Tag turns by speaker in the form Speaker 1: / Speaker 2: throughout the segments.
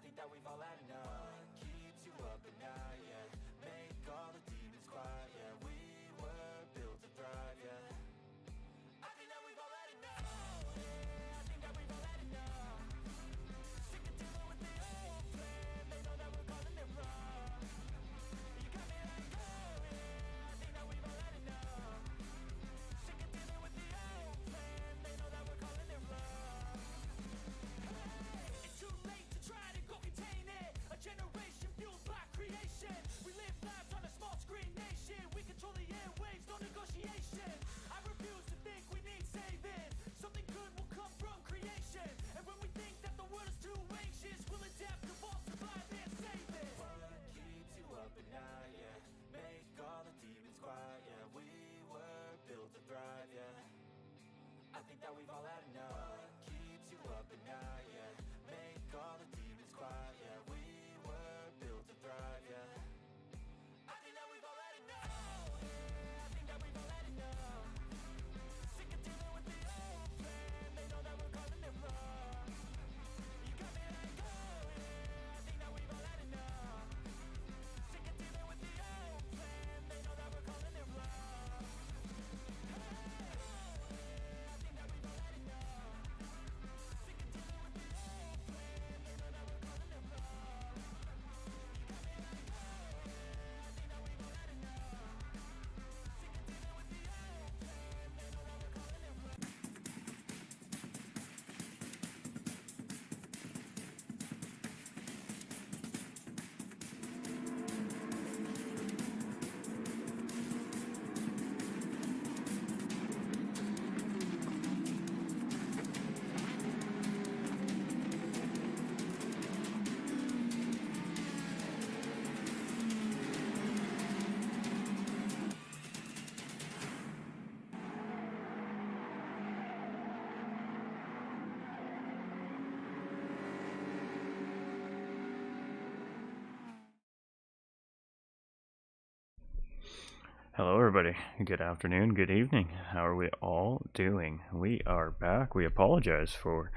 Speaker 1: think that we've all had enough. Keeps you up at night, yeah. Make all the demons quiet, yeah. We were built to thrive, yeah. I think that we've all had enough. Yeah, I think that we've all had enough. Sick of dealing with the old plan. They know that we're calling it wrong. You got me like, oh yeah, I think that we've all had enough. Sick of dealing with the old plan. They know that we're calling it wrong. It's too late to try to go contain it. A generation fueled by creation. We live lives on a small screen nation. We control the airwaves, no negotiation. I refuse to think we need saving. Something good will come from creation. And when we think that the world is too anxious, we'll adapt, evolve, survive, and save it. What keeps you up at night, yeah. Make all the demons quiet, yeah. We were built to thrive, yeah. I think that we've all had enough. What keeps you up at night, yeah. Make all the demons quiet, yeah. We were built to thrive, yeah. I think that we've all had enough. Yeah, I think that we've all had enough. Sick of dealing with the old plan. They know that we're calling it wrong. You got me like, oh yeah, I think that we've all had enough. Sick of dealing with the old plan. They know that we're calling it wrong. Hey, oh yeah, I think that we've all had enough. Sick of dealing with the old plan. They know that we're calling it wrong. You got me like, oh yeah, I think that we've all had enough. Sick of dealing with the old plan. They know that we're calling it wrong.
Speaker 2: Hello, everybody. Good afternoon, good evening. How are we all doing? We are back. We apologize for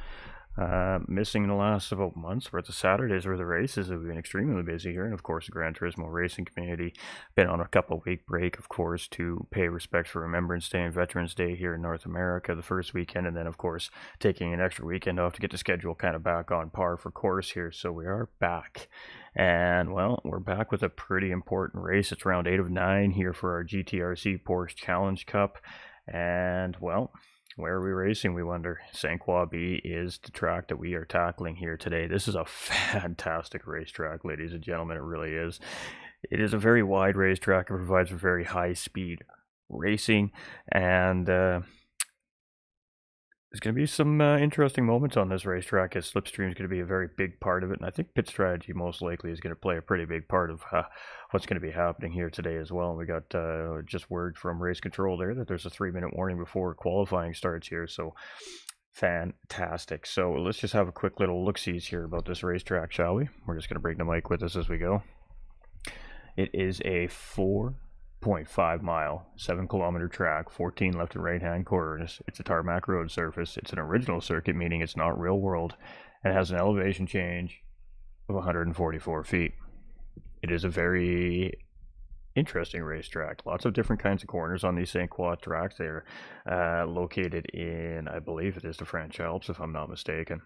Speaker 2: missing the last about months. We're at the Saturdays where the races have been extremely busy here, and of course, the Gran Turismo racing community been on a couple-week break, of course, to pay respects for Remembrance Day and Veterans Day here in North America the first weekend, and then, of course, taking an extra weekend off to get the schedule kind of back on par for course here. So we are back. And well, we're back with a pretty important race. It's round 8 of 9 here for our GTRC Porsche Challenge Cup. And well, where are we racing, we wonder? Croix B is the track that we are tackling here today. This is a fantastic racetrack, ladies and gentlemen. It really is. It is a very wide racetrack. It provides for very high speed racing, and there's going to be some interesting moments on this racetrack, as slipstream is going to be a very big part of it, and I think pit strategy most likely is going to play a pretty big part of what's going to be happening here today as well. And we got just word from race control there that there's a 3-minute warning before qualifying starts here, so fantastic. So let's just have a quick little look-sees here about this racetrack, shall we? We're just going to bring the mic with us as we go. It is a 4.5 mile, 7-kilometer track, 14 left and right hand corners. It's a tarmac road surface. It's an original circuit, meaning it's not real world, and it has an elevation change of 144 feet. It is a very interesting racetrack. Lots of different kinds of corners on these St. Croix tracks. They're located in, I believe it is the French Alps, if I'm not mistaken.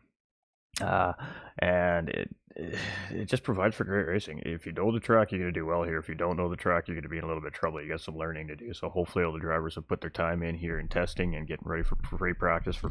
Speaker 2: And it just provides for great racing. If you know the track, you're going to do well here. If you don't know the track, you're going to be in a little bit of trouble. You got some learning to do. So hopefully all the drivers have put their time in here in testing and getting ready for free practice,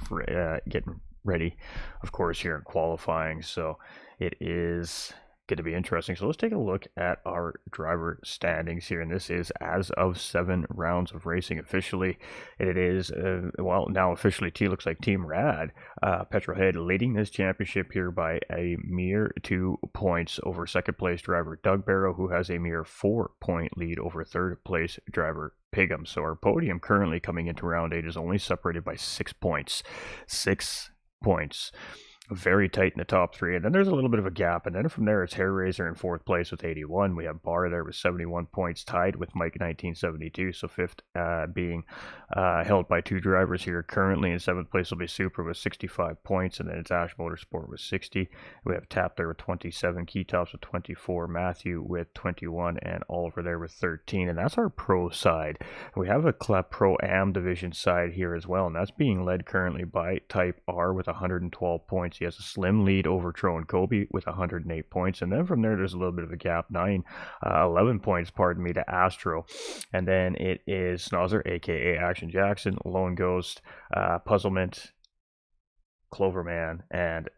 Speaker 2: getting ready, of course, here in qualifying. So it is going to be interesting. So let's take a look at our driver standings here, and this is as of 7 rounds of racing officially. It is well, now officially looks like Team Rad Petrolhead leading this championship here by a mere 2 points over second place driver Doug Barrow, who has a mere 4-point lead over third place driver Pigum. So our podium currently coming into round 8 is only separated by 6 points. 6 points. very tight in the top 3, and then there's a little bit of a gap, and then from there it's Hair Razor in 4th place with 81. We have Bar there with 71 points, tied with Mike 1972, so 5th being held by 2 drivers here currently. In 7th place will be Super with 65 points, and then it's Ash Motorsport with 60. We have Tap there with 27, Key Tops with 24, Matthew with 21, and Oliver there with 13, and that's our pro side. We have a Pro-Am division side here as well, and that's being led currently by Type R with 112 points. He has a slim lead over Tron Kobe with 108 points, and then from there there's a little bit of a gap, 11 points, pardon me, to Astro, and then it is Snozzer, aka Action Jackson, Lone Ghost, Puzzlement, Cloverman, and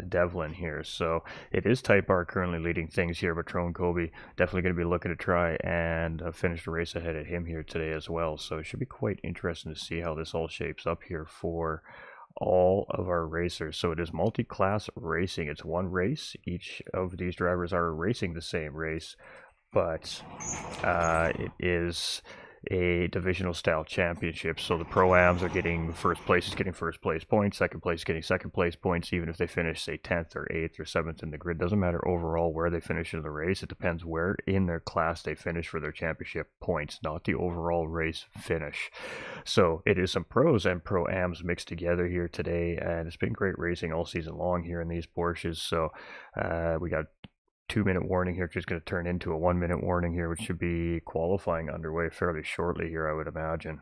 Speaker 2: Devlin here. So it is Type R currently leading things here, but Tron Kobe definitely going to be looking to try and finish the race ahead of him here today as well. So it should be quite interesting to see how this all shapes up here for all of our racers. So it is multi-class racing. It's one race. Each of these drivers are racing the same race, but it is a divisional style championship. So the Pro-Ams are getting first place is getting first place points, second place getting second place points, even if they finish, say, 10th or 8th or 7th in the grid. Doesn't matter overall where they finish in the race. It depends where in their class they finish for their championship points, not the overall race finish. So it is some pros and Pro-Ams mixed together here today, and it's been great racing all season long here in these Porsches. So we got 2-minute warning here, which is going to turn into a 1-minute warning here, which should be qualifying underway fairly shortly here, I would imagine.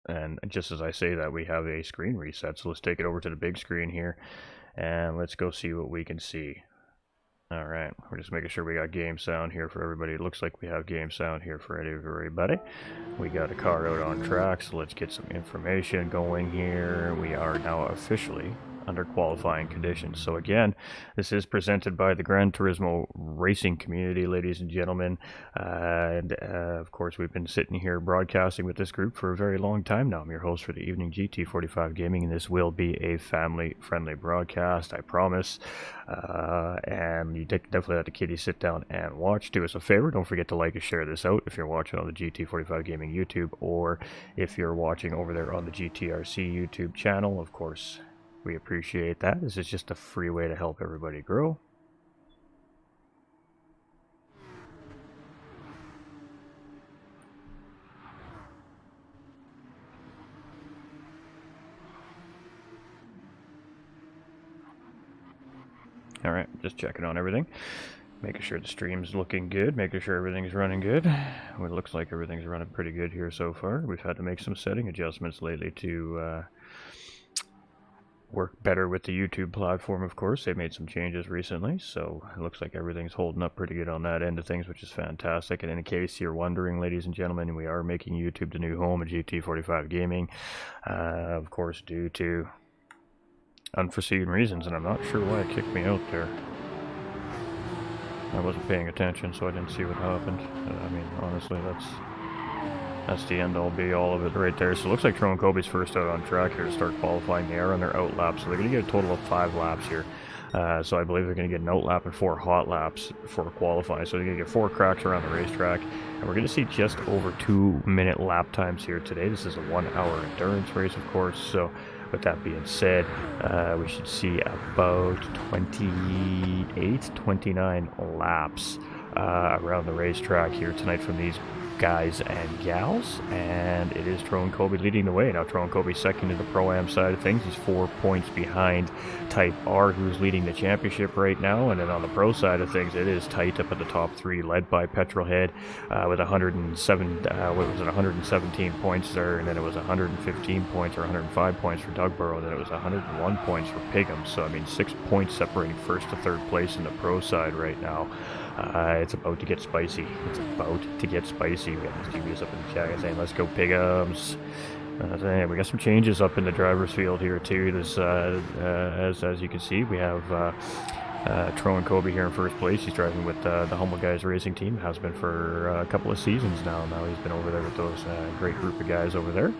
Speaker 2: And just as I say that, we have a screen reset, so let's take it over to the big screen here, and let's go see what we can see. All right, we're just making sure we got game sound here for everybody. It looks like we have game sound here for everybody. We got a car out on track, so let's get some information going here. We are now officially under qualifying conditions. So again, this is presented by the Gran Turismo racing community, ladies and gentlemen, and of course we've been sitting here broadcasting with this group for a very long time now. I'm your host for the evening, GT45 Gaming, and this will be a family friendly broadcast, I promise. And you definitely let the kiddies sit down and watch. Do us a favor, don't forget to like and share this out if you're watching on the GT45 Gaming YouTube, or if you're watching over there on the GTRC YouTube channel. Of course, we appreciate that. This is just a free way to help everybody grow. All right, just checking on everything. Making sure the stream's looking good, making sure everything's running good. Well, it looks like everything's running pretty good here so far. We've had to make some setting adjustments lately to work better with the YouTube platform, of course. They made some changes recently, so it looks like everything's holding up pretty good on that end of things, which is fantastic. And in case you're wondering, ladies and gentlemen, we are making YouTube the new home of GT45 Gaming, of course, due to unforeseen reasons, and I'm not sure why it kicked me out there. I wasn't paying attention, so I didn't see what happened. I mean, honestly, that's the end all be all of it right there. So it looks like Tron Kobe's first out on track here to start qualifying. They are on their out lap, so they're going to get a total of 5 laps here. So I believe they're going to get an out lap and 4 hot laps for qualifying. So they're going to get 4 cracks around the racetrack. And we're going to see just over 2-minute lap times here today. This is a 1-hour endurance race, of course. So with that being said, we should see about 29 laps around the racetrack here tonight from these guys and gals, and it is Tron Kobe leading the way. Now Tron Kobe second in the Pro-Am side of things. He's 4 points behind Type R, who's leading the championship right now, and then on the Pro side of things, it is tight up at the top 3, led by Petrolhead with 117 points there, and then it was 115 points or 105 points for Dugborough, and then it was 101 points for Pigham. So I mean, 6 points separating first to third place in the Pro side right now. It's about to get spicy. It's about to get spicy. We got Mr. Julius up in the chat saying, let's go Pighams. We got some changes up in the driver's field here too. This, as you can see, we have Tron Kobe here in first place. He's driving with the Humble Guys Racing Team. Has been for a couple of seasons now. Now he's been over there with those great group of guys over there.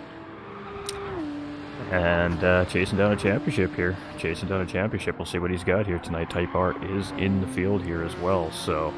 Speaker 2: And chasing down a championship here. Chasing down a championship. We'll see what he's got here tonight. Type R is in the field here as well. So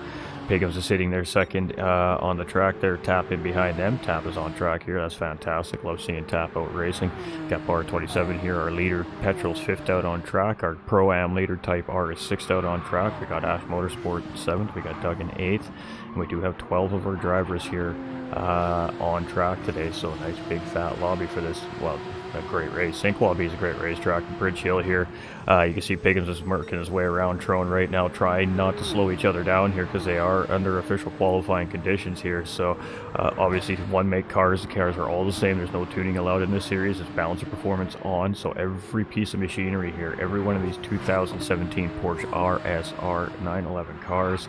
Speaker 2: Piggums is sitting there second on the track there. Tap in behind them. Tap is on track here. That's fantastic. Love seeing Tap out racing. Got Bar 27 here. Our leader, Petrol's 5th out on track. Our Pro-Am leader, Type R, is 6th out on track. We got Ash Motorsport 7th. We got Doug in 8th. And we do have 12 of our drivers here on track today. So a nice big fat lobby for this. Well, a great race. St. Quabi is a great racetrack. Bridge Hill here. You can see Piggums is working his way around Trone right now, trying not to slow each other down here because they are under official qualifying conditions here. So obviously one make cars. The cars are all the same. There's no tuning allowed in this series. It's balance of performance on. So every piece of machinery here, every one of these 2017 Porsche RSR 911 cars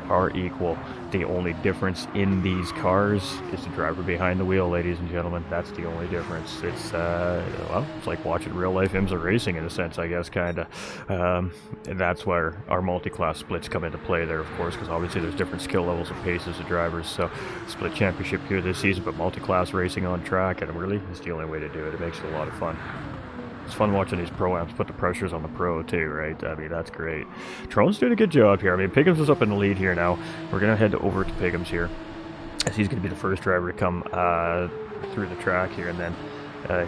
Speaker 2: are equal. The only difference in these cars is the driver behind the wheel, ladies and gentlemen. That's the only difference. It's well, it's like watching real life IMSA racing in a sense, I guess, kind of. And that's where our multi-class splits come into play there, of course, because obviously there's different skill levels and paces of drivers. So split championship here this season, but multi-class racing on track, and really, it's the only way to do it. It makes it a lot of fun. It's fun watching these Pro-Ams put the pressures on the Pro too, right? I mean, that's great. Trone's doing a good job here. I mean, Piggums is up in the lead here now. We're going to head over to Piggums here, as he's going to be the first driver to come through the track here, and then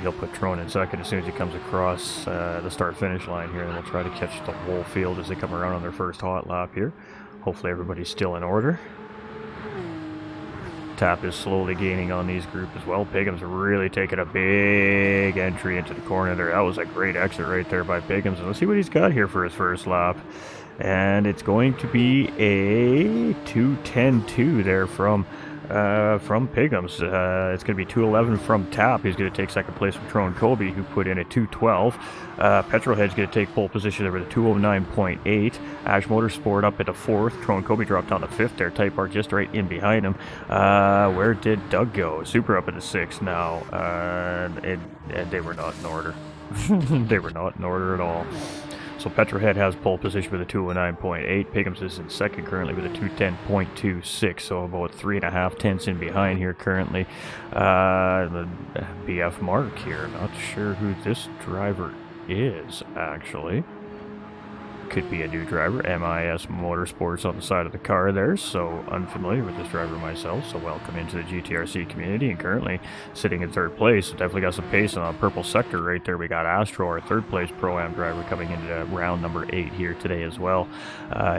Speaker 2: he'll put Trone in second as soon as he comes across the start-finish line here, and we'll try to catch the whole field as they come around on their first hot lap here. Hopefully everybody's still in order. Tap is slowly gaining on these group as well. Piggums really taking a big entry into the corner there. That was a great exit right there by Piggums. And let's see what he's got here for his first lap. And it's going to be a 2:10.2 there from Piggums. It's going to be 2:11 from Tap. He's going to take second place from Trone Kobe, who put in a 2:12. Petrolhead's going to take pole position over the 2:09.8. Ash Motorsport up into 4th. Trone Kobe dropped down to 5th there. Type R just right in behind him. Where did Doug go? Super up into 6th now. And they were not in order. They were not in order at all. So Petrolhead has pole position with a 2:09.8. Piggums is in second currently with a 2:10.26. So about 3.5 tenths in behind here currently. The BF Mark here. Not sure who this driver is actually. Could be a new driver. MIS Motorsports on the side of the car there, so unfamiliar with this driver myself, so welcome into the GTRC community, and currently sitting in 3rd place, so definitely got some pace on a purple sector right there. We got Astro, our 3rd place Pro-Am driver, coming into round number 8 here today as well.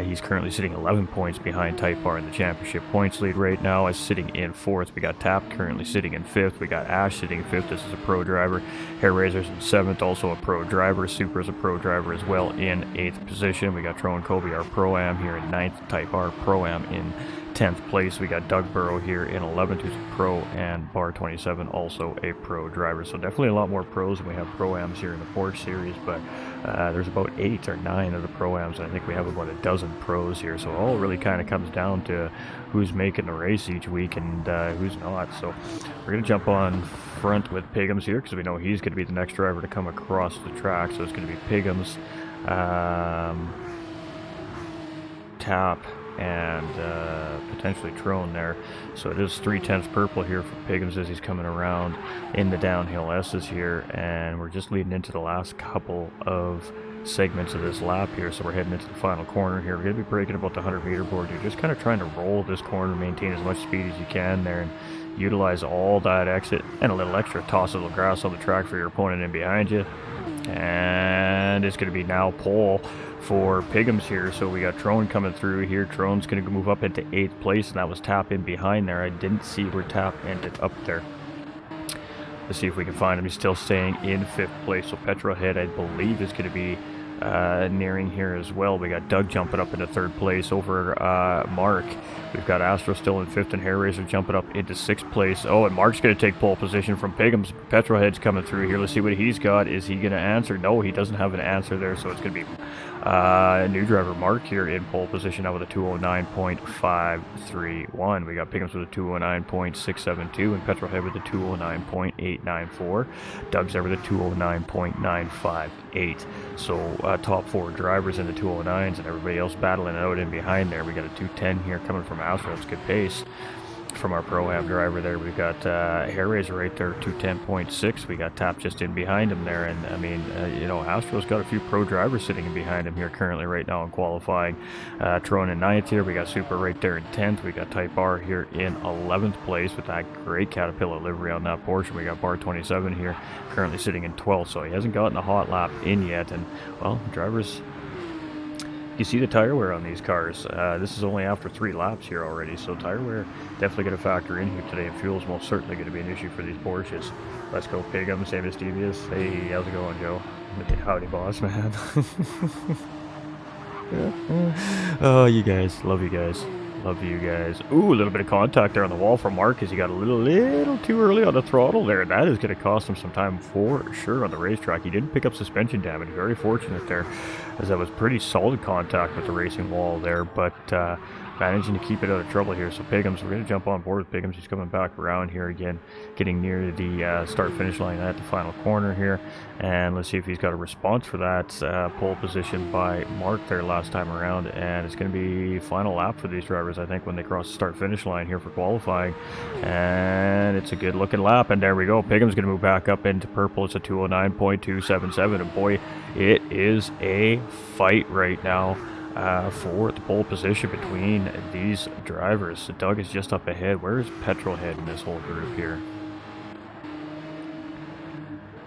Speaker 2: He's currently sitting 11 points behind Type R in the championship points lead right now, as sitting in 4th. We got Tap currently sitting in 5th. We got Ash sitting in 5th. This is a pro driver. Hair Razor's in 7th, also a pro driver. Super is a pro driver as well in 8th position. We got Trone Kobe, our Pro-Am, here in 9th. Type R Pro-Am in 10th place. We got Doug Burrow here in 11th, who's a pro, and Bar 27, also a pro driver. So definitely a lot more pros than we have Pro-Ams here in the Porsche series, but there's about 8 or 9 of the Pro-Ams, and I think we have about a dozen pros here. So it all really kind of comes down to who's making the race each week and who's not. So we're going to jump on front with Piggums here, because we know he's going to be the next driver to come across the track. So it's going to be Piggums, Tap, and potentially Trone there. So it is 3/10 purple here for Piggums as he's coming around in the downhill S's here, and we're just leading into the last couple of segments of this lap here, so we're heading into the final corner here. We're going to be breaking about the 100-meter board. You're just kind of trying to roll this corner, maintain as much speed as you can there, and utilize all that exit and a little extra toss of the grass on the track for your opponent in behind you. And it's going to be now pole for Piggums here. So we got Trone coming through here. Trone's going to move up into 8th place, and that was Tap in behind there. I didn't see where Tap ended up there. Let's see if we can find him. He's still staying in 5th place. So Petrolhead, I believe, is going to be nearing here as well. We got Doug jumping up into 3rd place over Mark. We've got Astro still in 5th, and Hair Razor jumping up into 6th place. Oh, and Mark's going to take pole position from Piggums. Petrolhead's coming through here. Let's see what he's got. Is he going to answer? No, he doesn't have an answer there, so it's going to be new driver Mark here in pole position now with a 2:09.531. We got Piggums with a 2:09.672, and Petrolhead with a 2:09.894. Doug's there with a 2:09.958. So top 4 drivers in the 2:09s, and everybody else battling it out in behind there. We got a 2:10 here coming from Astro. It's good pace. from our Pro-Am driver there. We've got Hairraiser right there, 210.6. We got Tap just in behind him there. And, I mean, Astro's got a few pro drivers sitting in behind him here currently right now in qualifying. Tron in 9th here. We got Super right there in 10th. We got Type R here in 11th place with that great Caterpillar livery on that Porsche. We got Bar 27 here currently sitting in 12th. So he hasn't gotten a hot lap in yet. And, well, drivers... You see the tire wear on these cars. This is only after 3 laps here already, so tire wear definitely going to factor in here today, and fuel is most certainly going to be an issue for these Porsches. Let's go, Pigum, Same as Devious. Hey, how's it going, Joe? Howdy, boss, man. Oh, you guys. Love you guys. Love you guys. Ooh, a little bit of contact there on the wall from Mark as he got a little too early on the throttle there. That is going to cost him some time for sure on the racetrack. He didn't pick up suspension damage. Very fortunate there, as that was pretty solid contact with the racing wall there, but managing to keep it out of trouble here. So Pigums, we're going to jump on board with Pigums. He's coming back around here again, getting near the start-finish line at the final corner here. And let's see if he's got a response for that pole position by Mark there last time around. And it's going to be final lap for these drivers, I think, when they cross the start-finish line here for qualifying. And it's a good-looking lap. And there we go. Pigum's going to move back up into purple. It's a 209.277. And boy, it is a fight right now for the pole position between these drivers. Doug is just up ahead. Where is Petrolhead in this whole group here?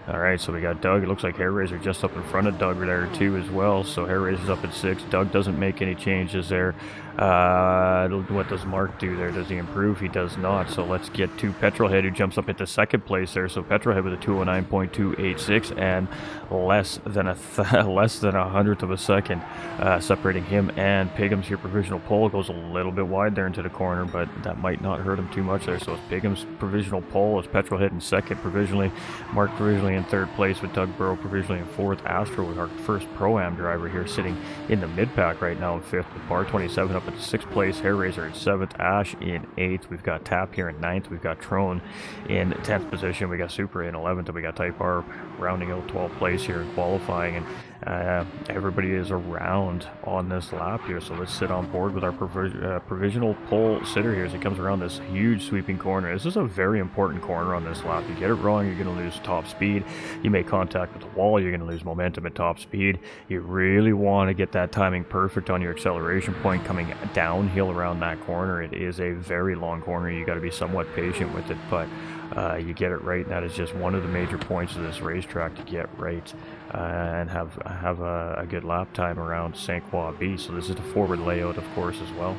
Speaker 2: Alright, so we got Doug. It looks like Hairraiser just up in front of Doug there too as well. So Hairraiser's up at 6. Doug doesn't make any changes there. What does Mark do there? Does he improve? He does not. So let's get to Petrolhead, who jumps up into 2nd place there. So Petrolhead with a 209.286 and less than a 100th of a second separating him and Pigum's here. Provisional pole goes a little bit wide there into the corner, but that might not hurt him too much there. So it's Pigum's provisional pole. It's Petrolhead in 2nd provisionally. Mark provisionally in 3rd place with Doug Burrow provisionally in 4th. Astro, our first Pro-Am driver here, sitting in the mid-pack right now in 5th with Bar 27 up at 6th place. Hairraiser in 7th. Ash in 8th. We've got Tap here in 9th. We've got Trone in 10th position. We got Super in 11th, and we got Type R rounding out 12th place here in qualifying. And everybody is around on this lap here, so let's sit on board with our provisional pole sitter here as he comes around this huge sweeping corner. This is a very important corner on this lap. You get it wrong, you're going to lose top speed. You make contact with the wall, you're going to lose momentum at top speed. You really want to get that timing perfect on your acceleration point coming downhill around that corner. It is a very long corner. You got to be somewhat patient with it, but you get it right, and that is just one of the major points of this racetrack, to get right and have a good lap time around Croix B. So this is the forward layout, of course, as well.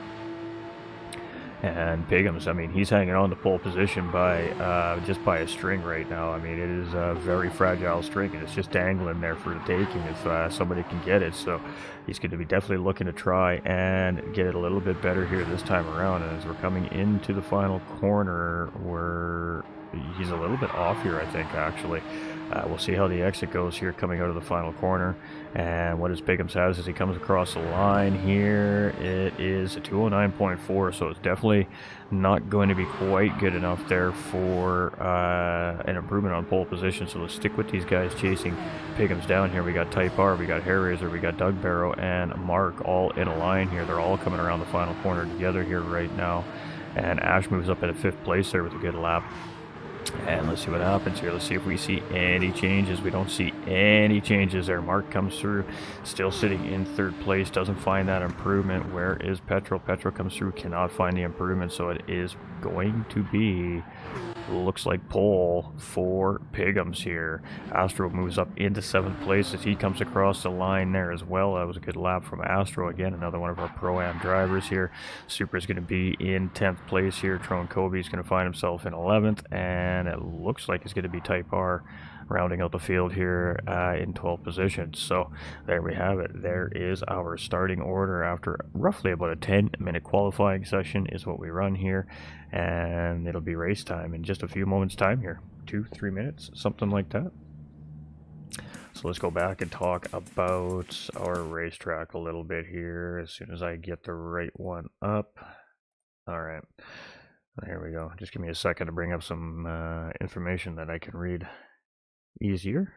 Speaker 2: And Pigums, I mean, he's hanging on to pole position by just by a string right now. I mean, it is a very fragile string, and it's just dangling there for the taking if somebody can get it. So he's going to be definitely looking to try and get it a little bit better here this time around. And as we're coming into the final corner, he's a little bit off here, I think, actually. We'll see how the exit goes here coming out of the final corner. And what does Pigums has as he comes across the line here? It is a 209.4, so it's definitely not going to be quite good enough there for an improvement on pole position. So let's stick with these guys chasing Pigums down here. We got Type R, we got Hairraiser, we got Doug Barrow, and Mark all in a line here. They're all coming around the final corner together here right now. And Ash moves up into 5th place there with a good lap. And let's see what happens here. Let's see if we see any changes. We don't see any changes there. Mark comes through, still sitting in 3rd place, doesn't find that improvement. Where is Petrol? Petrol comes through, cannot find the improvement, so it is going to be, looks like, pole for Pigums here. Astro moves up into 7th place as he comes across the line there as well. That was a good lap from Astro. Again, another one of our Pro-Am drivers here. Super is going to be in 10th place here. Trone Kobe is going to find himself in 11th, and it looks like it's going to be Type R rounding out the field here in 12th position. So there we have it. There is our starting order after roughly about a 10-minute qualifying session is what we run here, and it'll be race time in just a few moments time here, 2-3 minutes, something like that. So let's go back and talk about our racetrack a little bit here as soon as I get the right one up. All right, there we go. Just give me a second to bring up some information that I can read easier.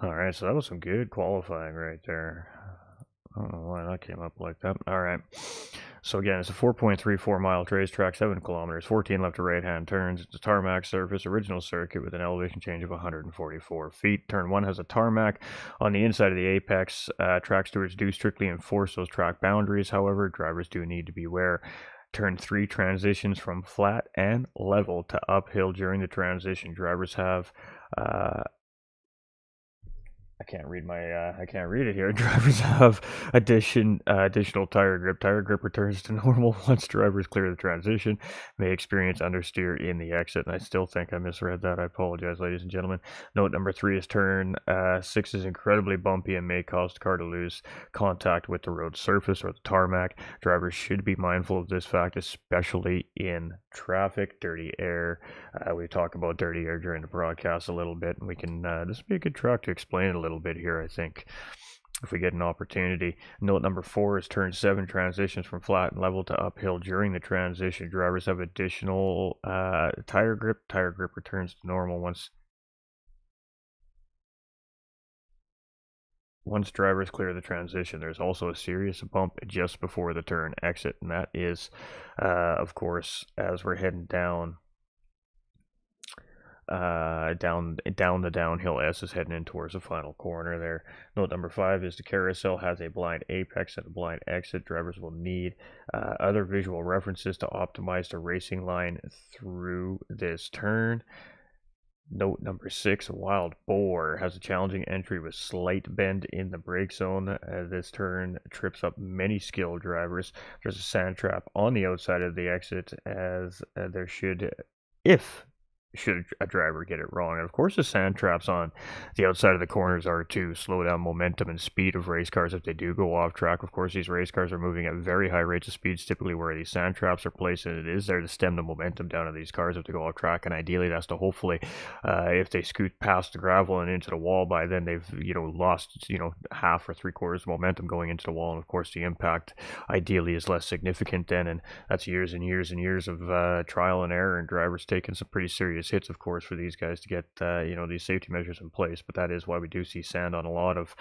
Speaker 2: Alright, so that was some good qualifying right there. I don't know why that came up like that. Alright. So again, it's a 4.34 mile racetrack, 7 kilometers, 14 left to right hand turns. It's a tarmac surface, original circuit with an elevation change of 144 feet. Turn 1 has a tarmac on the inside of the apex. Track stewards do strictly enforce those track boundaries. However, drivers do need to beware. Turn 3 transitions from flat and level to uphill during the transition. Drivers have I can't read it here. Drivers have additional tire grip. Tire grip returns to normal once drivers clear the transition. May experience understeer in the exit. And I still think I misread that. I apologize, ladies and gentlemen. Note number 3 is turn 6 is incredibly bumpy and may cause the car to lose contact with the road surface or the tarmac. Drivers should be mindful of this fact, especially in traffic. Dirty air. We talk about dirty air during the broadcast a little bit, and we can. This would be a good track to explain it a little bit here, I think, if we get an opportunity. Note number 4 is turn 7 transitions from flat and level to uphill during the transition. Drivers have additional tire grip. Tire grip returns to normal once drivers clear the transition. There's also a serious bump just before the turn exit, and that is, of course, as we're heading down the downhill S is heading in towards the final corner there. Note number 5 is the carousel has a blind apex and a blind exit. Drivers will need other visual references to optimize the racing line through this turn. Note number 6, Wild Boar has a challenging entry with slight bend in the brake zone. This turn trips up many skilled drivers. There's a sand trap on the outside of the exit, as there should a driver get it wrong. And of course, the sand traps on the outside of the corners are to slow down momentum and speed of race cars if they do go off track. Of course, these race cars are moving at very high rates of speeds, typically where these sand traps are placed, and it is there to stem the momentum down of these cars if they go off track. And ideally, that's to hopefully, if they scoot past the gravel and into the wall, by then they've lost half or 3/4 of momentum going into the wall. And of course, the impact ideally is less significant then, and that's years and years and years of trial and error, and drivers taking some pretty serious hits, of course, for these guys to get these safety measures in place. But that is why we do see sand on a lot of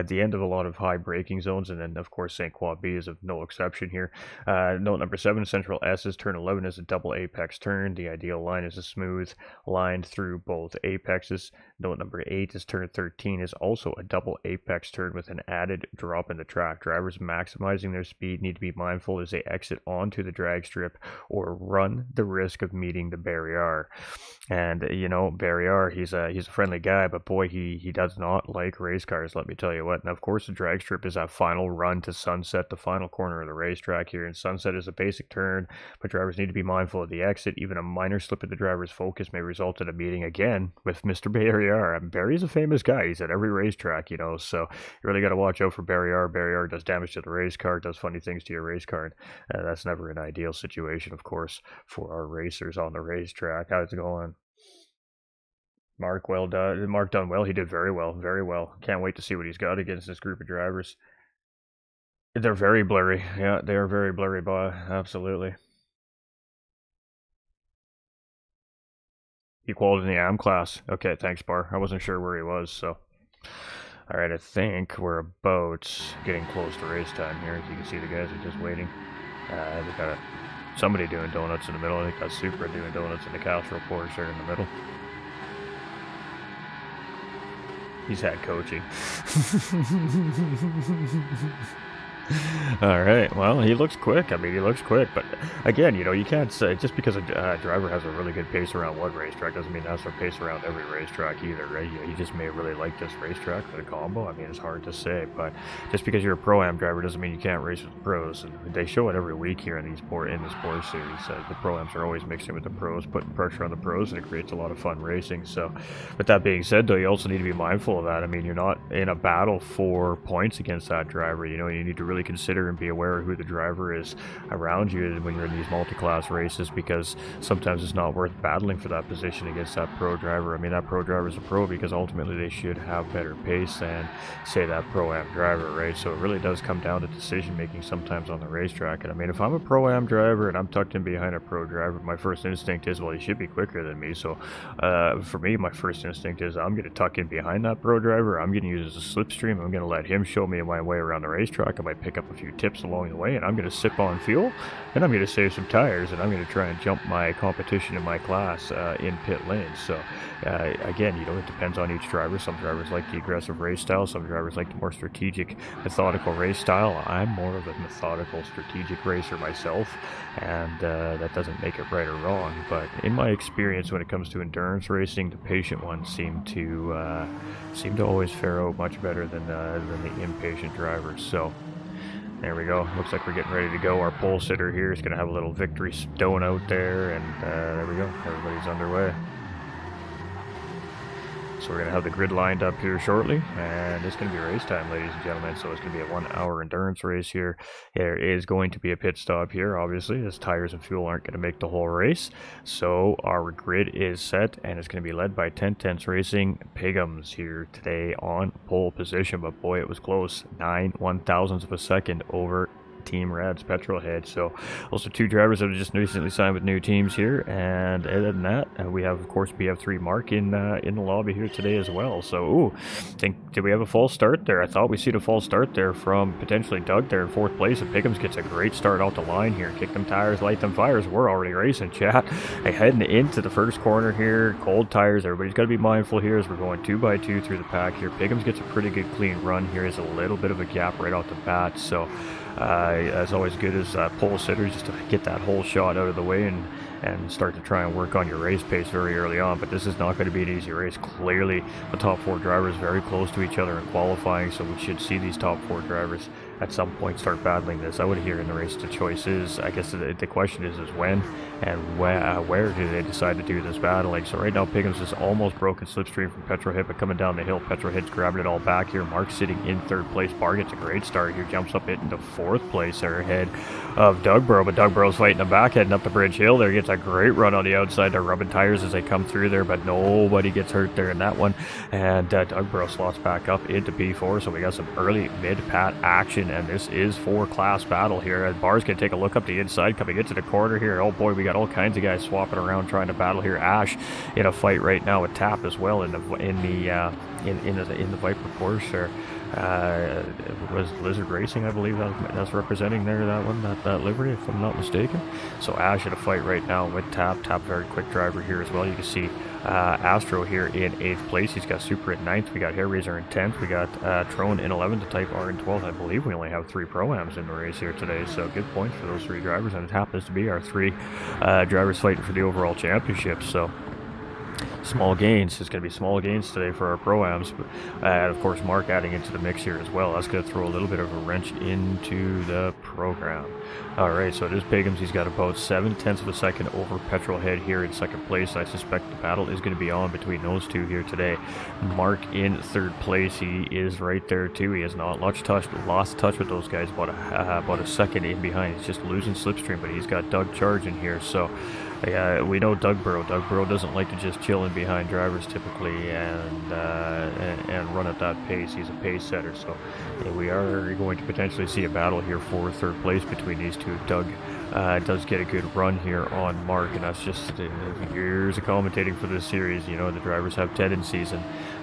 Speaker 2: the end of a lot of high braking zones, and then of course St. Croix B is of no exception here. Note number 7, Central S is turn 11 is a double apex turn. The ideal line is a smooth line through both apexes. Note number 8 is turn 13 is also a double apex turn with an added drop in the track. Drivers maximizing their speed need to be mindful as they exit onto the drag strip or run the risk of meeting the barrier. And Barrier, he's a friendly guy, but boy, he does not like race cars, let me tell you what. And of course, the drag strip is that final run to Sunset, the final corner of the racetrack here. And Sunset is a basic turn, but drivers need to be mindful of the exit. Even a minor slip of the driver's focus may result in a meeting again with Mr. Barrier. And Barry's a famous guy. He's at every racetrack, so you really got to watch out for Barrier. Barrier does damage to the race car, does funny things to your race car, and that's never an ideal situation, of course, for our racers on the racetrack. How's it going? Mark, well done. Mark done well. He did very well, very well. Can't wait to see what he's got against this group of drivers. They're very blurry. Yeah, they are very blurry, boy. Absolutely. He qualified in the AM class. Okay, thanks, Bar. I wasn't sure where he was, so. All right, I think we're about getting close to race time here. As you can see, the guys are just waiting. We've got somebody doing donuts in the middle. I think that's Supra doing donuts in the Castro Porsche there in the middle. He's had coaching. All right. Well, he looks quick. I mean, he looks quick. But again, you can't say just because a driver has a really good pace around one racetrack doesn't mean that's their pace around every racetrack either, right? He just may really like this racetrack for the combo. I mean, it's hard to say. But just because you're a Pro-Am driver doesn't mean you can't race with the pros. And they show it every week here in this Porsche series. The Pro-Ams are always mixing with the pros, putting pressure on the pros, and it creates a lot of fun racing. So, with that being said, though, you also need to be mindful of that. I mean, you're not in a battle for points against that driver. You need to really consider and be aware of who the driver is around you when you're in these multi-class races, because sometimes it's not worth battling for that position against that pro driver. I mean, that pro driver is a pro because ultimately they should have better pace than, say, that pro-am driver, right? So it really does come down to decision making sometimes on the racetrack. And I mean, if I'm a pro-am driver and I'm tucked in behind a pro driver, my first instinct is, well, he should be quicker than me. So for me, my first instinct is I'm going to tuck in behind that pro driver. I'm going to use it as a slipstream. I'm going to let him show me my way around the racetrack. I might pick up a few tips along the way, and I'm going to sip on fuel, and I'm going to save some tires, and I'm going to try and jump my competition in my class in pit lanes. So again, you know, it depends on each driver. Some drivers like the aggressive race style. Some drivers like the more strategic, methodical race style. I'm more of a methodical, strategic racer myself, and that doesn't make it right or wrong. But in my experience, when it comes to endurance racing, the patient ones seem to always fare out much better than the impatient drivers. So there we go. Looks like we're getting ready to go. Our pole sitter here is going to have a little victory stone out there, and there we go. Everybody's underway. So we're going to have the grid lined up here shortly, and it's going to be race time, ladies and gentlemen. So it's going to be a 1 hour endurance race here. There is going to be a pit stop here, obviously, as tires and fuel aren't going to make the whole race. So our grid is set, and it's going to be led by 1010s Racing Pigums here today on pole position. But boy, it was close. 9 1/1000ths of a second over Team Rad's Petrolhead. So also two drivers that have just recently signed with new teams here, and other than that, we have, of course, BF3 Mark in the lobby here today as well. So did we have a false start there? I thought we seen a false start there from potentially Doug there in 4th place, and Pickums gets a great start out the line here. Kick them tires, light them fires. We're already racing, chat. Heading into the first corner here, cold tires. Everybody's got to be mindful here as we're going 2x2 through the pack here. Pickums gets a pretty good clean run here. There's a little bit of a gap right off the bat, so as always good as pole sitters, just to get that whole shot out of the way and start to try and work on your race pace very early on. But this is not going to be an easy race. Clearly the top 4 drivers very close to each other in qualifying, so we should see these top 4 drivers at some point start battling this. I would hear in the race the choice is, I guess the question is when and where do they decide to do this battling. So right now Pickums is almost broken slipstream from Petrolhead, but coming down the hill, Petrolhead's grabbing it all back here. Mark's sitting in 3rd place. Bar gets a great start here, jumps up into 4th place there ahead of Dougborough, but Dougborough's fighting him back, heading up the bridge hill there. Gets a great run on the outside. They're rubbing tires as they come through there, but nobody gets hurt there in that one, and Dougborough slots back up into P4. So we got some early mid-pat action, and this is 4-class battle here. Bar's gonna take a look up the inside coming into the corner here. Oh boy, we got all kinds of guys swapping around trying to battle here. Ash in a fight right now with Tap as well in the Viper Porsche there. It was Lizard Racing, I believe that's representing there, that livery, if I'm not mistaken. So Ash in a fight right now with Tap. Very quick driver here as well. You can see Astro here in 8th place. He's got Super in 9th. We got Hairraiser in 10th. We got Trone in 11th. The Type R in 12th. I believe we only have 3 Pro-Ams in the race here today, so good points for those 3 drivers, and it happens to be our 3 drivers fighting for the overall championship. So small gains. It's going to be small gains today for our Pro-Ams. And of course, Mark adding into the mix here as well. That's going to throw a little bit of a wrench into the program. Alright, so it is Pickums. He's got about 7/10 of a second over Petrolhead here in 2nd place. I suspect the battle is going to be on between those two here today. Mark in 3rd place. He is right there too. He has not lost touch with those guys. About a second in behind. He's just losing slipstream, but he's got Doug charging here. So we know Dougborough. Dougborough doesn't like to just chill in behind drivers typically and run at that pace. He's a pace setter, so we are going to potentially see a battle here for 3rd place between these two. Doug does get a good run here on Mark, and that's just years of commentating for this series. You know, the drivers have tendencies,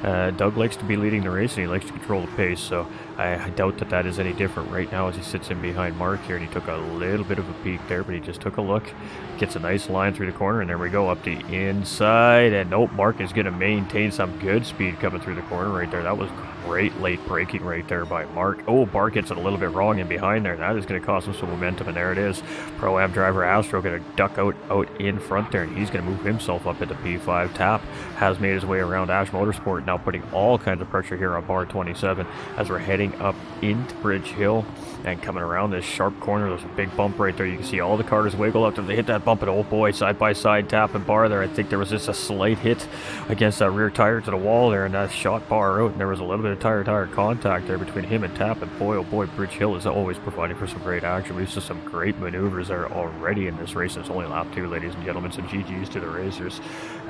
Speaker 2: and Doug likes to be leading the race, and he likes to control the pace, so I doubt that is any different right now as he sits in behind Mark here, and he took a little bit of a peek there, but he just took a look, gets a nice line through the corner, and there we go up the inside, and nope, Mark is going to maintain some good speed coming through the corner right there. That was great late braking right there by Mark. Oh, Mark gets it a little bit wrong in behind there. That is going to cost him some momentum, and there it is. Pro-Am driver Astro going to duck out in front there, and he's going to move himself up into P5. Tap has made his way around Ash Motorsport, now putting all kinds of pressure here on bar 27 as we're heading up into Bridge Hill and coming around this sharp corner. There's a big bump right there. You can see all the cars wiggle up to they hit that bump, and oh boy, side by side Tap and Bar there. I think there was just a slight hit against that rear tire to the wall there, and that shot Bar out, and there was a little bit of tire contact there between him and Tap, and boy oh boy, Bridge Hill is always providing for some great action. We've seen some great maneuvers there already in this race. It's only lap 2, ladies and gentlemen, so GG's to the racers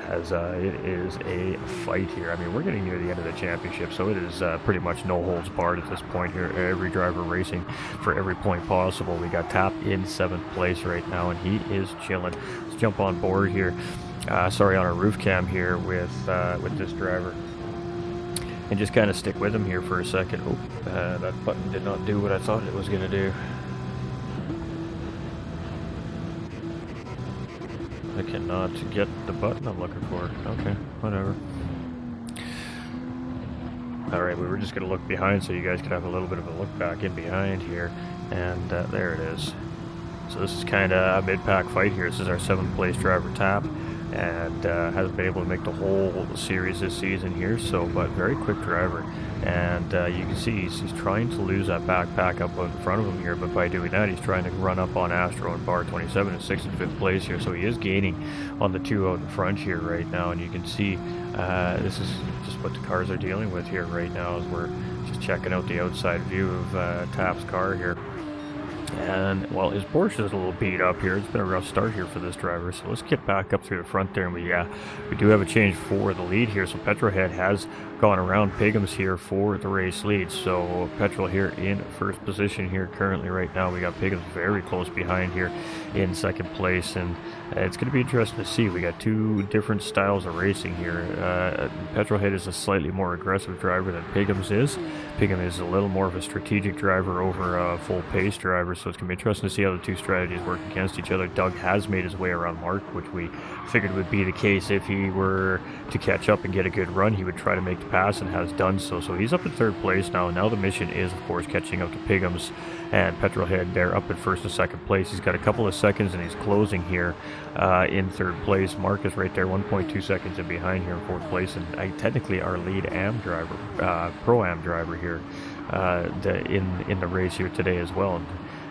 Speaker 2: as it is a fight here. I mean, we're getting near the end of the championship, so it is pretty much no holds barred at this point here. Every driver racing for every point possible. We got Tap in 7th place right now, and he is chilling. Let's jump on board here. On our roof cam here with this driver, and just kind of stick with him here for a second. Oh, that button did not do what I thought it was going to do. I cannot get the button I'm looking for. Okay, whatever. Alright, we were just going to look behind so you guys could have a little bit of a look back in behind here, and there it is. So this is kind of a mid-pack fight here. This is our 7th place driver Tap, and hasn't been able to make the whole series this season here, but very quick driver. And you can see he's trying to lose that backpack up in front of him here, but by doing that he's trying to run up on Astro and bar 27 in 6th and 5th place here, so he is gaining on the 2 out in front here right now. And you can see this is just what the cars are dealing with here right now as we're just checking out the outside view of Tap's car here. And well, his Porsche is a little beat up here. It's been a rough start here for this driver, so let's get back up through the front there. And we do have a change for the lead here, so Petrolhead has gone around Pigham's here for the race lead. So Petrol here in 1st position here currently right now. We got Pigham's very close behind here in 2nd place, and it's going to be interesting to see. We got 2 different styles of racing here. Petrolhead is a slightly more aggressive driver than Pigham's is. Pigham is a little more of a strategic driver over a full pace driver, so it's going to be interesting to see how the 2 strategies work against each other. Doug has made his way around Mark, which we figured would be the case. If he were to catch up and get a good run, he would try to make the pass and has done so. So he's up in 3rd place now. Now the mission is, of course, catching up to Pigham's and Petrolhead. They're up in 1st and 2nd place. He's got a couple of seconds, and he's closing here in 3rd place. Mark is right there, 1.2 seconds in behind here in 4th place, and technically our lead AM driver, Pro-Am driver here in the race here today as well.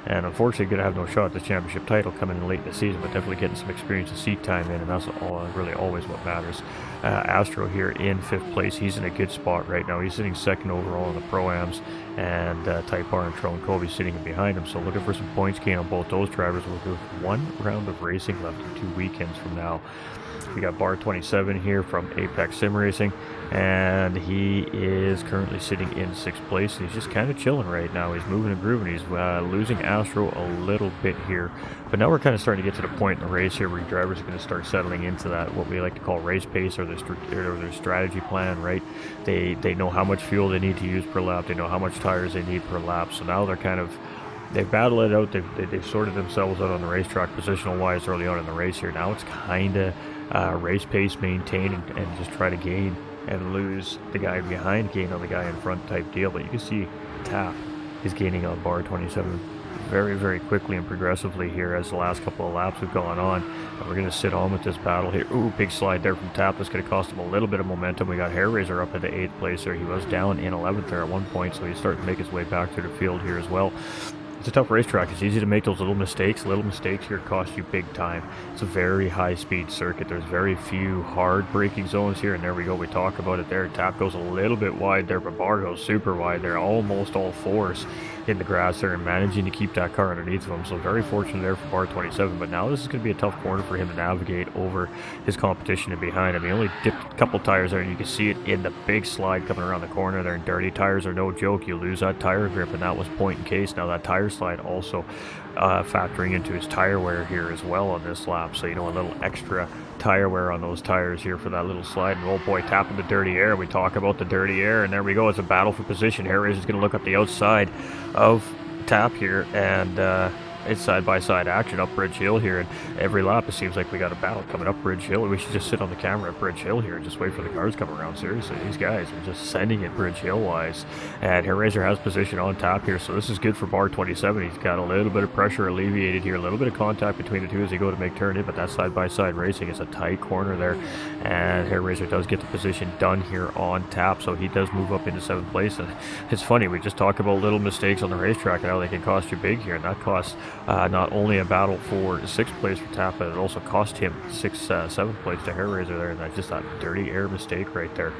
Speaker 2: And unfortunately going to have no shot at the championship title coming in late in the season, but definitely getting some experience and seat time in, and that's really always what matters. Astro here in 5th place. He's in a good spot right now. He's sitting 2nd overall in the Pro-Ams, and Type R and Tron Kobe sitting in behind him, so looking for some points gain on both those drivers. We'll do 1 round of racing left in 2 weekends from now. We got bar 27 here from Apex Sim Racing, and he is currently sitting in 6th place. He's just kind of chilling right now. He's moving and grooving. He's losing Astro a little bit here, but now we're kind of starting to get to the point in the race here where drivers are going to start settling into that, what we like to call race pace, or their strategy plan, right? They know how much fuel they need to use per lap. They know how much tires they need per lap. So now they've battled it out. They've sorted themselves out on the racetrack positional wise early on in the race here. Now it's kind of race pace, maintain, and just try to gain and lose the guy behind, gain on the guy in front type deal. But you can see Tap is gaining on bar 27 very, very quickly and progressively here as the last couple of laps have gone on. And we're going to sit on with this battle here. Ooh, big slide there from Tap. That's going to cost him a little bit of momentum. We got Hair Razor up into 8th place there. He was down in 11th there at one point, so he's starting to make his way back to the field here as well. It's a tough racetrack. It's easy to make those little mistakes. Little mistakes here cost you big time. It's a very high-speed circuit. There's very few hard braking zones here, and there we go. We talk about it there. Tap goes a little bit wide there, but Bar goes super wide there. Almost all 4s in the grass there and managing to keep that car underneath of him. So very fortunate there for bar 27. But now this is going to be a tough corner for him to navigate over his competition and behind him. He only dipped a couple tires there, and you can see it in the big slide coming around the corner there. And dirty tires are no joke. You lose that tire grip, and that was point in case. Now that tire slide also factoring into his tire wear here as well on this lap. So, you know, a little extra tire wear on those tires here for that little slide. And oh boy, tapping the dirty air. We talk about the dirty air, and there we go. It's a battle for position. Harris is going to look up the outside of Tap here, and it's side-by-side action up Bridge Hill here, and every lap it seems like we got a battle coming up Bridge Hill. We should just sit on the camera at Bridge Hill here and just wait for the cars to come around. Seriously, these guys are just sending it Bridge Hill-wise, and Hellraiser has position on tap here, so this is good for bar 27. He's got a little bit of pressure alleviated here, a little bit of contact between the two as they go to make turn in, but that side-by-side racing is a tight corner there, and Hellraiser does get the position done here on tap, so he does move up into 7th place. And it's funny, we just talk about little mistakes on the racetrack and how they can cost you big here, and that costs not only a battle for 6th place for tap, but it also cost him 7th place to Hellraiser there, and that's just that dirty air mistake right there.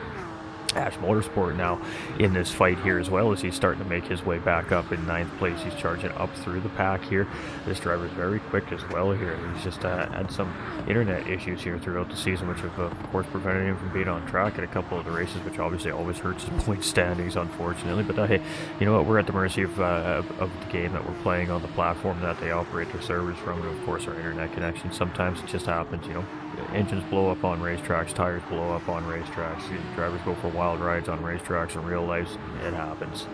Speaker 2: Ash Motorsport now in this fight here as well, as he's starting to make his way back up in 9th place. He's charging up through the pack here. This driver's very quick as well here. He's just had some internet issues here throughout the season, which have of course prevented him from being on track at a couple of the races, which obviously always hurts his point standings, unfortunately. But hey, you know what, we're at the mercy of the game that we're playing on, the platform that they operate their servers from, and of course our internet connection. Sometimes it just happens, you know. Engines blow up on racetracks, tires blow up on racetracks, drivers go for wild rides on racetracks. In real life, it happens.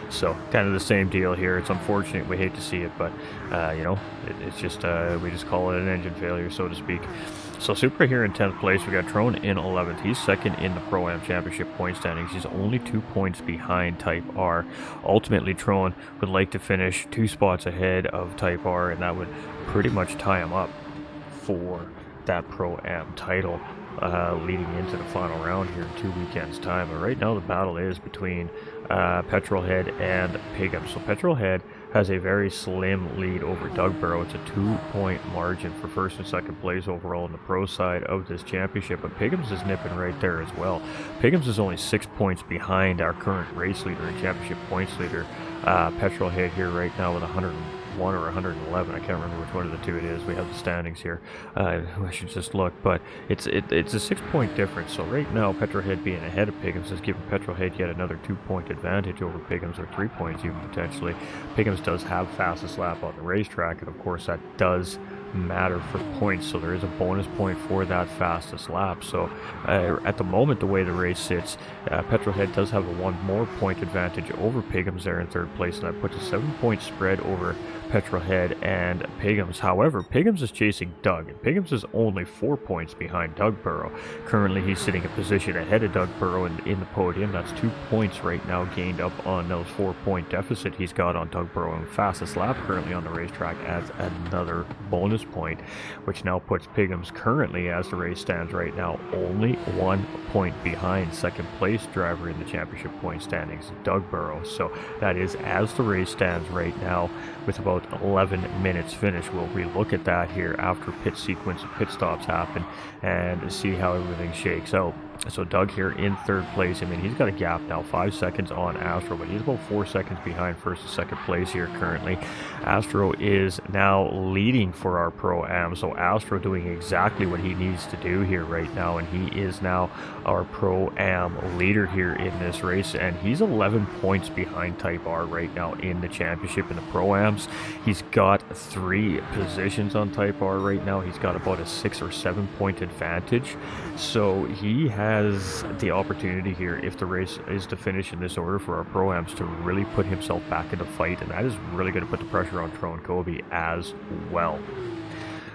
Speaker 2: So kind of the same deal here. It's unfortunate, we hate to see it, but you know, it's just we just call it an engine failure, so to speak. So Supra here in 10th place. We got Trone in 11th. He's second in the Pro-Am Championship point standings. He's only 2 points behind Type R. Ultimately, Trone would like to finish 2 spots ahead of Type R, and that would pretty much tie him up for that Pro-Am title leading into the final round here in 2 weekends time. But right now the battle is between Petrolhead and Pigum. So Petrolhead has a very slim lead over Doug Burrow. It's a 2-point margin for 1st and 2nd place overall on the pro side of this championship, but Pigums is nipping right there as well. Pigums is only 6 points behind our current race leader and championship points leader, Petrolhead, here right now with 101 or 111. I can't remember which one of the two it is. We have the standings here. I should just look, but it's a 6-point difference. So right now, Petrolhead being ahead of Pigums has given Petrolhead yet another 2-point advantage over Pigums, or 3 points even potentially. Pigums does have fastest lap on the racetrack, and of course that does matter for points, so there is a bonus point for that fastest lap. So at the moment, the way the race sits, Petrolhead does have a 1 more point advantage over Pigums there in 3rd place, and that puts a 7-point spread over Petrolhead and Pigums. However, Pigums is chasing Doug, and Pigums is only 4 points behind Doug Burrow. Currently, he's sitting a position ahead of Doug Burrow in the podium. That's 2 points right now gained up on those 4-point deficit he's got on Doug Burrow, and fastest lap currently on the racetrack adds another bonus point, which now puts Pigums currently, as the race stands right now, only 1 point behind 2nd place driver in the championship point standings, Doug Burrow. So that is as the race stands right now, with about 11 minutes finished. We'll relook at that here after pit sequence and pit stops happen and see how everything shakes out. So Doug here in 3rd place. I mean, he's got a gap now, 5 seconds on Astro, but he's about 4 seconds behind 1st and 2nd place here currently. Astro is now leading for our Pro-Am, so Astro doing exactly what he needs to do here right now, and he is now our Pro-Am leader here in this race, and he's 11 points behind Type R right now in the championship in the Pro-Ams. He's got 3 positions on Type R right now. He's got about a 6 or 7 point advantage, so he has the opportunity here, if the race is to finish in this order, for our Pro-Ams to really put himself back in the fight, and that is really going to put the pressure on Trone Kobe as well.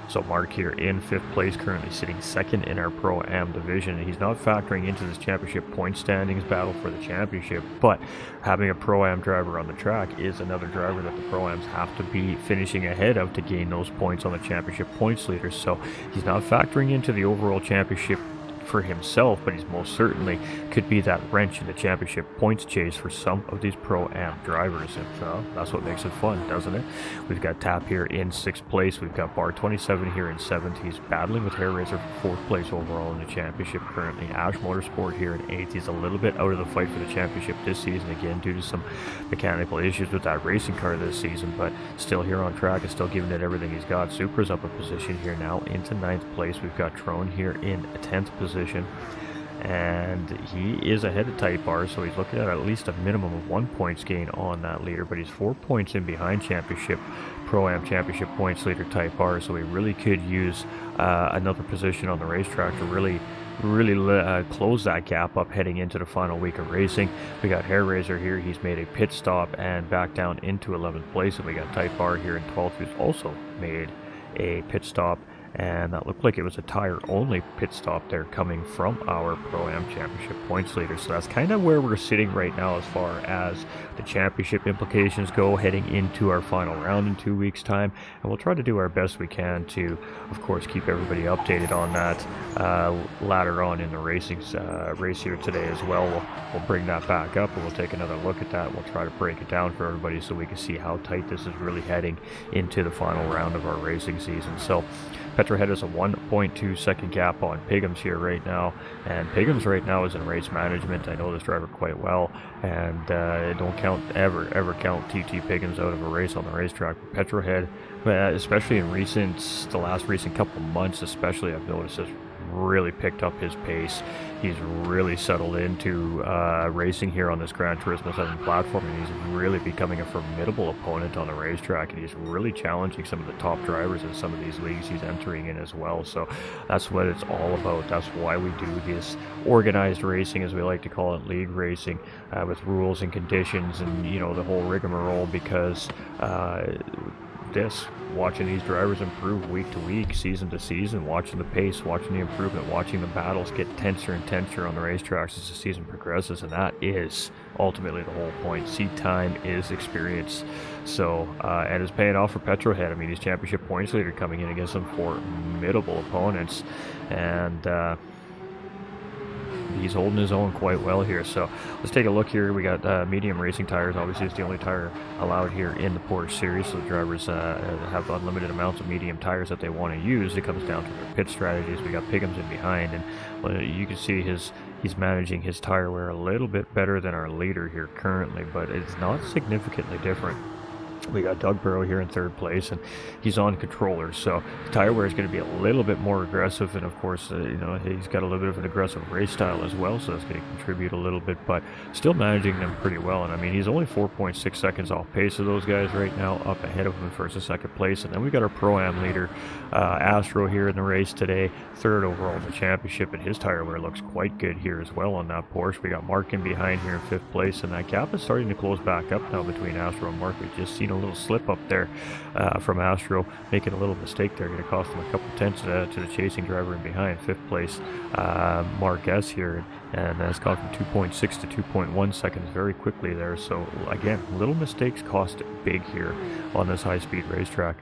Speaker 2: So Mark here in 5th place, currently sitting 2nd in our Pro-Am division, and he's not factoring into this championship point standings battle for the championship, but having a Pro-Am driver on the track is another driver that the Pro-Ams have to be finishing ahead of to gain those points on the championship points leaders. So he's not factoring into the overall championship for himself, but he's most certainly could be that wrench in the championship points chase for some of these Pro-Am drivers, and that's what makes it fun, doesn't it? We've got Tap here in 6th place. We've got Bar 27 here in 7th. He's battling with Hellraiser for 4th place overall in the championship currently. Ash Motorsport here in 8th. He's a little bit out of the fight for the championship this season, again due to some mechanical issues with that racing car this season, but still here on track and still giving it everything he's got. Supra's up a position here now into 9th place. We've got Trone here in 10th position, and he is ahead of Type R, so he's looking at least a minimum of 1 points gain on that leader, but he's 4 points in behind Pro-Am championship points leader Type R, so he really could use another position on the racetrack to really really close that gap up heading into the final week of racing. We got Hair Razor here. He's made a pit stop and back down into 11th place. And we got Type R here in 12th, who's also made a pit stop. And that looked like it was a tire-only pit stop there coming from our Pro-Am Championship points leader. So that's kind of where we're sitting right now as far as the championship implications go, heading into our final round in 2 weeks' time. And we'll try to do our best we can to, of course, keep everybody updated on that later on in the race here today as well. We'll bring that back up and we'll take another look at that. We'll try to break it down for everybody so we can see how tight this is really heading into the final round of our racing season. So Petrohead has a 1.2 second gap on Piggums here right now, and Piggums right now is in race management. I know this driver quite well, and don't ever count TT Piggums out of a race on the racetrack. Petrohead, especially in the last recent couple months especially, I've noticed has really picked up his pace. He's really settled into racing here on this Gran Turismo 7 platform, and he's really becoming a formidable opponent on the racetrack, and he's really challenging some of the top drivers in some of these leagues he's entering in as well. So that's what it's all about. That's why we do this organized racing, as we like to call it, league racing, with rules and conditions and, you know, the whole rigmarole, because watching these drivers improve week to week, season to season, watching the pace, watching the improvement, watching the battles get tenser and tenser on the racetracks as the season progresses, and that is ultimately the whole point. Seat time is experience. So, and it's paying off for Petrohead. I mean, he's championship points leader coming in against some formidable opponents, and he's holding his own quite well here. So let's take a look here. We got medium racing tires. Obviously, it's the only tire allowed here in the Porsche series, so the drivers have unlimited amounts of medium tires that they want to use. It comes down to their pit strategies. We got Piggums in behind, and you can see he's managing his tire wear a little bit better than our leader here currently, but it's not significantly different. We got Doug Burrow here in third place, and he's on controllers, so the tire wear is going to be a little bit more aggressive, and of course, you know, he's got a little bit of an aggressive race style as well, so that's going to contribute a little bit, but still managing them pretty well. And I mean, he's only 4.6 seconds off pace of those guys right now, up ahead of him in first and second place. And then we got our Pro-Am leader, Astro, here in the race today, third overall in the championship, and his tire wear looks quite good here as well on that Porsche. We got Mark in behind here in fifth place, and that gap is starting to close back up now between Astro and Mark. We've just seen a little slip up there from Astro, making a little mistake there, going to cost him a couple tenths to the chasing driver in behind. Fifth place, Mark S here, and that's gone from 2.6 to 2.1 seconds very quickly there. So again, little mistakes cost big here on this high-speed racetrack.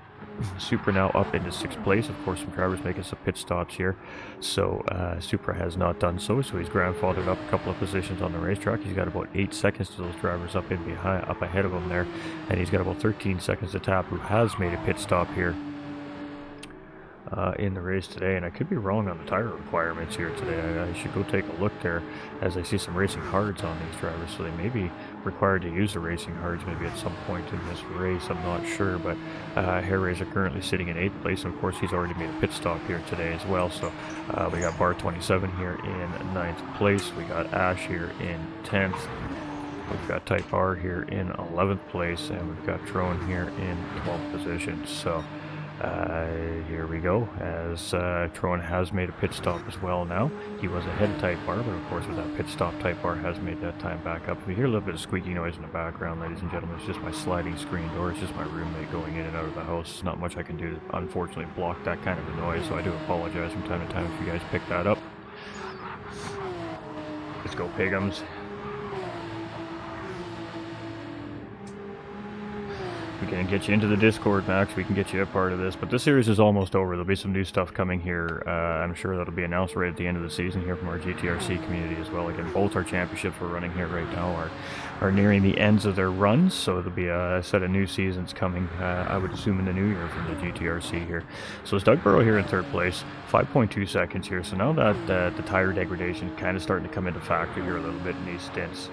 Speaker 2: Supra now up into sixth place. Of course, some drivers making some pit stops here, so Supra has not done so he's grandfathered up a couple of positions on the racetrack. He's got about 8 seconds to those drivers up ahead of him there, and he's got about 13 seconds to Tap, who has made a pit stop here in the race today. And I could be wrong on the tire requirements here today. I should go take a look there, as I see some racing hards on these drivers, so they may be required to use the racing hards maybe at some point in this race. I'm not sure, but Hair Razor currently sitting in 8th place, and of course he's already made a pit stop here today as well. So we got Bar 27 here in 9th place. We got Ash here in 10th. We've got Type R here in 11th place, and we've got Drone here in 12th position. So here we go, as Tron has made a pit stop as well now. He was ahead of Type R, but of course with that pit stop, Type R has made that time back up. We hear a little bit of squeaky noise in the background, ladies and gentlemen. It's just my sliding screen door. It's just my roommate going in and out of the house. There's not much I can do to unfortunately block that kind of a noise, so I do apologize from time to time if you guys pick that up. Let's go Piggums. We can get you into the Discord, Max. We can get you a part of this. But this series is almost over. There'll be some new stuff coming here. I'm sure that'll be announced right at the end of the season here from our GTRC community as well. Again, both our championships we're running here right now are nearing the ends of their runs. So there'll be a set of new seasons coming, I would assume, in the new year from the GTRC here. So it's Doug Burrow here in third place, 5.2 seconds here. So now that the tire degradation kind of starting to come into factor here a little bit in these stints.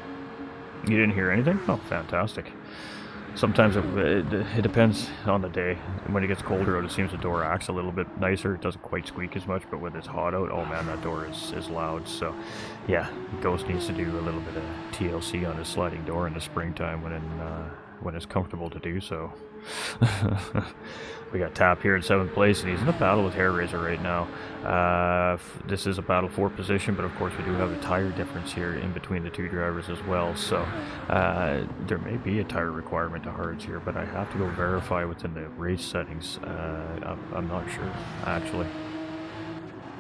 Speaker 2: You didn't hear anything? Oh, fantastic. Sometimes it depends on the day. When it gets colder out, it seems the door acts a little bit nicer. It doesn't quite squeak as much, but when it's hot out, oh man, that door is loud. So yeah, Ghost needs to do a little bit of TLC on his sliding door in the springtime when it's comfortable to do so. We got Tap here in 7th place, and he's in a battle with Hair Razor right now. This is a battle for position, but of course we do have a tire difference here in between the two drivers as well. So there may be a tire requirement to hards here, but I have to go verify within the race settings. I'm not sure, actually.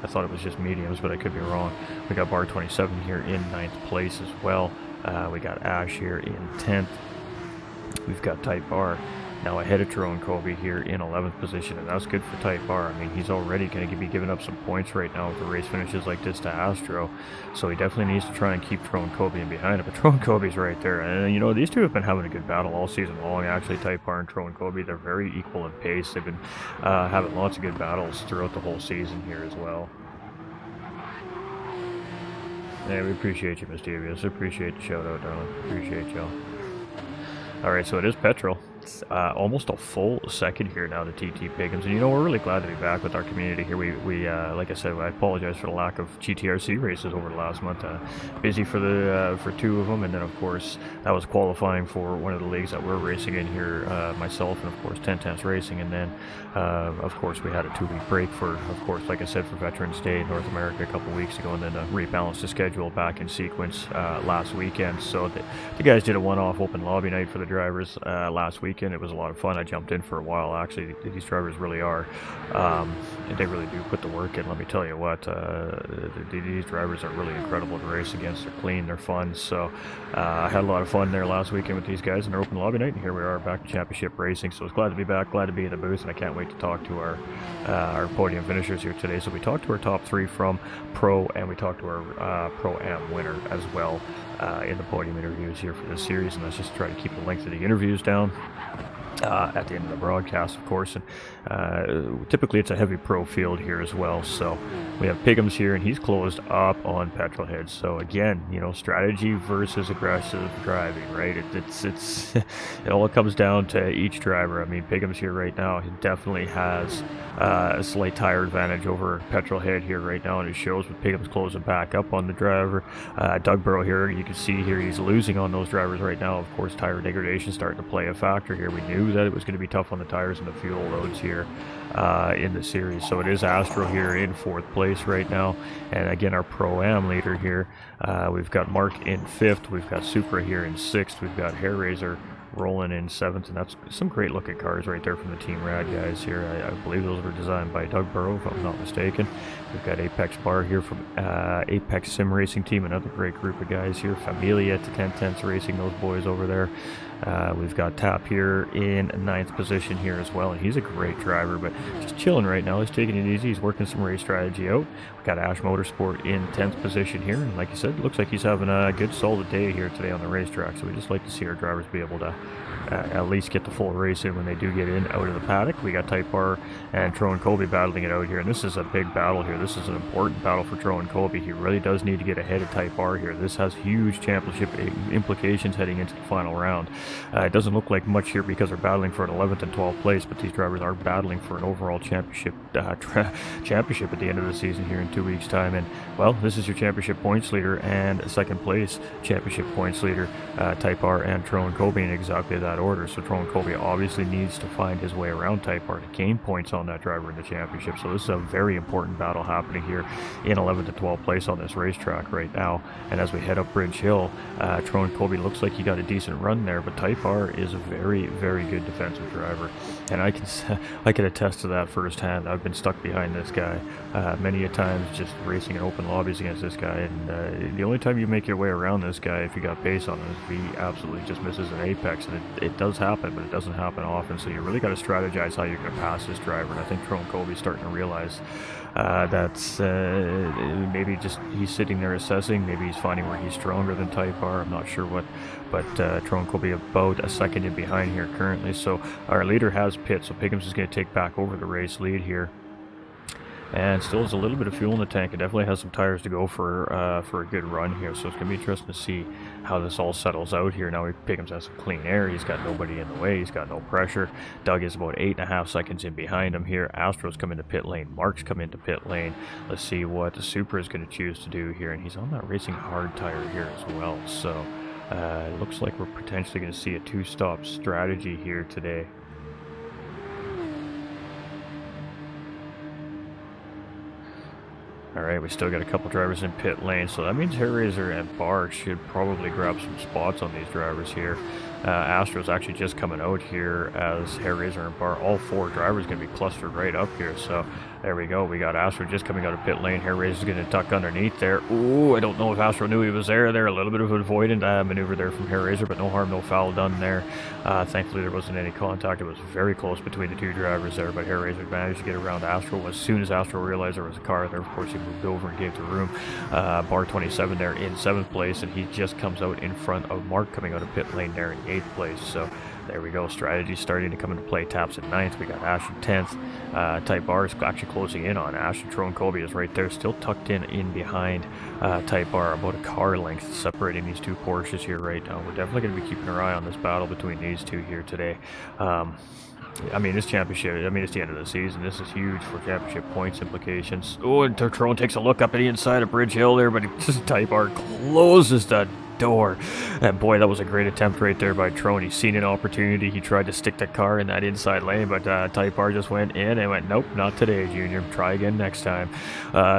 Speaker 2: I thought it was just mediums, but I could be wrong. We got Bar 27 here in 9th place as well. We got Ash here in 10th. We've got Type R now ahead of Tyrone Kobe here in 11th position, and that's good for Type R. I mean, he's already going to be giving up some points right now with the race finishes like this to Astro, so he definitely needs to try and keep Tyrone Kobe in behind him. But Tyrone Kobe's right there, and you know, these two have been having a good battle all season long. Actually, Type R and Tyrone Kobe, they're very equal in pace. They've been having lots of good battles throughout the whole season here as well. Yeah, we appreciate you, Miss Davies. Appreciate the shout out, darling. Appreciate y'all. Alright, so it is Petrol. Almost a full second here now to TT Piggins, and you know, we're really glad to be back with our community here. We like I said, I apologize for the lack of GTRC races over the last month. Busy for the for 2 of them, and then of course that was qualifying for one of the leagues that we're racing in here, myself and of course 10 Tenths Racing, and then of course we had a 2-week break for, of course, like I said, for Veterans Day in North America a couple weeks ago, and then rebalanced the schedule back in sequence last weekend. So the guys did a one-off open lobby night for the drivers last weekend. It was a lot of fun. I jumped in for a while. Actually, these drivers really are, they really do put the work in. Let me tell you what, these drivers are really incredible to race against. They're clean, they're fun. So I had a lot of fun there last weekend with these guys in their open lobby night, and here we are back to championship racing. So I was glad to be back, glad to be in the booth, and I can't wait to talk to our podium finishers here today. So we talked to our top 3 from Pro, and we talked to our Pro-Am winner as well in the podium interviews here for this series, and let's just try to keep the length of the interviews down at the end of the broadcast, of course. And typically it's a heavy pro field here as well. So we have Piggums here, and he's closed up on Petrolhead. So again, you know, strategy versus aggressive driving, right? It's it all comes down to each driver. I mean, Piggums here right now, he definitely has a slight tire advantage over Petrolhead here right now, and it shows with Piggums closing back up on the driver. Doug Burrow here, you can see here he's losing on those drivers right now. Of course, tire degradation starting to play a factor here. We knew that it was going to be tough on the tires and the fuel loads here in the series. So it is Astro here in 4th place right now, and again our Pro-Am leader here, we've got Mark in 5th, we've got Supra here in 6th, we've got Hair Razor rolling in 7th, and that's some great looking cars right there from the Team Rad guys here. I believe those were designed by Doug Burrow, if I'm not mistaken. We've got Apex Bar here from Apex Sim Racing Team, another great group of guys here. Familia to 10 Tenths Racing, those boys over there. We've got Tap here in 9th position here as well, and he's a great driver, but just chilling right now. He's taking it easy. He's working some race strategy out. We've got Ash Motorsport in 10th position here, and like you said, it looks like he's having a good solid day here today on the racetrack. So we just like to see our drivers be able to at least get the full race in when they do get in out of the paddock. We got Type R and Tyrone Kobe battling it out here, and this is a big battle here. This is an important battle for Tyrone Kobe. He really does need to get ahead of Type R here. This has huge championship implications heading into the final round. It doesn't look like much here because they're battling for an 11th and 12th place, but these drivers are battling for an overall championship championship at the end of the season here in 2 weeks' time. And well, this is your championship points leader and 2nd place championship points leader, Type R and Tyrone Kobe, in exactly that order. So Tyrone Kobe obviously needs to find his way around Type R to gain points on that driver in the championship. So this is a very important battle happening here in 11th and 12th place on this racetrack right now. And as we head up Bridge Hill, Tyrone Kobe looks like he got a decent run there, but Type R is a very, very good defensive driver, and I can attest to that firsthand. I've been stuck behind this guy many a times, just racing in open lobbies against this guy, and the only time you make your way around this guy, if you got pace on him, is if he absolutely just misses an apex, and it does happen, but it doesn't happen often. So you really got to strategize how you're going to pass this driver, and I think Tyrone Kobe's starting to realize that's maybe just he's sitting there assessing. Maybe he's finding where he's stronger than Type R. I'm not sure what, but Tyrone Kobe about a second in behind here currently. So our leader has pit, so Piggums is going to take back over the race lead here. And still has a little bit of fuel in the tank. It definitely has some tires to go for a good run here. So it's going to be interesting to see how this all settles out here. Now Piggums has some clean air. He's got nobody in the way. He's got no pressure. Doug is about 8.5 seconds in behind him here. Astro's come into pit lane. Mark's come into pit lane. Let's see what the Supra is going to choose to do here. And he's on that racing hard tire here as well. So it looks like we're potentially going to see a 2-stop strategy here today. Alright, we still got a couple drivers in pit lane, so that means Hairraiser and Bar should probably grab some spots on these drivers here. Astro's actually just coming out here as Hairraiser and Bar. All 4 drivers going to be clustered right up here, so there we go. We got Astro just coming out of pit lane. Hairraiser's going to tuck underneath there. Ooh, I don't know if Astro knew he was there. A little bit of an avoidant maneuver there from Hairraiser, but no harm, no foul done there. Thankfully, there wasn't any contact. It was very close between the 2 drivers there, but Hairraiser managed to get around Astro. As soon as Astro realized there was a car there, of course, he moved over and gave the room. Bar 27 there in 7th place, and he just comes out in front of Mark coming out of pit lane there in 8th place. So there we go. Strategy starting to come into play. Taps at 9th. We got Ash in 10th. Type R is actually closing in on Ash. And Tron Colby is right there, still tucked in behind Type R, about a car length separating these 2 Porsches here right now. We're definitely going to be keeping our eye on this battle between these 2 here today. I mean, this championship, it's the end of the season. This is huge for championship points implications. Oh, and Tron takes a look up at the inside of Bridge Hill there, but Type R closes the door. And boy, that was a great attempt right there by Tron. He's seen an opportunity. He tried to stick the car in that inside lane, but Type R just went in and went, nope, not today, Junior. Try again next time.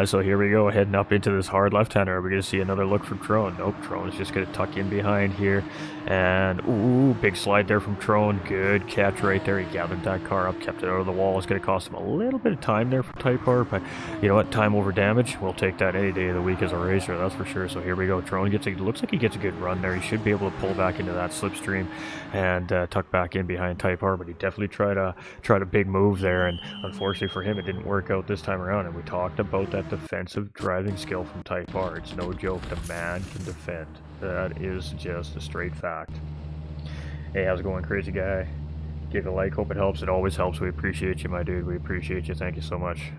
Speaker 2: So here we go, heading up into this hard left-hander. Are we going to see another look from Tron? Nope, Tron is just going to tuck in behind here. And, ooh, big slide there from Tron. Good catch right there. He gathered that car up, kept it out of the wall. It's going to cost him a little bit of time there for Type R, but you know what? Time over damage. We'll take that any day of the week as a racer, that's for sure. So here we go. Tron looks like he gets a good run there. He should be able to pull back into that slipstream and tuck back in behind Type R, but he definitely tried a big move there, and unfortunately for him, it didn't work out this time around. And we talked about that defensive driving skill from Type R. It's no joke. The man can defend. That is just a straight fact. Hey, how's it going, crazy guy? Give it a like, hope it helps. It always helps. We appreciate you, my dude. We appreciate you. Thank you so much.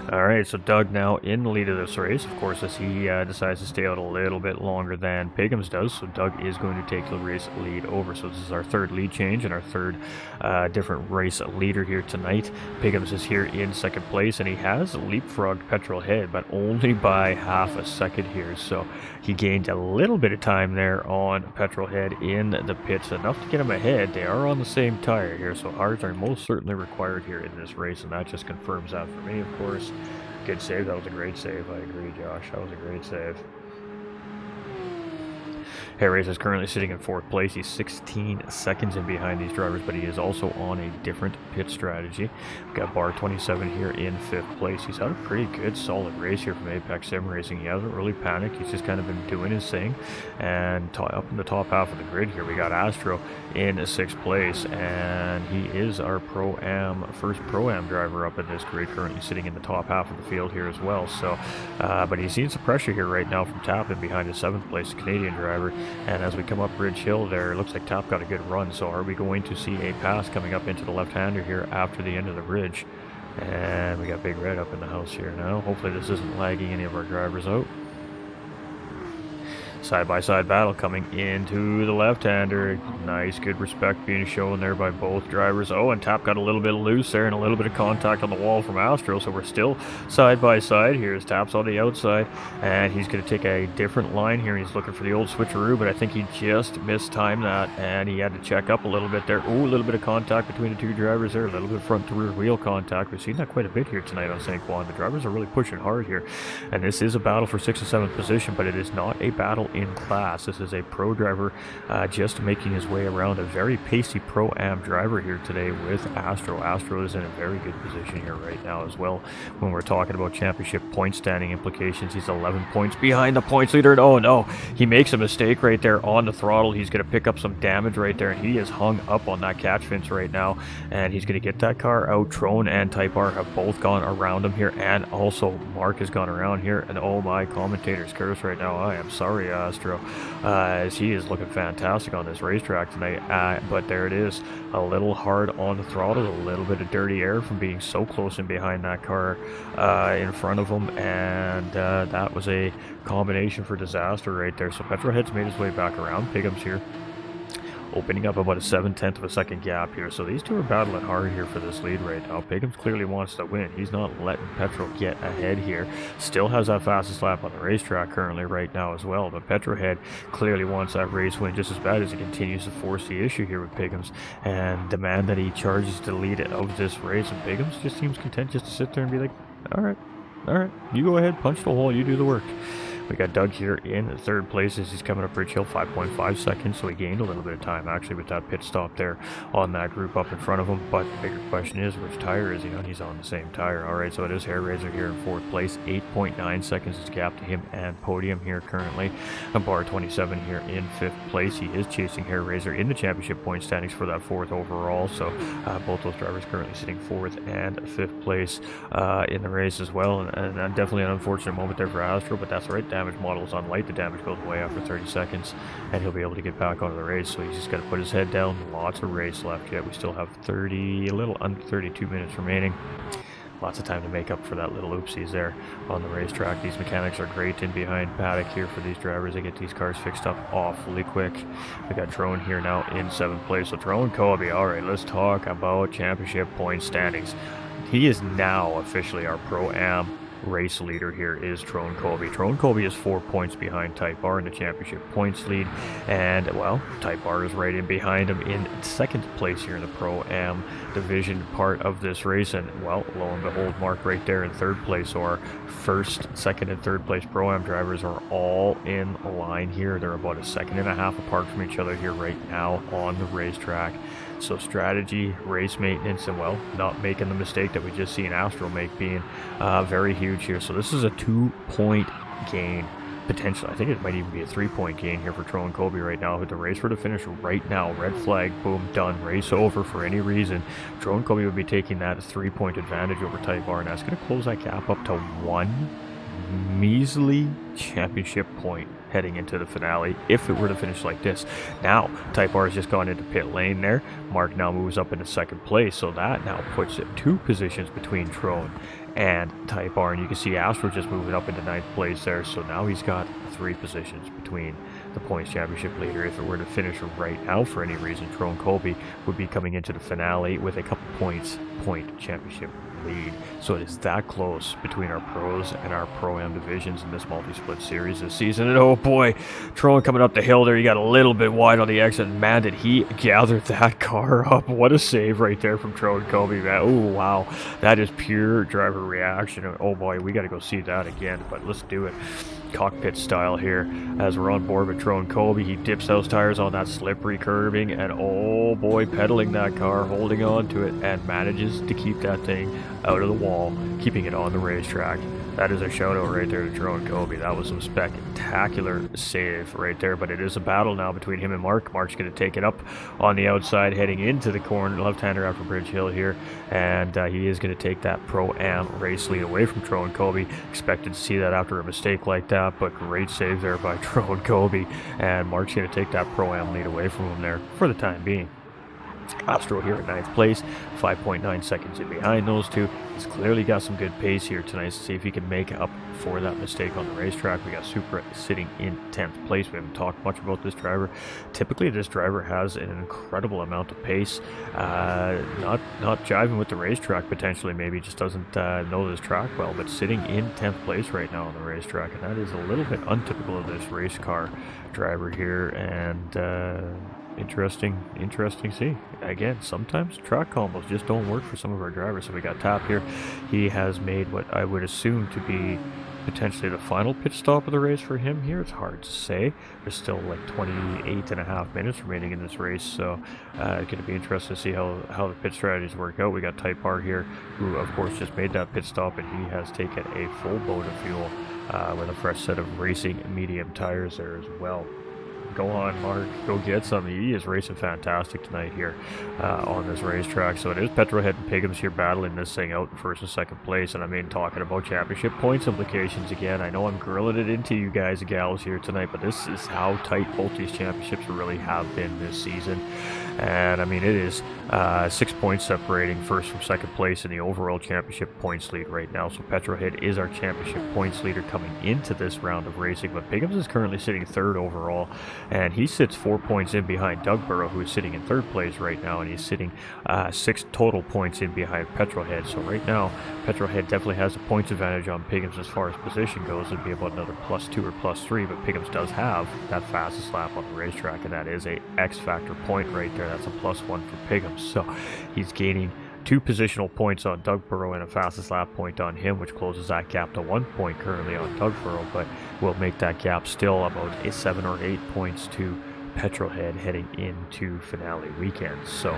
Speaker 2: Alright, so Doug now in the lead of this race, of course, as he decides to stay out a little bit longer than Piggums does, so Doug is going to take the race lead over. So this is our 3rd lead change and our 3rd different race leader here tonight. Piggums is here in 2nd place, and he has leapfrogged Petrol Head, but only by half a second here, so he gained a little bit of time there on Petrol Head in the pits, enough to get him ahead. They are on the same tire here, so hards are most certainly required here in this race, and that just confirms that for me, of course. Good save. That was a great save. I agree, Josh. That was a great save. Hairraiser is currently sitting in 4th place. He's 16 seconds in behind these drivers, but he is also on a different pit strategy. We've got Bar 27 here in 5th place. He's had a pretty good, solid race here from Apex Sim Racing. He hasn't really panicked. He's just kind of been doing his thing. And up in the top half of the grid here, we got Astro in 6th place, and he is our first Pro-Am driver up in this grid, currently sitting in the top half of the field here as well. So, but he's seeing some pressure here right now from Tappan behind his 7th place Canadian driver. And as we come up Bridge Hill there, it looks like Tap got a good run. So are we going to see a pass coming up into the left-hander here after the end of the bridge? And we got Big Red up in the house here now. Hopefully this isn't lagging any of our drivers out. Side-by-side battle coming into the left-hander. Nice, good respect being shown there by both drivers. Oh, and Tap got a little bit loose there and a little bit of contact on the wall from Astro, so we're still side-by-side. Here's Tap's on the outside, and he's going to take a different line here. He's looking for the old switcheroo, but I think he just mistimed that, and he had to check up a little bit there. Oh, a little bit of contact between the 2 drivers there, a little bit of front-to-rear wheel contact. We've seen that quite a bit here tonight on St. Juan. The drivers are really pushing hard here, and this is a battle for 6th and 7th position, but it is not a battle in class. This is a pro driver just making his way around, a very pacey Pro-Am driver here today with Astro. Astro is in a very good position here right now as well. When we're talking about championship point standing implications, he's 11 points behind the points leader, and oh no, he makes a mistake right there on the throttle. He's going to pick up some damage right there, and he is hung up on that catch fence right now, and he's going to get that car out. Tron and Type R have both gone around him here, and also Mark has gone around here, and oh my, commentator's curse right now. I am sorry, Astro, as he is looking fantastic on this racetrack tonight, but there it is, a little hard on the throttle, a little bit of dirty air from being so close in behind that car in front of him, and that was a combination for disaster right there. So Petrohead's made his way back around. Piggums here opening up about a 7/10 of a second gap here. So these two are battling hard here for this lead right now. Pickham's clearly wants to win. He's not letting Petro get ahead here. Still has that fastest lap on the racetrack currently right now as well. But Petrohead clearly wants that race win just as bad as he continues to force the issue here with Pickham's and demand that he charges the lead of this race. And Pickham's just seems content just to sit there and be like, all right, you go ahead, punch the hole, you do the work. We got Doug here in third place as he's coming up Bridge Hill, 5.5 seconds, so he gained a little bit of time actually with that pit stop there on that group up in front of him. But the bigger question is, which tire is he on? He's on the same tire. Alright, so it is Hair Razor here in fourth place, 8.9 seconds is gap to him and Podium here currently. And Bar 27 here in fifth place. He is chasing Hair Razor in the championship point standings for that fourth overall, so both those drivers currently sitting fourth and fifth place in the race as well. And definitely an unfortunate moment there for Astro, but that's right. Damage model is on light. The damage goes away after 30 seconds and he'll be able to get back onto the race, so he's just got to put his head down. Lots of race left yet. We still have a little under 32 minutes remaining. Lots of time to make up for that little oopsies there on the racetrack. These mechanics are great in behind paddock here for these drivers. They get these cars fixed up awfully quick. We got Drone here now in seventh place. So Drone Kobe, alright, let's talk about championship point standings. He is now officially our Pro-Am race leader here is Trone Colby. Trone Colby is 4 points behind Type R in the championship points lead, and well, Type R is right in behind him in second place here in the Pro-Am division part of this race, and well, lo and behold, Mark right there in third place. So our first, second, and third place Pro-Am drivers are all in line here. They're about a second and a half apart from each other here right now on the racetrack. So strategy, race maintenance, and well, not making the mistake that we just seen Astro make being very huge here. So this is a 2-point gain potentially. I think it might even be a 3-point gain here for Trone Colby right now. With the race were to finish right now, red flag, boom, done, race over for any reason, Trone Colby would be taking that 3-point advantage over Type R, and that's going to close that gap up to one measly championship point heading into the finale if it were to finish like this. Now Type R has just gone into pit lane there. Mark now moves up into second place, so that now puts it 2 positions between Trone and Type R, and you can see Astro just moving up into 9th place there, so now he's got 3 positions between the points championship leader. If it were to finish right now for any reason, Trone Colby would be coming into the finale with a couple points point championship lead. So it is that close between our pros and our Pro-Am divisions in this multi-split series this season. And oh boy, Trone coming up the hill there, he got a little bit wide on the exit. Man, did he gather that car up. What a save right there from Trone Colby, man. Oh wow, that is pure driver reaction. Oh boy, we got to go see that again, but let's do it cockpit style here as we're on board with Trone Colby. He dips those tires on that slippery curbing, and oh boy, pedaling that car, holding on to it, and manages to keep that thing out of the wall, keeping it on the racetrack. That is a shout out right there to Trone Colby. That was some spectacular save right there, but it is a battle now between him and Mark. Mark's going to take it up on the outside heading into the corner, left-hander after Bridge Hill here, and he is going to take that Pro-Am race lead away from Trone Colby. Expected to see that after a mistake like that, but great save there by Trone Colby, and Mark's going to take that Pro-Am lead away from him there for the time being. Astro here at 9th place, 5.9 seconds in behind those two. He's clearly got some good pace here tonight to see if he can make up for that mistake on the racetrack. We got Supra sitting in 10th place. We haven't talked much about this driver. Typically this driver has an incredible amount of pace, not jiving with the racetrack potentially, maybe just doesn't know this track well, but sitting in 10th place right now on the racetrack, and that is a little bit untypical of this race car driver here, and interesting to see. Again, sometimes track combos just don't work for some of our drivers. So we got Tap here. He has made what I would assume to be potentially the final pit stop of the race for him here. It's hard to say. There's still like 28 and a half minutes remaining in this race, so it's going to be interesting to see how the pit strategies work out. We got Type R here, who of course just made that pit stop, and he has taken a full boat of fuel with a fresh set of racing medium tires there as well. Go on, Mark. Go get some. He is racing fantastic tonight here on this racetrack. So it is Petrohead and Piggums here battling this thing out in first and second place. And I mean, talking about championship points implications again. I know I'm grilling it into you guys and gals here tonight, but this is how tight both these championships really have been this season. And I mean, it is 6 points separating first from second place in the overall championship points lead right now. So Petrohead is our championship points leader coming into this round of racing, but Piggums is currently sitting third overall and he sits 4 points in behind Doug Burrow, who is sitting in third place right now, and he's sitting 6 total points in behind Petrolhead. So right now, Petrolhead definitely has a points advantage on Piggums as far as position goes. It'd be about another +2 or +3, but Piggums does have that fastest lap on the racetrack, and that is a X factor point right there. That's a +1 for Piggums. So he's gaining 2 positional points on Doug Burrow and a fastest lap point on him, which closes that gap to 1 point currently on Doug Burrow, but will make that gap still about 7 or 8 points to Petrolhead heading into finale weekend. So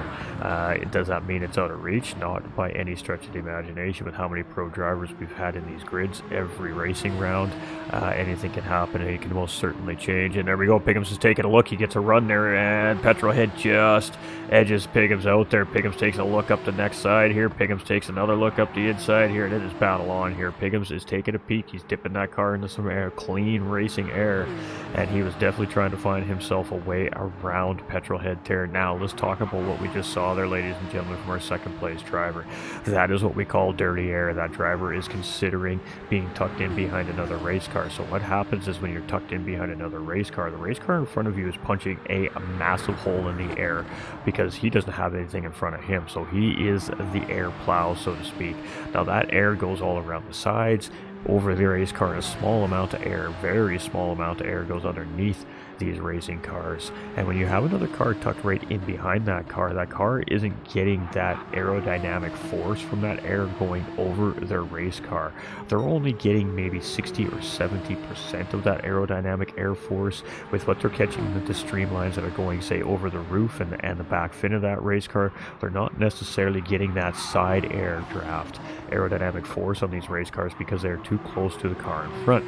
Speaker 2: does that mean it's out of reach? Not by any stretch of the imagination. With how many pro drivers we've had in these grids every racing round, anything can happen, and it can most certainly change. And there we go. Piggums is taking a look. He gets a run there, and Petrolhead just edges Piggums out there. Piggums takes a look up the next side here. Piggums takes another look up the inside here, and it is battle on here. Piggums is taking a peek. He's dipping that car into some air, clean racing air, and he was definitely trying to find himself a way around Petrolhead there. Now let's talk about what we just saw there, ladies and gentlemen, from our second place driver. That is what we call dirty air. That driver is considering being tucked in behind another race car. So what happens is when you're tucked in behind another race car, the race car in front of you is punching a massive hole in the air because he doesn't have anything in front of him. So he is the air plow, so to speak. Now that air goes all around the sides, over the race car, and a small amount of air, very small amount of air, goes underneath these racing cars. And when you have another car tucked right in behind that car isn't getting that aerodynamic force from that air going over their race car. They're only getting maybe 60 or 70% of that aerodynamic air force with what they're catching with the streamlines that are going, say, over the roof and the back fin of that race car. They're not necessarily getting that side air draft aerodynamic force on these race cars because they're too close to the car in front.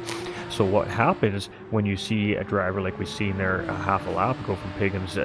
Speaker 2: So what happens when you see a driver like we seen there a half a lap ago from Piggums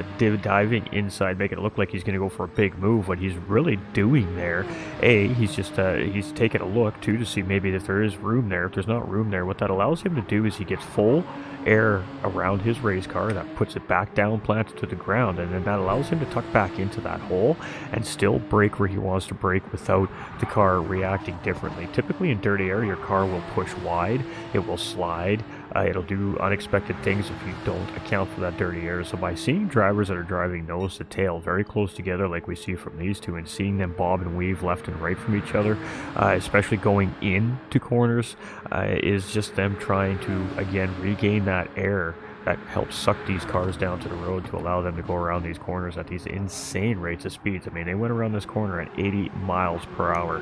Speaker 2: diving inside, making it look like he's going to go for a big move? What he's really doing there, he's taking a look too to see maybe if there is room there. If there's not room there, what that allows him to do is he gets full air around his race car, that puts it back down, planted to the ground, and then that allows him to tuck back into that hole and still brake where he wants to brake without the car reacting differently. Typically in dirty air, your car will push wide, it will slide, it'll do unexpected things if you don't account for that dirty air. So by seeing drivers that are driving nose to tail very close together like we see from these two, and seeing them bob and weave left and right from each other, especially going into corners, is just them trying to again regain that air that helps suck these cars down to the road to allow them to go around these corners at these insane rates of speeds. I mean, they went around this corner at 80 miles per hour.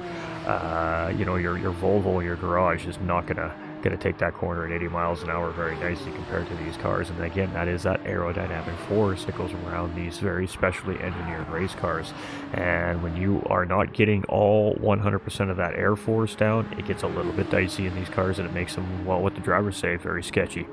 Speaker 2: Your Volvo in your garage is not gonna take that corner at 80 miles an hour very nicely compared to these cars. And again, that is that aerodynamic force that goes around these very specially engineered race cars. And when you are not getting all 100% of that air force down, it gets a little bit dicey in these cars, and it makes them, well, what the drivers say, very sketchy,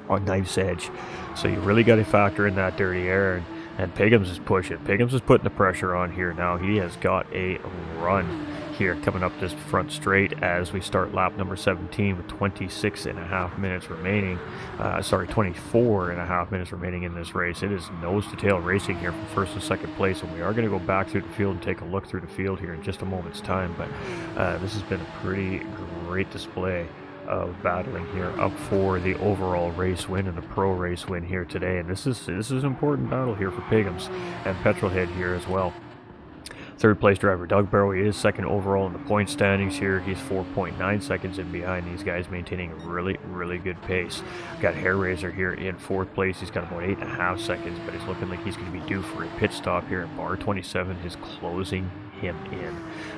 Speaker 2: on knife's edge. So you really got to factor in that dirty air, and Piggums is pushing. Piggums is putting the pressure on here now. He has got a run here coming up this front straight as we start lap number 17 with 26 and a half minutes remaining. 24 and a half minutes remaining in this race. It is nose to tail racing here from first and second place, and we are going to go back through the field and take a look through the field here in just a moment's time. But this has been a pretty great display of battling here up for the overall race win and the pro race win here today. And this is an important battle here for Piggums and Petrolhead here as well. Third place driver Doug Burrow, he is second overall in the point standings here. He's 4.9 seconds in behind these guys, maintaining a really, really good pace. Got Hair Razor here in fourth place. He's got about 8.5 seconds, but he's looking like he's going to be due for a pit stop here. And bar 27 is closing him in.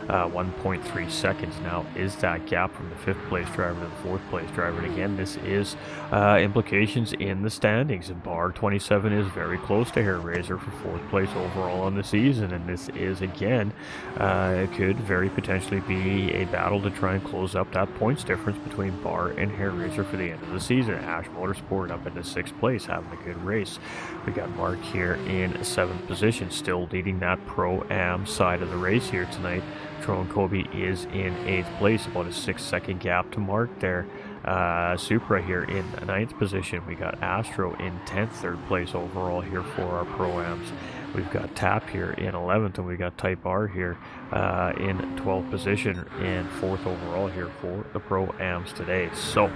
Speaker 2: 1.3 seconds now is that gap from the fifth place driver to the fourth place driver. And again, this is implications in the standings, and bar 27 is very close to Hair Razor for fourth place overall on the season. And this is again, it could very potentially be a battle to try and close up that points difference between bar and Hair Razor for the end of the season. Ash Motorsport up into sixth place, having a good race. We got Mark here in seventh position, still leading that Pro-Am side of the race here tonight. Tron Kobe is in 8th place, about a 6-second gap to Mark there. Supra here in 9th position. We got Astro in 10th, 3rd place overall here for our Pro-Ams. We've got Tap here in 11th, and we got Type R here in 12th position and 4th overall here for the Pro-Ams today. So,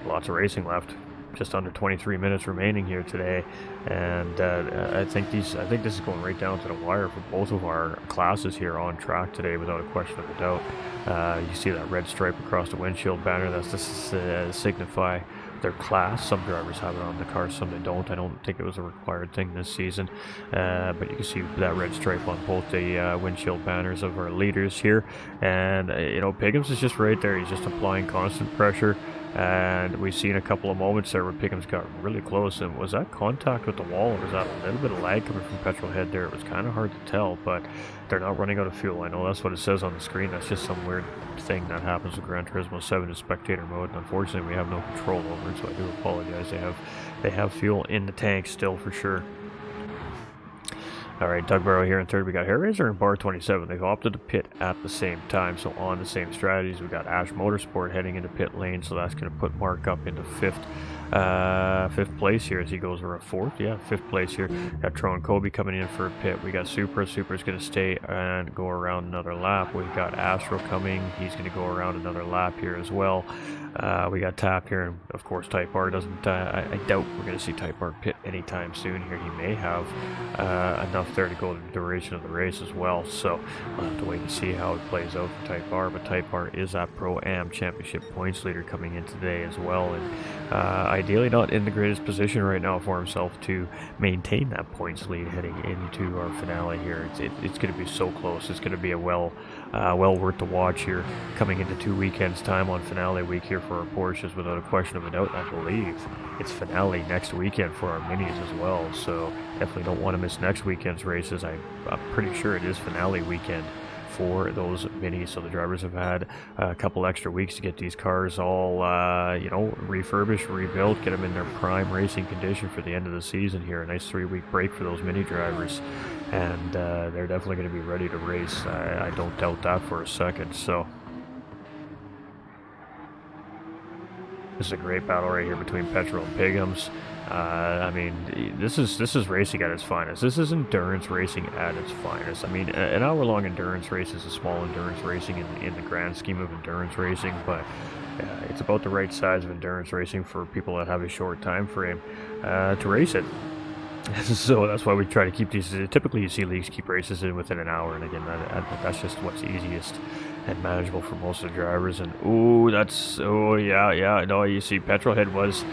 Speaker 2: lots of racing left. just under 23 minutes remaining here today, and I think this is going right down to the wire for both of our classes here on track today, without a question of a doubt. You see that red stripe across the windshield banner. That's to signify their class. Some drivers have it on the car, some they don't. I don't think it was a required thing this season, but you can see that red stripe on both the windshield banners of our leaders here. And Piggums is just right there. He's just applying constant pressure, and we've seen a couple of moments there where Piggums got really close. And was that contact with the wall, or was that a little bit of lag coming from petrol head there? It was kind of hard to tell, but they're not running out of fuel. I know that's what it says on the screen. That's just some weird thing that happens with Gran Turismo 7 in spectator mode, and unfortunately we have no control over it, so I do apologize. They have fuel in the tank still for sure. Alright, Doug Barrow here in third. We got Hairraiser and Bar 27. They've opted to pit at the same time, so on the same strategies. We got Ash Motorsport heading into pit lane, so that's going to put Mark up into fifth place here as he goes around fourth. Yeah, fifth place here. Got Tro and Kobe coming in for a pit. We got Supra. Supra's going to stay and go around another lap. We got Astro coming. He's going to go around another lap here as well. We got Tap here, and of course Type R doesn't. I doubt we're going to see Type R pit anytime soon here. He may have enough there to go the duration of the race as well, so we'll have to wait and see how it plays out for Type R. But Type R is that Pro-Am Championship points leader coming in today as well, and ideally not in the greatest position right now for himself to maintain that points lead heading into our finale here. It's going to be so close. It's going to be a well worth the watch here coming into 2 weekends time on finale week here for our Porsches, without a question of a doubt. I believe it's finale next weekend for our minis as well, so definitely don't want to miss next weekend's races. I'm pretty sure it is finale weekend for those minis, so the drivers have had a couple extra weeks to get these cars all refurbished, rebuilt, get them in their prime racing condition for the end of the season here. A nice 3-week break for those mini drivers, and they're definitely going to be ready to race. I don't doubt that for a second. So this is a great battle right here between Petrol and Piggums. I mean, this is racing at its finest. This is endurance racing at its finest. I mean, an hour-long endurance race is a small endurance racing in the grand scheme of endurance racing, but it's about the right size of endurance racing for people that have a short time frame to race it. So that's why we try to keep these. Typically, you see leagues keep races in within an hour, and again, that's just what's easiest and manageable for most of the drivers. And no, you see, Petrolhead was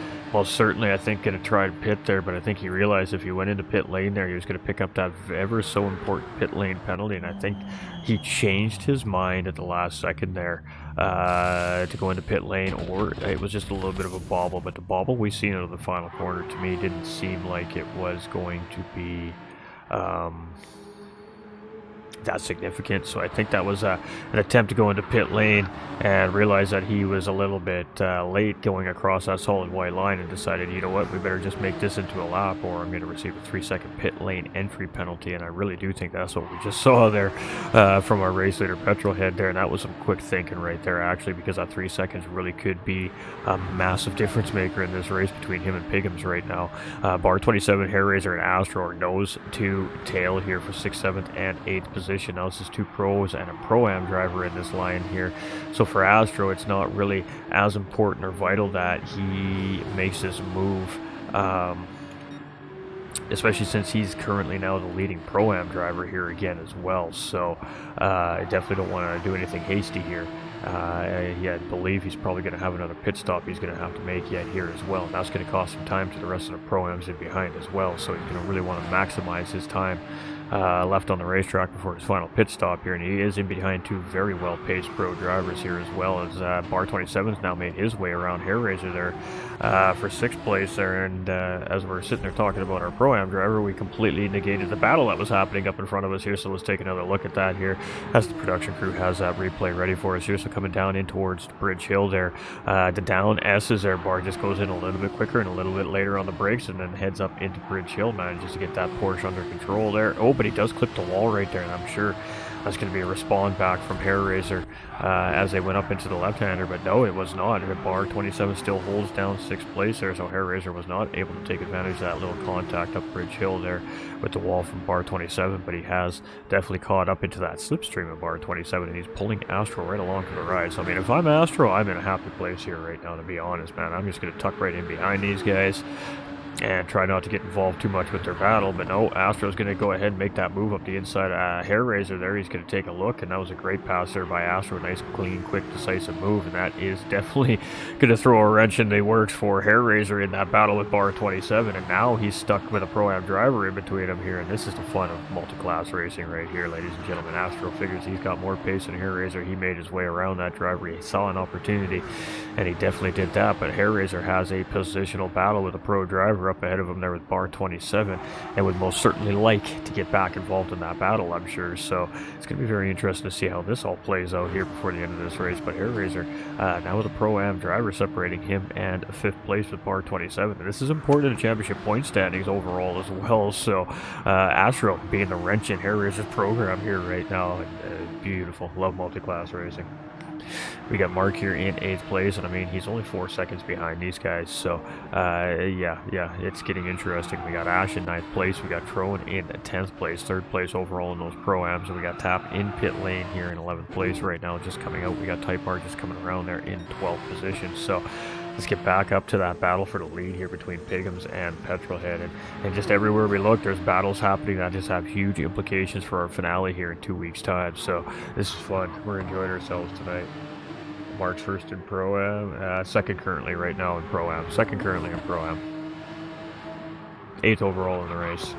Speaker 2: certainly, I think, going to try to pit there, but I think he realized if he went into pit lane there, he was going to pick up that ever so important pit lane penalty, and I think he changed his mind at the last second there to go into pit lane, or it was just a little bit of a bobble. But the bobble we seen out of the final corner, to me, didn't seem like it was going to be that significant. So I think that was an attempt to go into pit lane and realized that he was a little bit late going across that solid white line, and decided, you know what, we better just make this into a lap, or I'm going to receive a 3-second pit lane entry penalty. And I really do think that's what we just saw there from our race leader Petrolhead there, and that was some quick thinking right there, actually, because that 3 seconds really could be a massive difference maker in this race between him and Piggums right now. Bar 27, Hairraiser, and Astro are nose to tail here for 6th, 7th, and 8th position. Now this is 2 pros and a Pro-Am driver in this line here. So for Astro, it's not really as important or vital that he makes this move, especially since he's currently now the leading Pro-Am driver here again as well. So I definitely don't want to do anything hasty here. I believe he's probably going to have another pit stop he's going to have to make yet here as well, and that's going to cost some time to the rest of the Pro-Ams in behind as well. So he's going to really want to maximize his time left on the racetrack before his final pit stop here, and he is in behind 2 very well-paced pro drivers here, as well as Bar 27's now made his way around Hairraiser there for 6th place there. And as we're sitting there talking about our Pro-Am driver, we completely negated the battle that was happening up in front of us here, so let's take another look at that here as the production crew has that replay ready for us here. So coming down in towards Bridge Hill there, the down S's there, Bar just goes in a little bit quicker and a little bit later on the brakes, and then heads up into Bridge Hill, manages to get that Porsche under control there. Oh, but he does clip the wall right there, and I'm sure That's going to be a respawn back from Hair Razor as they went up into the left-hander, but no, it was not. Bar 27 still holds down 6th place there, so Hair Razor was not able to take advantage of that little contact up Bridge Hill there with the wall from Bar 27, but he has definitely caught up into that slipstream of Bar 27, and he's pulling Astro right along for the ride. So, I mean, if I'm Astro, I'm in a happy place here right now, to be honest, man. I'm just going to tuck right in behind these guys and try not to get involved too much with their battle. But no, Astro's going to go ahead and make that move up the inside. Hair Razor there, he's going to take a look, and that was a great pass there by Astro. Nice, clean, quick, decisive move, and that is definitely going to throw a wrench in the works for Hair Razor in that battle with Bar 27, and now he's stuck with a Pro-Am driver in between him here, and this is the fun of multi-class racing right here, ladies and gentlemen. Astro figures he's got more pace than Hair Razor. He made his way around that driver. He saw an opportunity, and he definitely did that, but Hair Razor has a positional battle with a pro driver up ahead of him there with Bar 27, and would most certainly like to get back involved in that battle, I'm sure. So it's going to be very interesting to see how this all plays out here before the end of this race. But Hair Razor now with a Pro-Am driver separating him and 5th place with Bar 27. And this is important in the championship point standings overall as well. So Astro being the wrench in Hair Razor's program here right now. Beautiful. Love multi-class racing. We got Mark here in 8th place, and I mean, he's only 4 seconds behind these guys, so yeah, it's getting interesting. We got Ash in 9th place, we got Trone in 10th place, 3rd place overall in those Pro-Ams, and we got Tap in pit lane here in 11th place right now, just coming out. We got Type R just coming around there in 12th position, so let's get back up to that battle for the lead here between Pigums and Petrolhead, and just everywhere we look, there's battles happening that just have huge implications for our finale here in 2 weeks' time, so this is fun. We're enjoying ourselves tonight. Mark's first in Pro-Am, second currently right now in Pro-Am, second currently in Pro-Am, 8th overall in the race.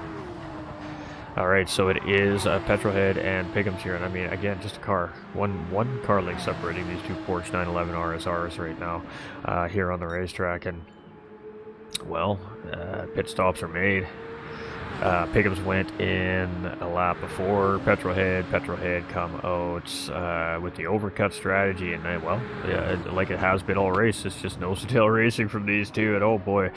Speaker 2: Alright, so it is Petrolhead and Pigums here, and I mean, again, just a car, one car length separating these two Porsche 911 RSRs right now here on the racetrack, and well, pit stops are made. Pigums went in a lap before Petrolhead come out with the overcut strategy, and well, yeah, like it has been all race, it's just nose to tail racing from these two, and oh boy,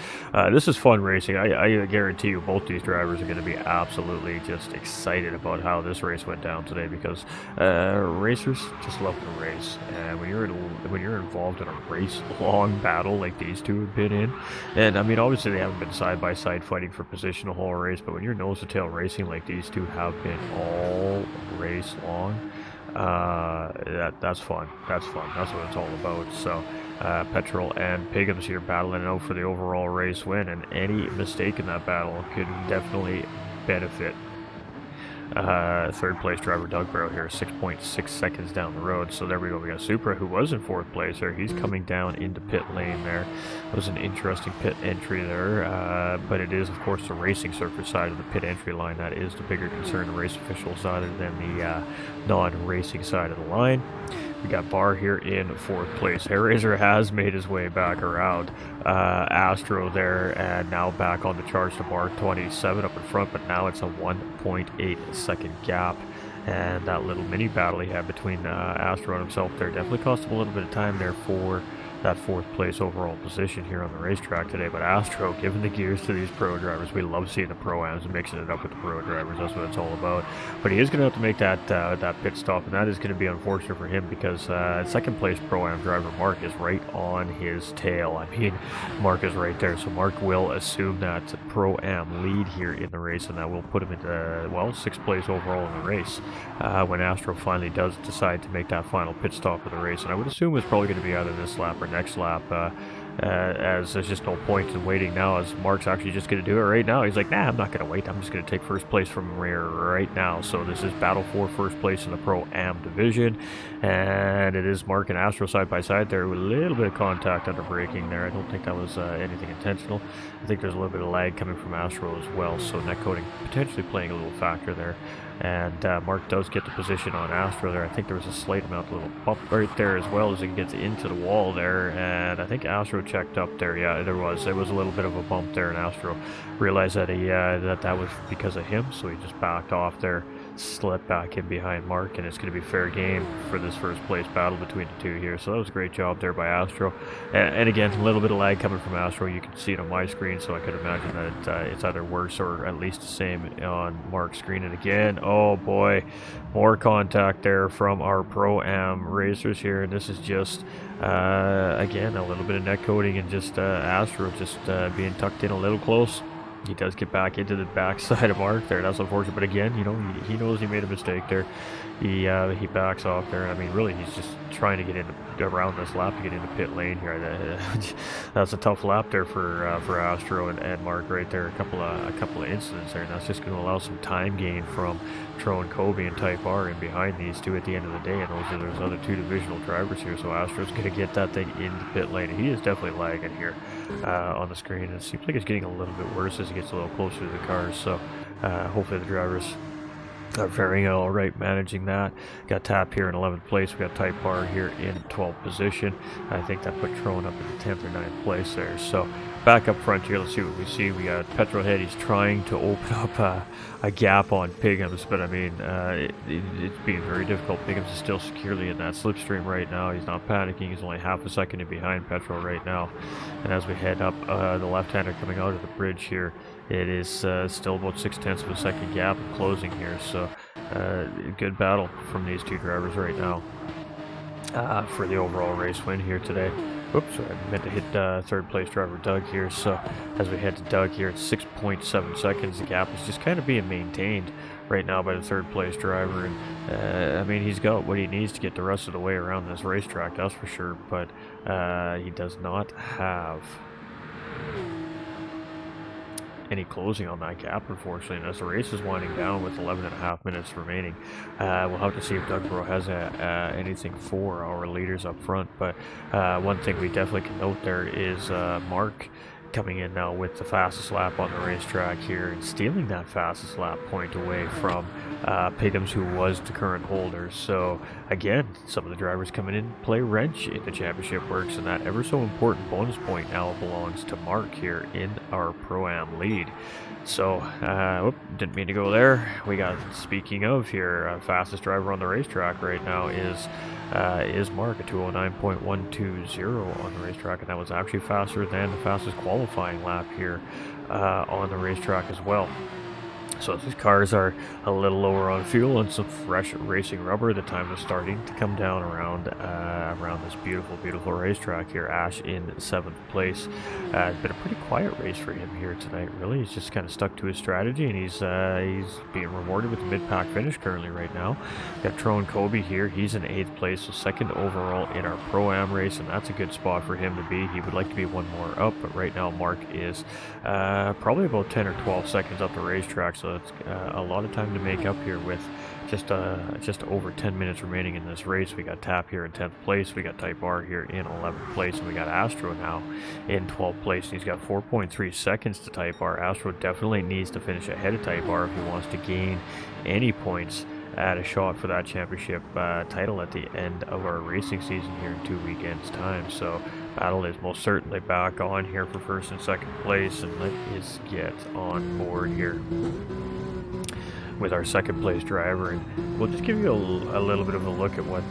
Speaker 2: this is fun racing. I guarantee you both these drivers are going to be absolutely just excited about how this race went down today, because racers just love to race, and when you're involved in a race-long battle like these two have been in, and I mean, obviously they haven't been side-by-side fighting for position the whole race, but when you're nose to tail racing like these two have been all race long, that's fun. That's what it's all about. So Petrol and Pigums here battling it out for the overall race win, and any mistake in that battle could definitely benefit 3rd place driver Doug Barrow here, 6.6 seconds down the road. So there we go. We got Supra, who was in 4th place there. He's coming down into pit lane there. It was an interesting pit entry there, but it is, of course, the racing surface side of the pit entry line that is the bigger concern to race officials other than the non-racing side of the line. We got Barr here in 4th place. Hair Razor has made his way back around Astro there, and now back on the charge to Bar 27 up in front, but now it's a 1.8 second gap. And that little mini battle he had between Astro and himself there definitely cost him a little bit of time there for that 4th place overall position here on the racetrack today. But Astro giving the gears to these pro drivers. We love seeing the Pro-Ams and mixing it up with the pro drivers. That's what it's all about. But he is going to have to make that pit stop, and that is going to be unfortunate for him, because 2nd place Pro-Am driver Mark is right on his tail. I mean, Mark is right there, so Mark will assume that Pro-Am lead here in the race, and that will put him into, well, 6th place overall in the race when Astro finally does decide to make that final pit stop of the race. And I would assume it's probably going to be either this lap or next lap, as there's just no point in waiting now, as Mark's actually just going to do it right now. He's like, nah, I'm not going to wait. I'm just going to take 1st place from rear right now. So this is battle for 1st place in the Pro-Am division, and it is Mark and Astro side by side there with a little bit of contact under braking there. I don't think that was anything intentional. I think there's a little bit of lag coming from Astro as well, so net coating potentially playing a little factor there. And Mark does get the position on Astro there. I think there was a slight amount, a little bump right there as well as he gets into the wall there. And I think Astro checked up there. Yeah, there was. It was a little bit of a bump there, and Astro realized that that was because of him, so he just backed off there, slip back in behind Mark, and it's going to be fair game for this first place battle between the two here. So that was a great job there by Astro. And again, a little bit of lag coming from Astro. You can see it on my screen, so I could imagine that it's either worse or at least the same on Mark's screen. And again, oh boy, more contact there from our Pro-Am racers here. And this is just, again, a little bit of net coating and just Astro just being tucked in a little close. He does get back into the backside of Mark there. That's unfortunate, but again, you know, he knows he made a mistake there. He backs off there. I mean, really, he's just trying to get around this lap to get into pit lane here. That's a tough lap there for Astro and Mark right there. A couple of incidents there, and that's just going to allow some time gain from Tro and Kobe and Type R in behind these two at the end of the day. And there's other two divisional drivers here, so Astro's going to get that thing into pit lane. He is definitely lagging here on the screen. It seems like it's getting a little bit worse as he gets a little closer to the cars. So hopefully the drivers are faring all right managing that. Got Tap here in 11th place. We got Type R here in 12th position. I think that put Trone up in the 10th or 9th place there. So back up front here, let's see what we see. We got Petrolhead. He's trying to open up a gap on Piggums, but I mean, it's being very difficult. Piggums is still securely in that slipstream right now. He's not panicking. He's only half a second in behind Petrol right now. And as we head up the left-hander coming out of the bridge here, it is still about 0.6 of a second gap closing here. So good battle from these two drivers right now for the overall race win here today. Oops, sorry, I meant to hit third place driver Doug here. So as we head to Doug here, it's 6.7 seconds. The gap is just kind of being maintained right now by the third place driver. And I mean, he's got what he needs to get the rest of the way around this racetrack, that's for sure. But he does not have any closing on that gap, unfortunately, and as the race is winding down with 11.5 minutes remaining, we'll have to see if Doug Bro has anything for our leaders up front. But one thing we definitely can note there is Mark coming in now with the fastest lap on the racetrack here and stealing that fastest lap point away from Piggums, who was the current holder. So again, some of the drivers coming in play wrench in the championship works, and that ever so important bonus point now belongs to Mark here in our Pro-Am lead. So, didn't mean to go there. We got, speaking of here, fastest driver on the racetrack right now is Mark at 209.120 on the racetrack, and that was actually faster than the fastest qualifying lap here on the racetrack as well. So these cars are a little lower on fuel and some fresh racing rubber. The time is starting to come down around this beautiful racetrack here. Ash in 7th place. It's been a pretty quiet race for him here tonight, really. He's just kind of stuck to his strategy, and he's being rewarded with the mid-pack finish currently right now. Got Tron Kobe here. He's in 8th place, so 2nd overall in our Pro-Am race, and that's a good spot for him to be. He would like to be one more up, but right now Mark is probably about 10 or 12 seconds up the racetrack, so it's a lot of time to make up here with just over 10 minutes remaining in this race. We got Tap here in 10th place. We got Type R here in 11th place, and we got Astro now in 12th place. And he's got 4.3 seconds to Type R. Astro definitely needs to finish ahead of Type R if he wants to gain any points at a shot for that championship title at the end of our racing season here in 2 weekends time. So battle is most certainly back on here for 1st and 2nd place, and let us get on board here with our 2nd place driver, and we'll just give you a little bit of a look at what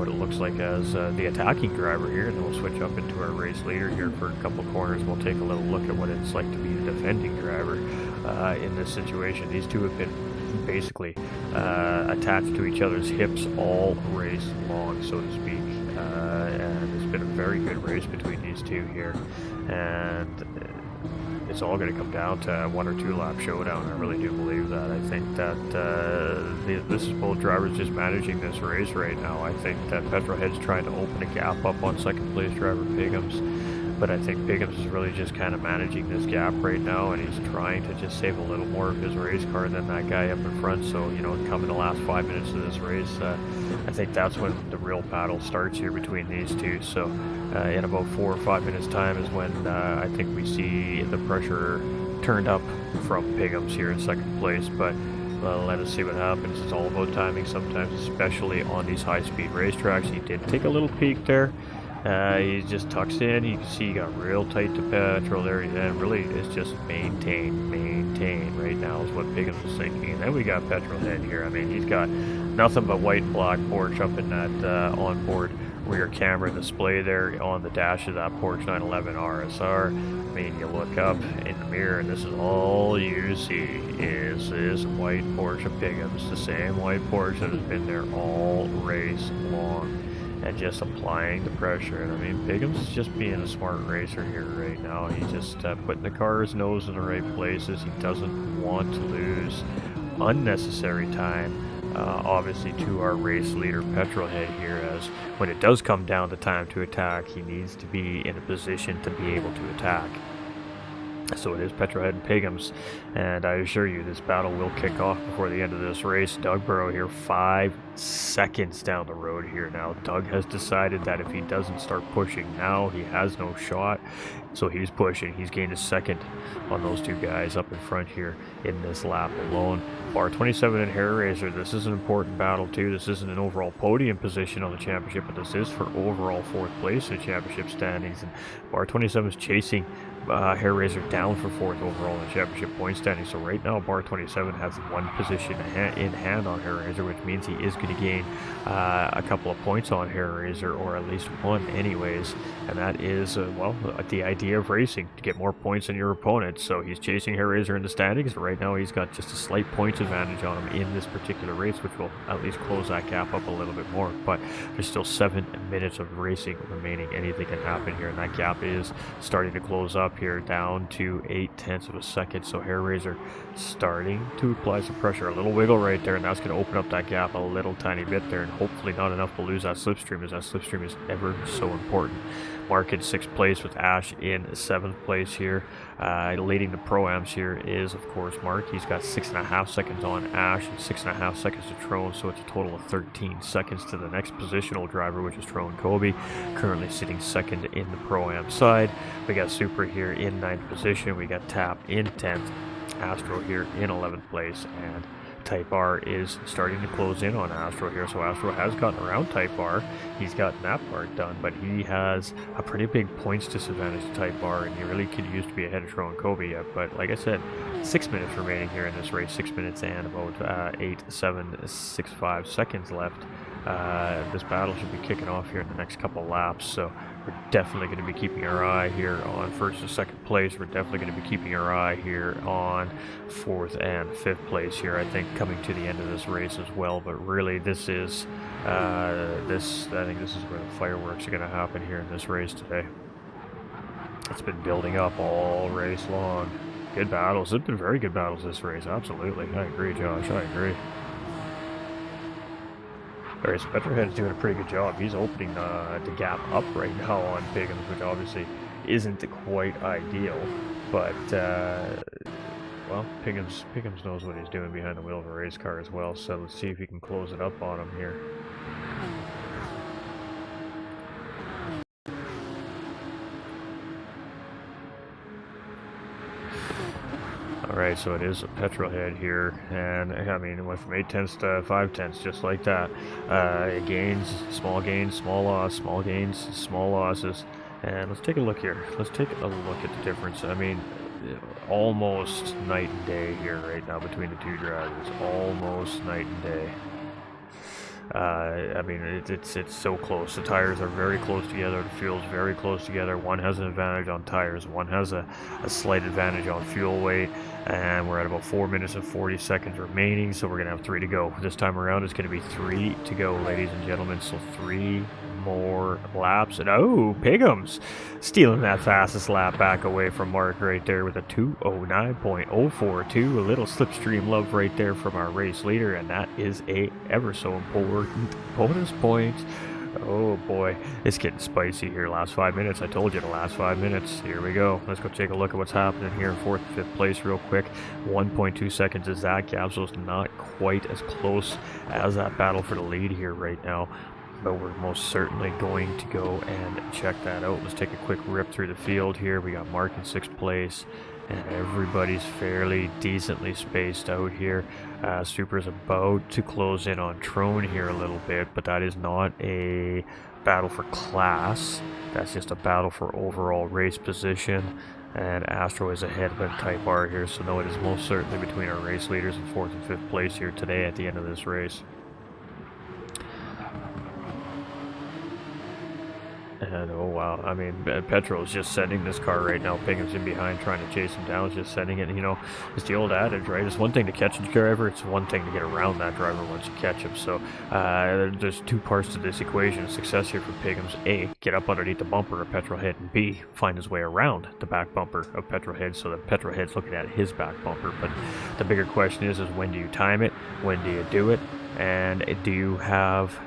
Speaker 2: it looks like as the attacking driver here, and then we'll switch up into our race leader here for a couple corners. We'll take a little look at what it's like to be the defending driver in this situation. These two have been basically attached to each other's hips all race long, so to speak, and it's been a very good race between these two here, and it's all going to come down to 1 or 2 lap showdown. I really do believe that. I think that this is both drivers just managing this race right now. I think that Petrolhead's trying to open a gap up on 2nd place driver Piggums, but I think Piggums is really just kind of managing this gap right now, and he's trying to just save a little more of his race car than that guy up in front. So, you know, come in the last 5 minutes of this race, I think that's when the real battle starts here between these two. So in about 4 or 5 minutes time is when I think we see the pressure turned up from Piggums here in 2nd place. But let us see what happens. It's all about timing sometimes, especially on these high-speed racetracks. He did take a little peek there He just tucks in. You can see he got real tight to petrol there, and really it's just maintain. Right now is what Piggins is thinking. And then we got Petrolhead here. I mean, he's got nothing but white and black Porsche up in that onboard rear camera display there on the dash of that Porsche 911 RSR. I mean, you look up in the mirror, and this is all you see is this white Porsche Piggins, the same white Porsche that has been there all race long, and just applying the pressure. And I mean, Piggins is just being a smart racer here right now. He's just putting the car's nose in the right places. He doesn't want to lose unnecessary time. Obviously to our race leader Petrolhead here, as when it does come down to time to attack, he needs to be in a position to be able to attack. So it is Petrolhead and Piggins, and I assure you this battle will kick off before the end of this race. Doug Burrow here 5 seconds down the road here now. Doug has decided that if he doesn't start pushing now, he has no shot. So he's pushing. He's gained a second on those two guys up in front here in this lap alone. Bar 27 and Hair Razor, this is an important battle too. This isn't an overall podium position on the championship, but this is for overall 4th place in the championship standings. And Bar 27 is chasing Hair Razor down for 4th overall in the championship point standing. So right now Bar 27 has 1 position in hand on Hair Razor, which means he is going to gain a couple of points on Hair Razor, or at least 1 anyways. And that is, well, the idea of racing, to get more points than your opponent. So he's chasing Hair Razor in the standings. Right now he's got just a slight points advantage on him in this particular race, which will at least close that gap up a little bit more. But there's still 7 minutes of racing remaining. Anything can happen here, and that gap is starting to close up here down to 0.8 of a second. So Hair Razor starting to apply some pressure, a little wiggle right there, and that's going to open up that gap a little tiny bit there, and hopefully not enough to lose that slipstream, as that slipstream is ever so important. Mark in 6th place with Ash in 7th place here. Leading the Pro-Ams here is, of course, Mark. He's got 6.5 seconds on Ash and 6.5 seconds to Trone, so it's a total of 13 seconds to the next positional driver, which is Trone Kobe, currently sitting 2nd in the Pro-Am side. We got Super here in 9th position. We got Tap in 10th. Astro here in 11th place, and Type R is starting to close in on Astro here. So Astro has gotten around Type R. He's gotten that part done, but he has a pretty big points disadvantage to Type R, and he really could use to be ahead of Tron Kobe yet. But like I said, 6 minutes remaining here in this race, 6 minutes and about 8.765 seconds left. This battle should be kicking off here in the next couple laps, so we're definitely going to be keeping our eye here on 1st and 2nd place. We're definitely going to be keeping our eye here on 4th and 5th place here, I think, coming to the end of this race as well. But really, this is I think this is where the fireworks are going to happen here in this race today. It's been building up all race long. Good battles. It's been very good battles this race. Absolutely. I agree, Josh. I agree. Alright, so Petrolhead's doing a pretty good job. He's opening the gap up right now on Piggins, which obviously isn't quite ideal. But, well, Piggins knows what he's doing behind the wheel of a race car as well. So let's see if he can close it up on him here. Alright, so it is a Petrolhead here, and I mean, it went from 0.8 to 0.5, just like that. Gains, small loss, small gains, small losses. And let's take a look here. Let's take a look at the difference. I mean, almost night and day here right now between the two drivers. Almost night and day. I mean, it's so close. The tires are very close together. The fuel's very close together. One has an advantage on tires. One has a slight advantage on fuel weight. And we're at about 4 minutes and 40 seconds remaining. So we're going to have 3 to go. This time around, it's going to be 3 to go, ladies and gentlemen. So 3 more laps. And oh, Piggins stealing that fastest lap back away from Mark right there with a 2:09.042. A little slipstream love right there from our race leader, and that is a ever so important bonus point. Oh boy, it's getting spicy here. Last 5 minutes. I told you the last 5 minutes. Here we go. Let's go take a look at what's happening here in 4th and 5th place real quick. 1.2 seconds is that gap, so it's not quite as close as that battle for the lead here right now. But we're most certainly going to go and check that out. Let's take a quick rip through the field here. We got Mark in 6th place, and everybody's fairly decently spaced out here. Super's about to close in on Trone here a little bit, but that is not a battle for class. That's just a battle for overall race position. And Astro is ahead of Type R here, so no, it is most certainly between our race leaders in 4th and 5th place here today at the end of this race. And oh wow, I mean, Petro is just sending this car right now. Pingham's in behind trying to chase him down, just sending it. You know, it's the old adage, right? It's one thing to catch a driver, it's one thing to get around that driver once you catch him. So there's two parts to this equation. Success here for Pingham's: A, get up underneath the bumper of Petrolhead, and B, find his way around the back bumper of Petrolhead so that Petrolhead's looking at his back bumper. But the bigger question is when do you time it? When do you do it? And do you have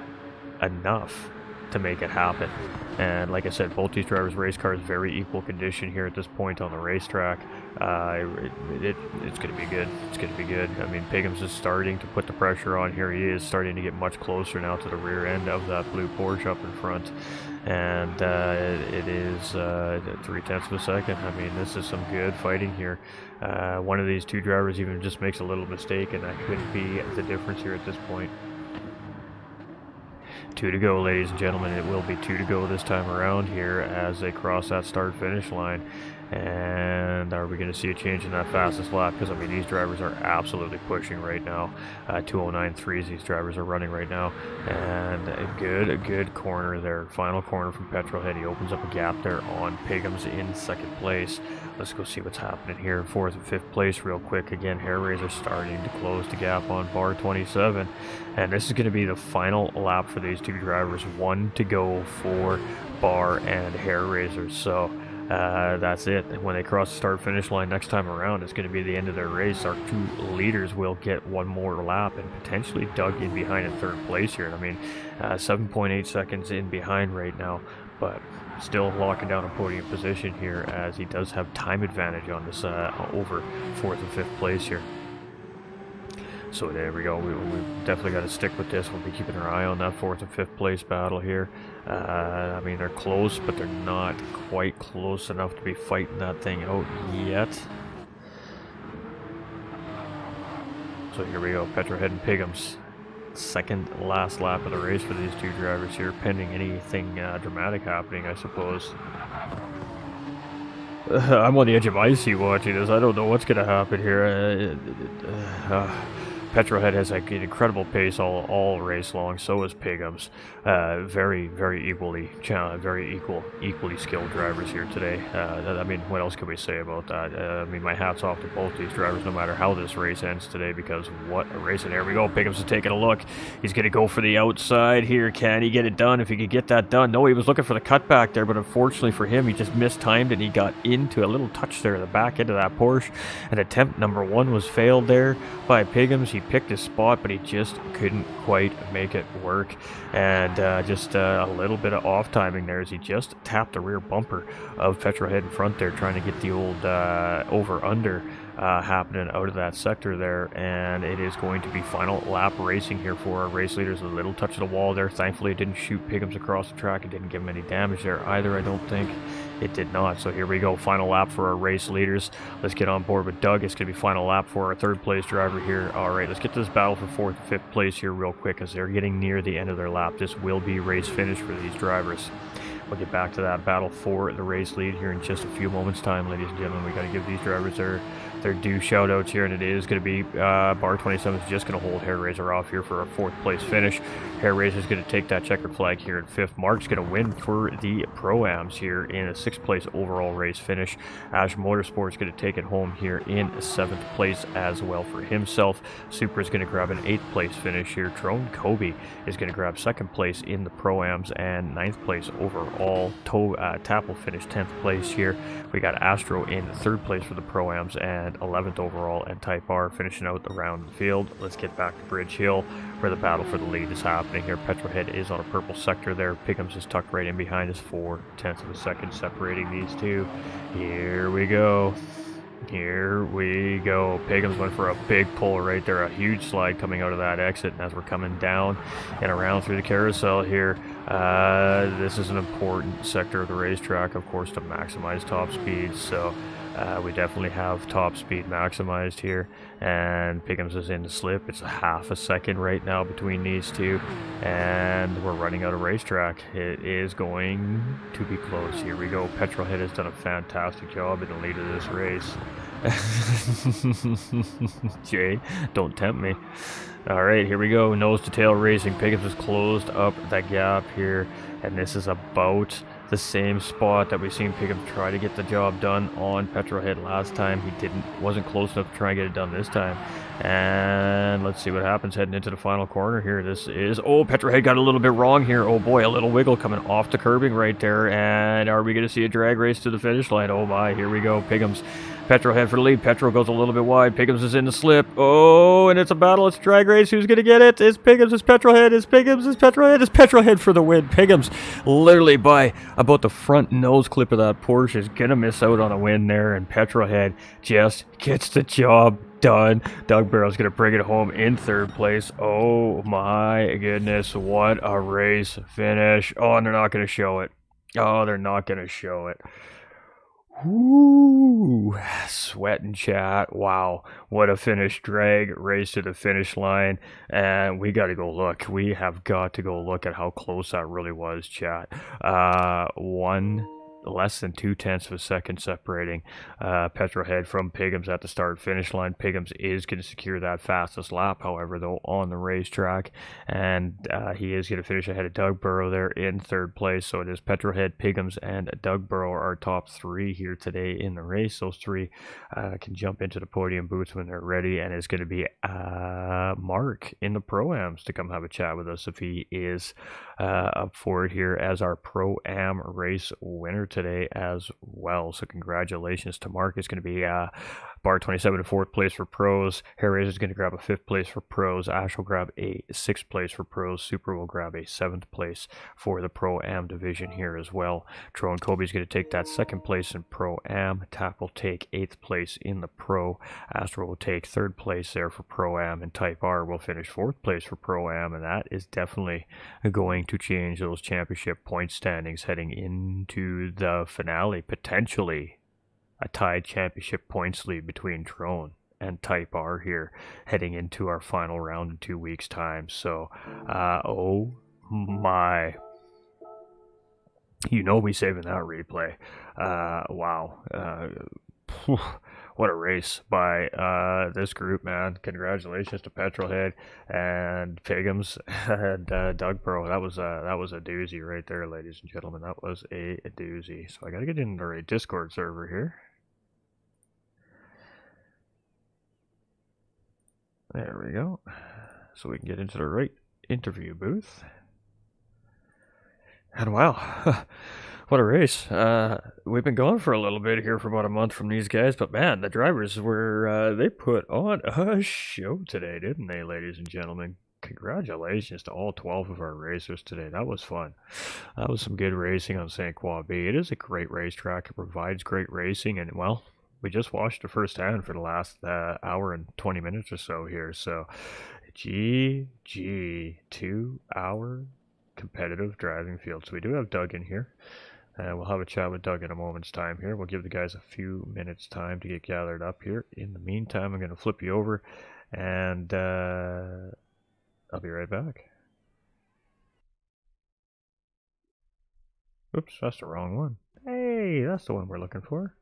Speaker 2: enough to make it happen? And like I said, both these drivers' race cars very equal condition here at this point on the racetrack. It's going to be good. It's going to be good. I mean, Pingham's is starting to put the pressure on here. He is starting to get much closer now to the rear end of that blue Porsche up in front. And it is 0.3 of a second. I mean, this is some good fighting here. One of these two drivers even just makes a little mistake, and that could be the difference here at this point. 2 to go, ladies and gentlemen. It will be 2 to go this time around here as they cross that start-finish line. And are we going to see a change in that fastest lap? Because, I mean, these drivers are absolutely pushing right now. 2:09.3s these drivers are running right now. And a good corner there. Final corner from Petrolhead. He opens up a gap there on Pingham's in 2nd place. Let's go see what's happening here in 4th and 5th place real quick. Again, Hair Razor starting to close the gap on bar 27. And this is going to be the final lap for these two drivers. 1 to go for Bar and Hair Razor. So that's it. When they cross the start-finish line next time around, it's going to be the end of their race. Our two leaders will get one more lap and potentially dug in behind in 3rd place here. I mean, 7.8 seconds in behind right now, but still locking down a podium position here as he does have time advantage on this over 4th and 5th place here. So there we go. We definitely got to stick with this. We'll be keeping our eye on that 4th and 5th place battle here. I mean, they're close, but they're not quite close enough to be fighting that thing out yet. So here we go. Petrolhead and Pingham's second last lap of the race for these two drivers here, pending anything dramatic happening, I suppose. I'm on the edge of my seat watching this. I don't know what's going to happen here. Petrolhead has like an incredible pace all race long. So is Pingham's. Very equally skilled drivers here today. I mean, what else can we say about that? I mean, my hat's off to both these drivers, no matter how this race ends today, because what a race! And here we go. Pingham's is taking a look. He's going to go for the outside here. Can he get it done? If he could get that done. No, he was looking for the cutback there, but unfortunately for him, he just mistimed and he got into a little touch there at the back end of that Porsche. And attempt number 1 was failed there by Pingham's. He picked his spot, but he just couldn't quite make it work. And just a little bit of off timing there as he just tapped the rear bumper of Petrolhead in front there, trying to get the old over-under happening out of that sector there. And it is going to be final lap racing here for our race leaders. A little touch of the wall there. Thankfully, it didn't shoot Pingham's across the track. It didn't give him any damage there either, I don't think. It did not. So here we go. Final lap for our race leaders. Let's get on board with Doug. It's going to be final lap for our 3rd place driver here. All right, let's get to this battle for 4th and 5th place here real quick as they're getting near the end of their lap. This will be race finish for these drivers. We'll get back to that battle for the race lead here in just a few moments' time, ladies and gentlemen. We got to give these drivers their due shout-outs here, and it is going to be bar 27 is just going to hold Hair Razor off here for a 4th place finish. Hair Razor is going to take that checkered flag here in 5th. Mark's going to win for the Pro-Ams here in a 6th place overall race finish. Ash Motorsports is going to take it home here in 7th place as well for himself. Super is going to grab an 8th place finish here. Trone Kobe is going to grab 2nd place in the Pro-Ams and 9th place overall. Tap will finish 10th place here. We got Astro in 3rd place for the Pro-Ams and 11th overall, and Type R finishing out around the field. Let's get back to Bridge Hill where the battle for the lead is happening here. Petrolhead is on a purple sector there. Pingham's is tucked right in behind us, 0.4 of a second separating these two. Here we go. Here we go. Pingham's went for a big pull right there, a huge slide coming out of that exit. And as we're coming down and around through the carousel here, this is an important sector of the racetrack, of course, to maximize top speed. So We definitely have top speed maximized here, and Pickens is in the slip. It's a half a second right now between these two, and we're running out of racetrack. It is going to be close. Here we go. Petrolhead has done a fantastic job in the lead of this race. Jay, don't tempt me. All right, here we go. Nose to tail racing. Pickens has closed up that gap here, and this is about the same spot that we seen Pickens try to get the job done on Petrolhead last time. He wasn't close enough to try and get it done this time. And let's see what happens heading into the final corner here. This is, oh, Petrolhead got a little bit wrong here. Oh boy, a little wiggle coming off the curbing right there. And are we going to see a drag race to the finish line? Oh my, here we go. Pickens. Petrolhead for the lead. Petrol goes a little bit wide. Pickens is in the slip. Oh, and it's a battle. It's a drag race. Who's going to get it? It's Pickens. It's Petrolhead. It's Pickens. It's Petrolhead. It's Petrolhead for the win. Pickens, literally by about the front nose clip of that Porsche, is going to miss out on a win there. And Petrolhead just gets the job done. Doug Barrow's going to bring it home in third place. Oh my goodness. What a race finish. Oh, and they're not going to show it. Oh, they're not going to show it. Woo, sweat and chat. Wow, what a finish. Drag race to the finish line, and we got to go look. We have got to go look at how close that really was, chat. Less than 0.2 of a second separating Petrolhead from Pickens at the start finish line. Pickens is going to secure that fastest lap, however, though, on the racetrack, and he is going to finish ahead of Doug Burrow there in third place. So it is Petrolhead, Pickens, and Doug Burrow are our top three here today in the race. Those three can jump into the podium booths when they're ready, and it's going to be Mark in the Pro-Ams to come have a chat with us if he is up for it here as our Pro-Am race winner today as well. So congratulations to Mark. It's going to be Bar 27 in fourth place for pros. Hair Razor is going to grab a fifth place for pros. Ash will grab a sixth place for pros. Super will grab a seventh place for the Pro-Am division here as well. Tro and Kobe is going to take that second place in Pro-Am. Tap will take eighth place in the Pro. Astro will take third place there for Pro-Am, and Type R will finish fourth place for Pro-Am, and that is definitely going to change those championship point standings heading into the finale. Potentially a tied championship points lead between Drone and Type R here heading into our final round in 2 weeks' time. So, oh my. You know we saving that replay. Wow. What a race by this group, man. Congratulations to Petrolhead and Piggums and Doug Burrow. That was a doozy right there, ladies and gentlemen. That was a doozy. So I got to get into a Discord server here. There we go. So we can get into the right interview booth. And wow, what a race. We've been going for a little bit here for about a month from these guys, but man, the drivers were, they put on a show today, didn't they, ladies and gentlemen? Congratulations to all 12 of our racers today. That was fun. That was some good racing on Croix B. It is a great racetrack. It provides great racing, and well, we just watched the first hand for the last hour and 20 minutes or so here. So, GG, 2 hour competitive driving field. So we do have Doug in here. We'll have a chat with Doug in a moment's time here. We'll give the guys a few minutes time to get gathered up here. In the meantime, I'm going to flip you over, and I'll be right back. Oops, that's the wrong one. Hey, that's the one we're looking for.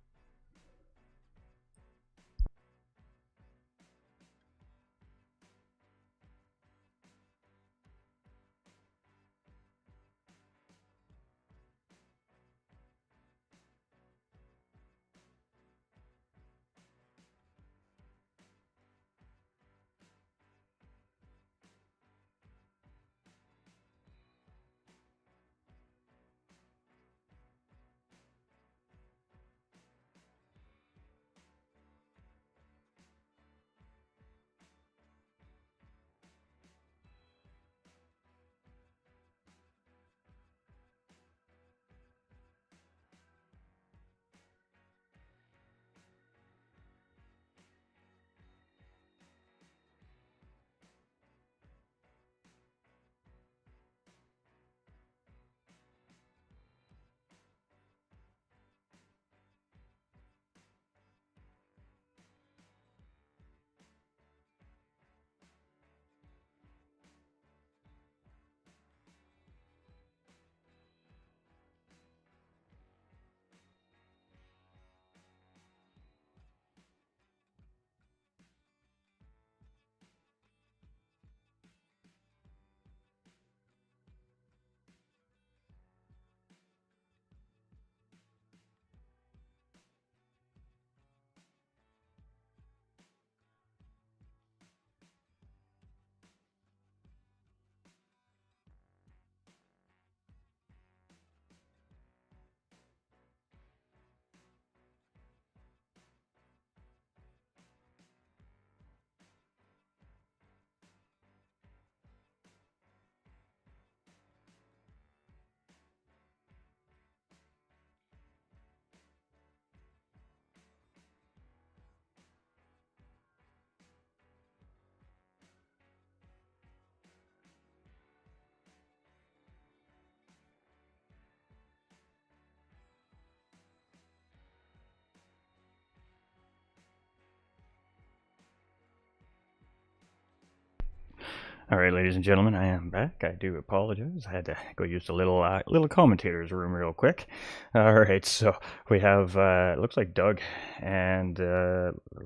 Speaker 2: All right, ladies and gentlemen, I am back. I do apologize. I had to go use the little commentator's room real quick. All right, so we have it looks like Doug, and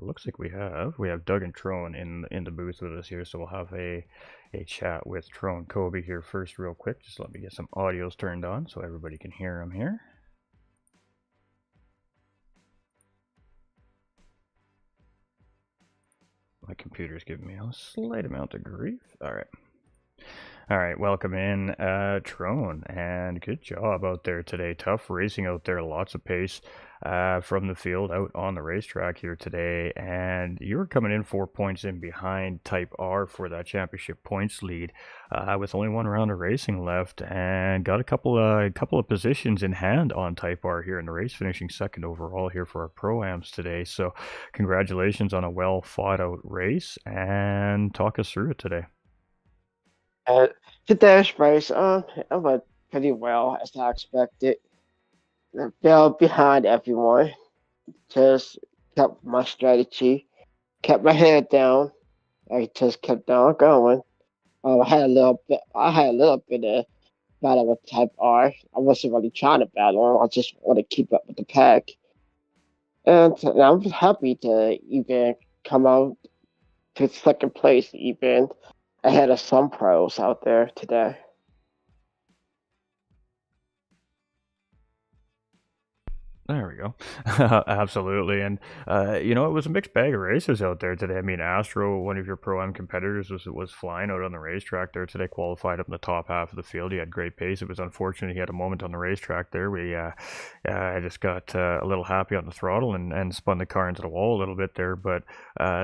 Speaker 2: looks like we have Doug and Trone in the booth with us here. So we'll have a chat with Trone Kobe here first, real quick. Just let me get some audios turned on so everybody can hear him here. My computer's giving me a slight amount of grief. All right, welcome in, Trone, and good job out there today. Tough racing out there, lots of pace from the field out on the racetrack here today. And you were coming in 4 points in behind Type R for that championship points lead, with only one round of racing left, and got a couple of positions in hand on Type R here in the race, finishing second overall here for our Pro-Ams today. So, congratulations on a well fought out race, and talk us through it today.
Speaker 3: Today's race, it went pretty well as I expected. I fell behind everyone. Just kept my strategy, kept my head down. I just kept on going. I had a little bit of battle with Type R. I wasn't really trying to battle. I just want to keep up with the pack. And I'm happy to even come out to second place, even ahead of some pros out there today.
Speaker 2: There we go. Absolutely. And, it was a mixed bag of races out there today. I mean, Astro, one of your Pro-Am competitors, was flying out on the racetrack there today, qualified up in the top half of the field. He had great pace. It was unfortunate he had a moment on the racetrack there. I just got a little happy on the throttle and spun the car into the wall a little bit there, but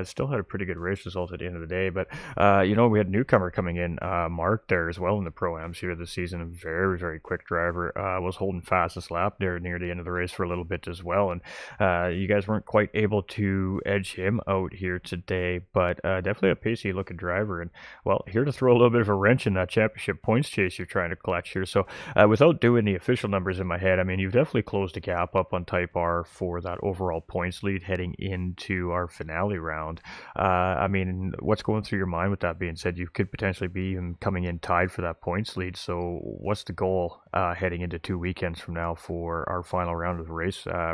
Speaker 2: still had a pretty good race result at the end of the day. But, we had a newcomer coming in, Mark there as well in the Pro-Ams here this season. A very, very quick driver. Was holding fastest lap there near the end of the race for a little bit as well, and you guys weren't quite able to edge him out here today, but definitely a pacey looking driver, and well, here to throw a little bit of a wrench in that championship points chase you're trying to clutch here. So without doing the official numbers in my head, I mean, you've definitely closed the gap up on Type R for that overall points lead heading into our finale round. I mean, what's going through your mind with that being said? You could potentially be even coming in tied for that points lead, so what's the goal heading into 2 weekends from now for our final round of the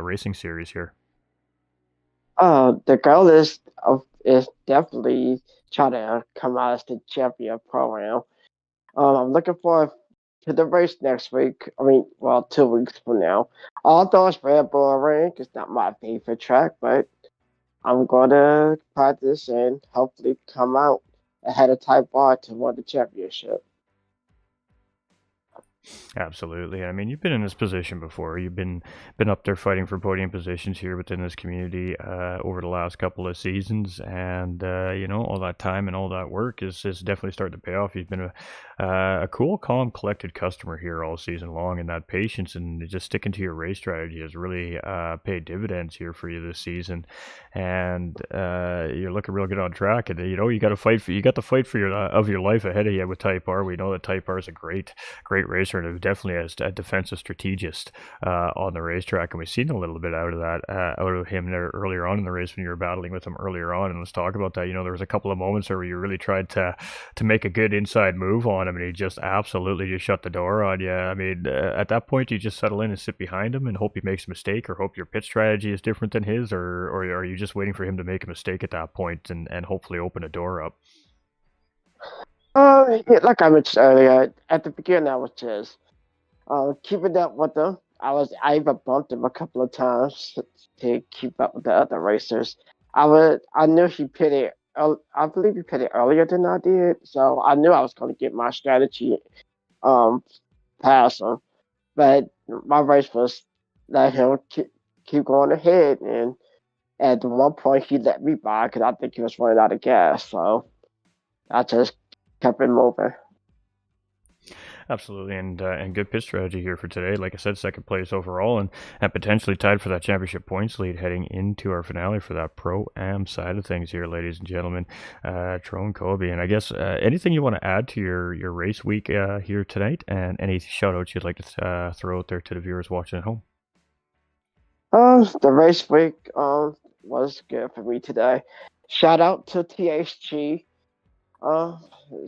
Speaker 2: racing series here?
Speaker 3: The goal is definitely try to come out as the champion program. I'm looking forward to the race next week. I mean, well, 2 weeks from now. Although it's Red Bull Ring, it's not my favorite track, but I'm going to practice and hopefully come out ahead of Type R to win the championship.
Speaker 2: Absolutely. I mean, you've been in this position before. You've been up there fighting for podium positions here within this community over the last couple of seasons, and all that time and all that work is definitely starting to pay off. You've been a cool, calm, collected customer here all season long, and that patience and just sticking to your race strategy has really paid dividends here for you this season. And you're looking real good on track. And you got to fight for the fight for your life ahead of you with Type R. We know that Type R is a great racer and definitely as a defensive strategist on the racetrack, and we've seen a little bit out of that out of him there earlier on in the race when you were battling with him earlier on. And let's talk about that. There was a couple of moments there where you really tried to make a good inside move on him, and he just absolutely just shut the door on you. I mean, at that point, you just settle in and sit behind him and hope he makes a mistake, or hope your pit strategy is different than his, or are you just waiting for him to make a mistake at that point and hopefully open a door up?
Speaker 3: Yeah, like I mentioned earlier, at the beginning I was just keeping up with them. I even bumped him a couple of times to keep up with the other racers. I knew he pitted. I believe he pitted earlier than I did, so I knew I was going to get my strategy um past him. But my race was let him keep going ahead, and at one point he let me by because I think he was running out of gas. So I just kept it moving.
Speaker 2: Absolutely, and good pitch strategy here for today. Like I said, second place overall, and potentially tied for that championship points lead heading into our finale for that Pro-Am side of things here, ladies and gentlemen. Trone Kobe, and I guess anything you want to add to your race week here tonight, and any shout outs you'd like to throw out there to the viewers watching at home?
Speaker 3: The race week was good for me today. Shout out to THG. Uh,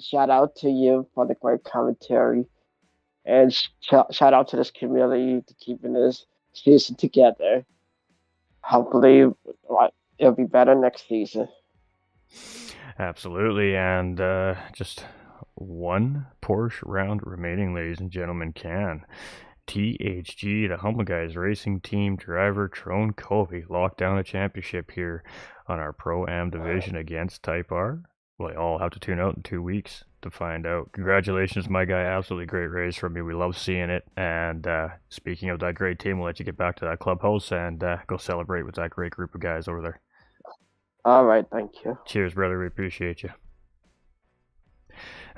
Speaker 3: Shout out to you for the great commentary, and shout out to this community to keeping this season together. Hopefully, it'll be better next season.
Speaker 2: Absolutely, and just one Porsche round remaining, ladies and gentlemen. Can THG, the Humble Guys Racing Team driver Trone Covey, lock down a championship here on our Pro-Am division against Type R? Well, you all have to tune out in 2 weeks to find out. Congratulations, my guy. Absolutely great race from you. We love seeing it. And speaking of that great team, we'll let you get back to that clubhouse and go celebrate with that great group of guys over there.
Speaker 3: All right, thank you.
Speaker 2: Cheers, brother. We appreciate you.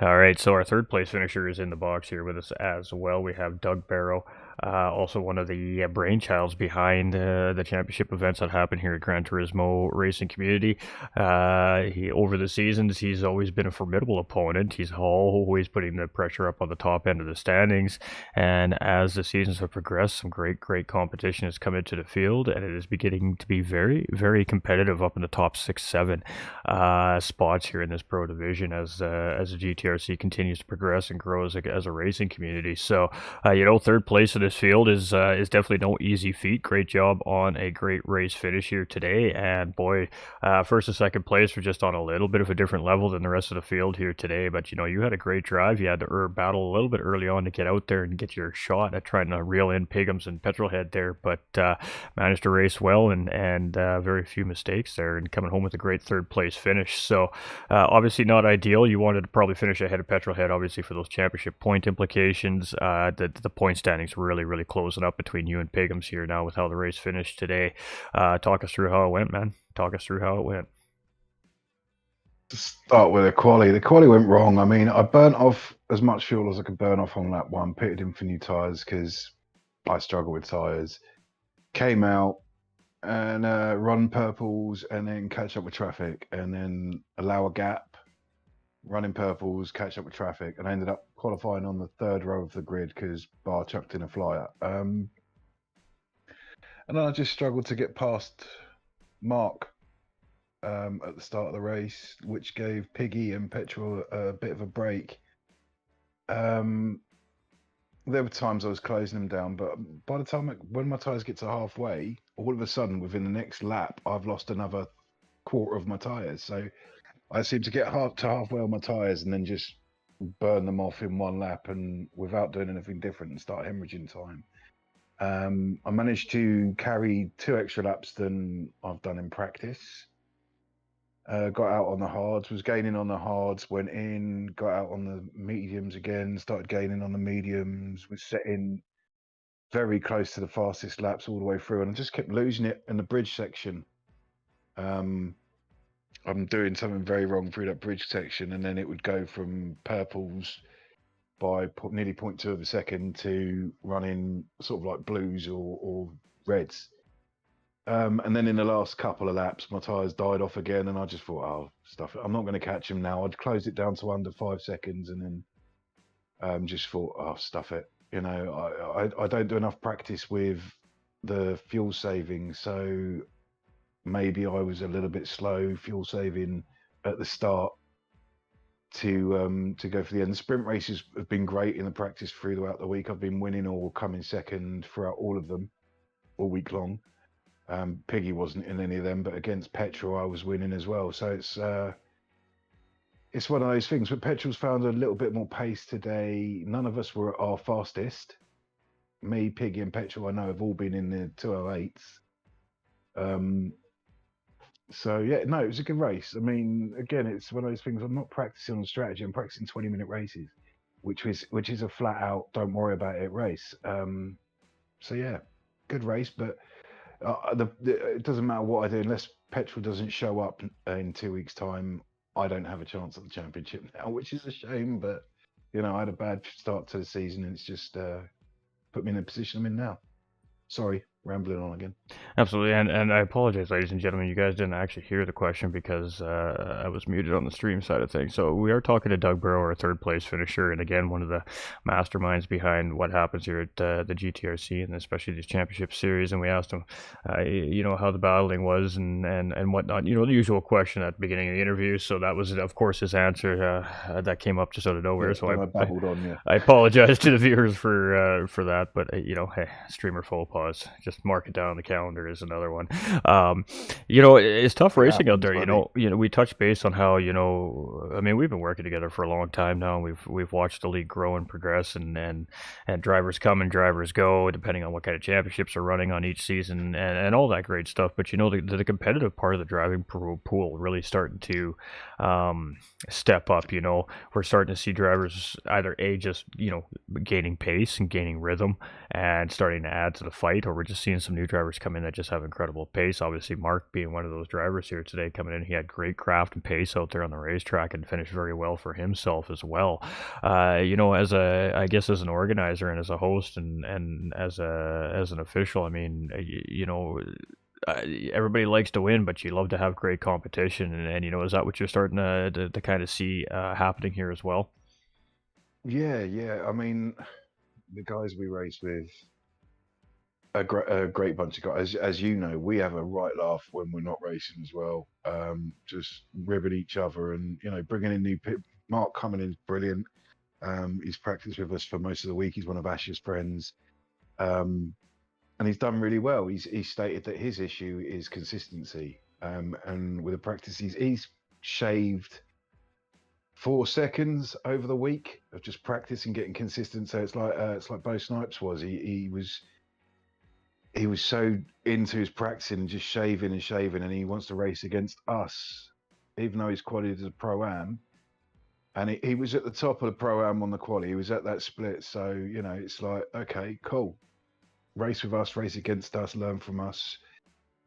Speaker 2: All right, so our third place finisher is in the box here with us as well. We have Doug Barrow, also one of the brainchilds behind the championship events that happen here at Gran Turismo Racing Community. Over the seasons, he's always been a formidable opponent. He's always putting the pressure up on the top end of the standings. And as the seasons have progressed, some great competition has come into the field, and it is beginning to be very, very competitive up in the top 6-7 spots here in this pro division as the GTRC continues to progress and grow as a racing community. So, third place in this field is definitely no easy feat. Great job on a great race finish here today, and boy, first and second place were just on a little bit of a different level than the rest of the field here today. But you had a great drive. You had to battle a little bit early on to get out there and get your shot at trying to reel in Pigums and Petrolhead there, but managed to race well and very few mistakes there, and coming home with a great third place finish. So obviously not ideal. You wanted to probably finish ahead of Petrolhead, obviously, for those championship point implications. The point standings really closing up between you and Pigums here now with how the race finished today. Talk us through how it went, man. Talk us through how it went.
Speaker 4: To start with the quali. The quali went wrong. I mean, I burnt off as much fuel as I could burn off on lap one, pitted in for new tyres because I struggle with tyres. Came out and run purples and then catch up with traffic and then allow a gap, run in purples, catch up with traffic, and I ended up qualifying on the third row of the grid because Bar chucked in a flyer. And then I just struggled to get past Mark at the start of the race, which gave Piggy and Petrol a bit of a break. There were times I was closing them down, but by the time when my tyres get to halfway, all of a sudden within the next lap, I've lost another quarter of my tyres. So I seem to get halfway on my tyres and then just burn them off in one lap and without doing anything different and start hemorrhaging time. I managed to carry 2 extra laps than I've done in practice. Got out on the hards, was gaining on the hards, went in, got out on the mediums again, started gaining on the mediums, was setting very close to the fastest laps all the way through, and I just kept losing it in the bridge section. I'm doing something very wrong through that bridge section, and then it would go from purples by nearly 0.2 of a second to running sort of like blues or reds. And then in the last couple of laps, my tyres died off again, and I just thought, oh, stuff it. I'm not going to catch him now. I'd closed it down to under 5 seconds, and then just thought, oh, stuff it. I don't do enough practice with the fuel saving, so maybe I was a little bit slow fuel saving at the start to go for the end. The sprint races have been great in the practice throughout the week. I've been winning or coming second throughout all of them all week long. Piggy wasn't in any of them, but against Petrol I was winning as well. So it's one of those things. But Petrol's found a little bit more pace today. None of us were at our fastest. Me, Piggy, and Petrol I know have all been in the 208s. So yeah, no, it was a good race. I mean, again, it's one of those things. I'm not practicing on strategy. I'm practicing 20-minute races, which is a flat out don't worry about it race. So yeah, good race, but it doesn't matter what I do unless Petrol doesn't show up in 2 weeks' time. I don't have a chance at the championship now, which is a shame. But I had a bad start to the season, and it's just put me in the position I'm in now. Sorry, rambling on again.
Speaker 2: Absolutely, and I apologize, ladies and gentlemen. You guys didn't actually hear the question because I was muted on the stream side of things. So we are talking to Doug Burrow, our third place finisher, and again, one of the masterminds behind what happens here at the GTRC and especially the championship series. And we asked him, how the battling was and whatnot. The usual question at the beginning of the interview. So that was, of course, his answer that came up just out of nowhere.
Speaker 4: Yeah,
Speaker 2: so
Speaker 4: and I babbled on, yeah.
Speaker 2: I apologize to the viewers for that, but hey, streamer faux pause. Just mark it down on the calendar is another one. It's tough racing out there. We touched base on how I mean, we've been working together for a long time now. We've watched the league grow and progress, and drivers come and drivers go, depending on what kind of championships are running on each season, and all that great stuff. But the competitive part of the driving pool really starting to step up. We're starting to see drivers either just gaining pace and gaining rhythm and starting to add to the fight, or we're just seeing some new drivers come in that just have incredible pace. Obviously, Mark being one of those drivers here today coming in, he had great craft and pace out there on the racetrack and finished very well for himself as well. As an organizer and as a host and as an official, I mean, everybody likes to win, but you love to have great competition. And is that what you're starting to kind of see happening here as well?
Speaker 4: Yeah. I mean, the guys we race with, a great bunch of guys. As you know, we have a right laugh when we're not racing as well. Just ribbing each other and, bringing in new people. Mark coming in is brilliant. He's practiced with us for most of the week. He's one of Ash's friends. And he's done really well. He's stated that his issue is consistency. And with the practice, he's shaved 4 seconds over the week of just practice and getting consistent. So it's like Bo Snipes was. He was so into his practicing and just shaving, and he wants to race against us, even though he's qualified as a pro-am. And he was at the top of the pro-am on the quali. He was at that split. So, it's like, okay, cool. Race with us, race against us, learn from us.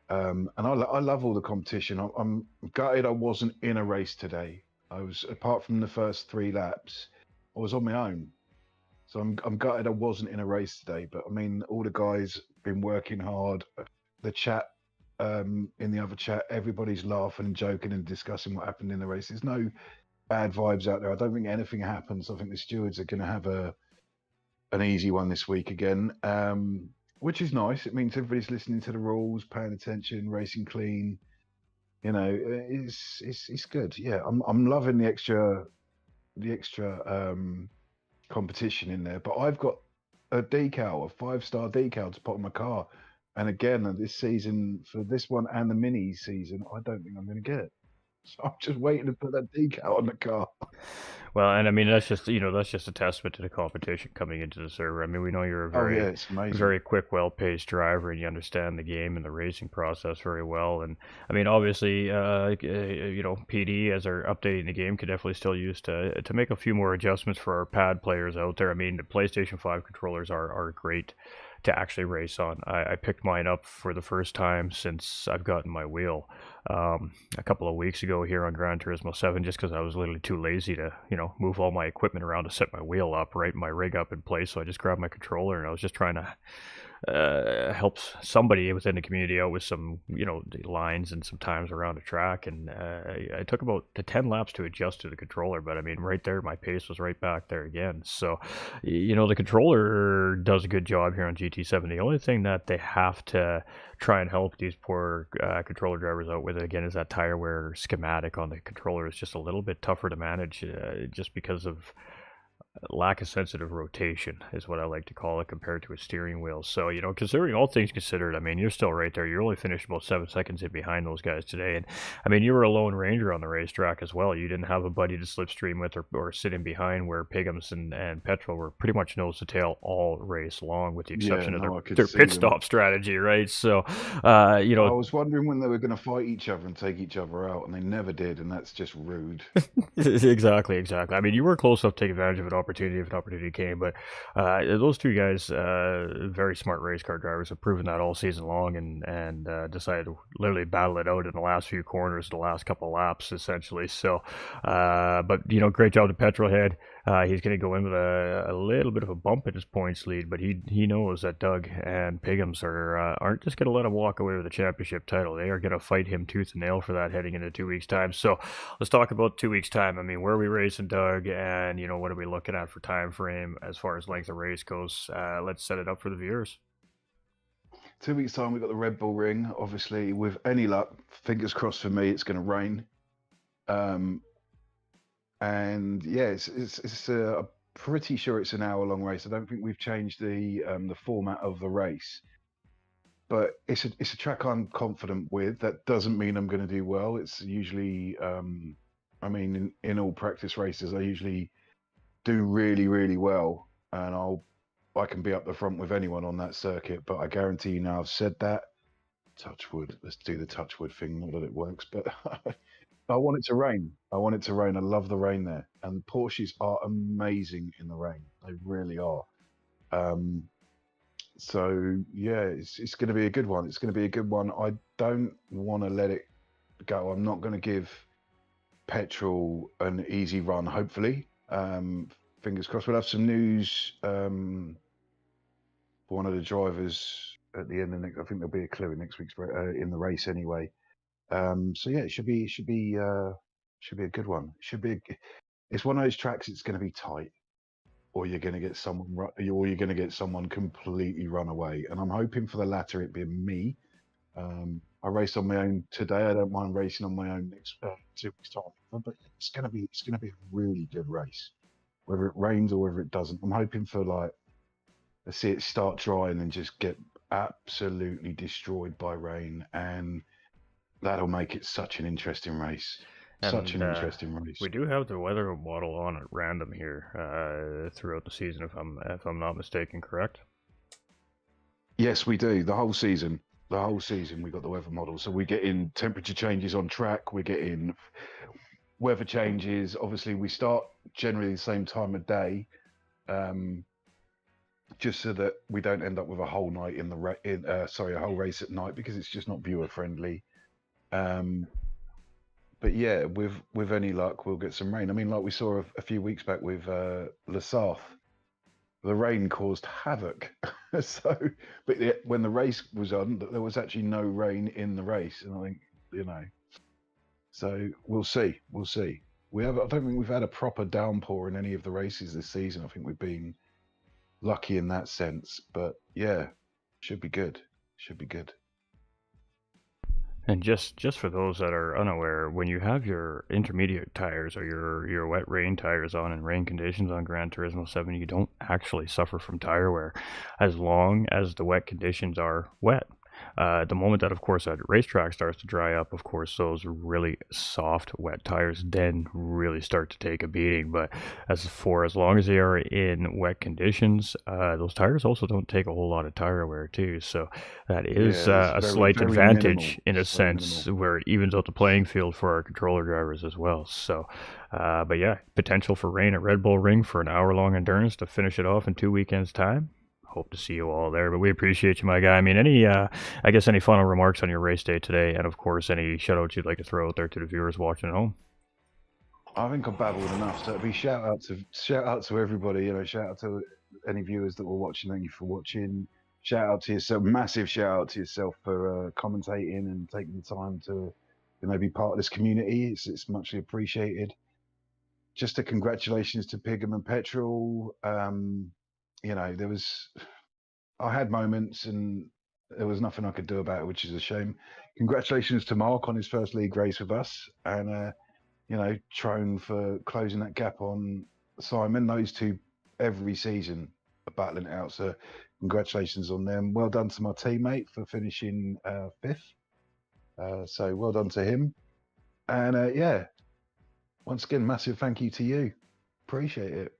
Speaker 4: And I love all the competition. I'm gutted I wasn't in a race today. I was, apart from the first 3 laps, I was on my own. So I'm gutted I wasn't in a race today. But I mean, all the guys been working hard. The chat, in the other chat, everybody's laughing and joking and discussing what happened in the race. There's no bad vibes out there. I don't think anything happens. I think the stewards are going to have an easy one this week again, which is nice. It means everybody's listening to the rules, paying attention, racing clean. It's good. Yeah, I'm loving the extra competition in there. But I've got a 5-star decal to put on my car. And again, this season, for this one and the mini season, I don't think I'm going to get it. So I'm just waiting to put that decal on the car.
Speaker 2: Well, and I mean that's just a testament to the competition coming into the server. I mean, we know you're a
Speaker 4: it's amazing.
Speaker 2: very quick, well-paced driver, and you understand the game and the racing process very well. And I mean, obviously, PD as our updating the game could definitely still use to make a few more adjustments for our pad players out there. I mean, the PlayStation 5 controllers are great to actually race on. I picked mine up for the first time since I've gotten my wheel a couple of weeks ago here on Gran Turismo 7, just because I was literally too lazy to move all my equipment around to set my wheel up, right, my rig up in place. So I just grabbed my controller and I was just trying to helps somebody within the community out with some the lines and some times around the track, and I took about 10 laps to adjust to the controller, but I mean right there my pace was right back there again. So the controller does a good job here on GT7. The only thing that they have to try and help these poor controller drivers out with, again, is that tire wear schematic on the controller is just a little bit tougher to manage, just because of lack of sensitive rotation is what I like to call it compared to a steering wheel. So, considering all things considered, I mean, you're still right there. You only finished about 7 seconds in behind those guys today. And I mean, you were a lone ranger on the racetrack as well. You didn't have a buddy to slipstream with or sit in behind, where Pigums and Petrol were pretty much nose to tail all race long, with the exception of their pit stop strategy, right? So, I
Speaker 4: was wondering when they were going to fight each other and take each other out, and they never did, and that's just rude.
Speaker 2: Exactly. I mean, you were close enough to take advantage of an opportunity if an opportunity came, but those two guys, very smart race car drivers, have proven that all season long, and decided to literally battle it out in the last few corners, the last couple of laps, essentially. So, but great job to Petrolhead. He's going to go in with a little bit of a bump in his points lead, but he knows that Doug and Piggums aren't just going to let him walk away with the championship title. They are going to fight him tooth and nail for that heading into 2 weeks' time. So let's talk about 2 weeks' time. I mean, where are we racing, Doug? And, what are we looking at for time frame as far as length of race goes? Let's set it up for the viewers.
Speaker 4: 2 weeks' time, we've got the Red Bull Ring. Obviously, with any luck, fingers crossed for me, it's going to rain. And yeah, it's pretty sure it's an hour-long race. I don't think we've changed the format of the race, but it's a track I'm confident with. That doesn't mean I'm going to do well. It's usually, I mean, in all practice races, I usually do really, really well, and I can be up the front with anyone on that circuit. But I guarantee you now, I've said that. Touch wood. Let's do the touch wood thing. Not that it works, but I want it to rain. I want it to rain. I love the rain there. And Porsches are amazing in the rain. They really are. So, yeah, it's going to be a good one. It's going to be a good one. I don't want to let it go. I'm not going to give Petrol an easy run, hopefully. Fingers crossed. We'll have some news for one of the drivers at the end of next. I think there'll be a clue in next week's in the race anyway. So yeah, it should be a good one. It's one of those tracks. It's going to be tight, or you're going to get someone completely run away. And I'm hoping for the latter. It being me. I raced on my own today. I don't mind racing on my own next 2 weeks time. But it's going to be a really good race, whether it rains or whether it doesn't. I'm hoping for let's see it start dry and then just get absolutely destroyed by rain, and that'll make it such an interesting race. Interesting race.
Speaker 2: We do have the weather model on at random here throughout the season, if I'm not mistaken, correct?
Speaker 4: Yes, we do. The whole season we got the weather model. So we get in temperature changes on track. We get in weather changes. Obviously, we start generally the same time of day, just so that we don't end up with a whole night a whole race at night, because it's just not viewer friendly. But yeah, with any luck, we'll get some rain. I mean, like we saw a few weeks back with Le Sarthe, the rain caused havoc. But when the race was on, there was actually no rain in the race, and I think So we'll see. I don't think we've had a proper downpour in any of the races this season. I think we've been lucky in that sense. But yeah, should be good.
Speaker 2: And just for those that are unaware, when you have your intermediate tires or your wet rain tires on in rain conditions on Gran Turismo 7, you don't actually suffer from tire wear as long as the wet conditions are wet. The moment that, of course, that racetrack starts to dry up, of course, those really soft, wet tires then really start to take a beating. But as long as they are in wet conditions, those tires also don't take a whole lot of tire wear too. So that is a slight advantage in a sense, where it evens out the playing field for our controller drivers as well. So, but yeah, potential for rain at Red Bull Ring for an hour-long endurance to finish it off in 2 weekends' time. Hope to see you all there, but we appreciate you, my guy. I mean, any final remarks on your race day today, and of course, any shout outs you'd like to throw out there to the viewers watching at home?
Speaker 4: I think I've babbled enough, so it'd be shout out to everybody. Shout out to any viewers that were watching. Thank you for watching. Shout out to yourself, massive shout out to yourself for commentating and taking the time to be part of this community. It's muchly appreciated. Just a congratulations to Piggum and Petrol. I had moments and there was nothing I could do about it, which is a shame. Congratulations to Mark on his first league race with us, and Trone for closing that gap on Simon. Those two every season are battling it out, so congratulations on them. Well done to my teammate for finishing 5th. So well done to him. And once again, massive thank you to you. Appreciate it.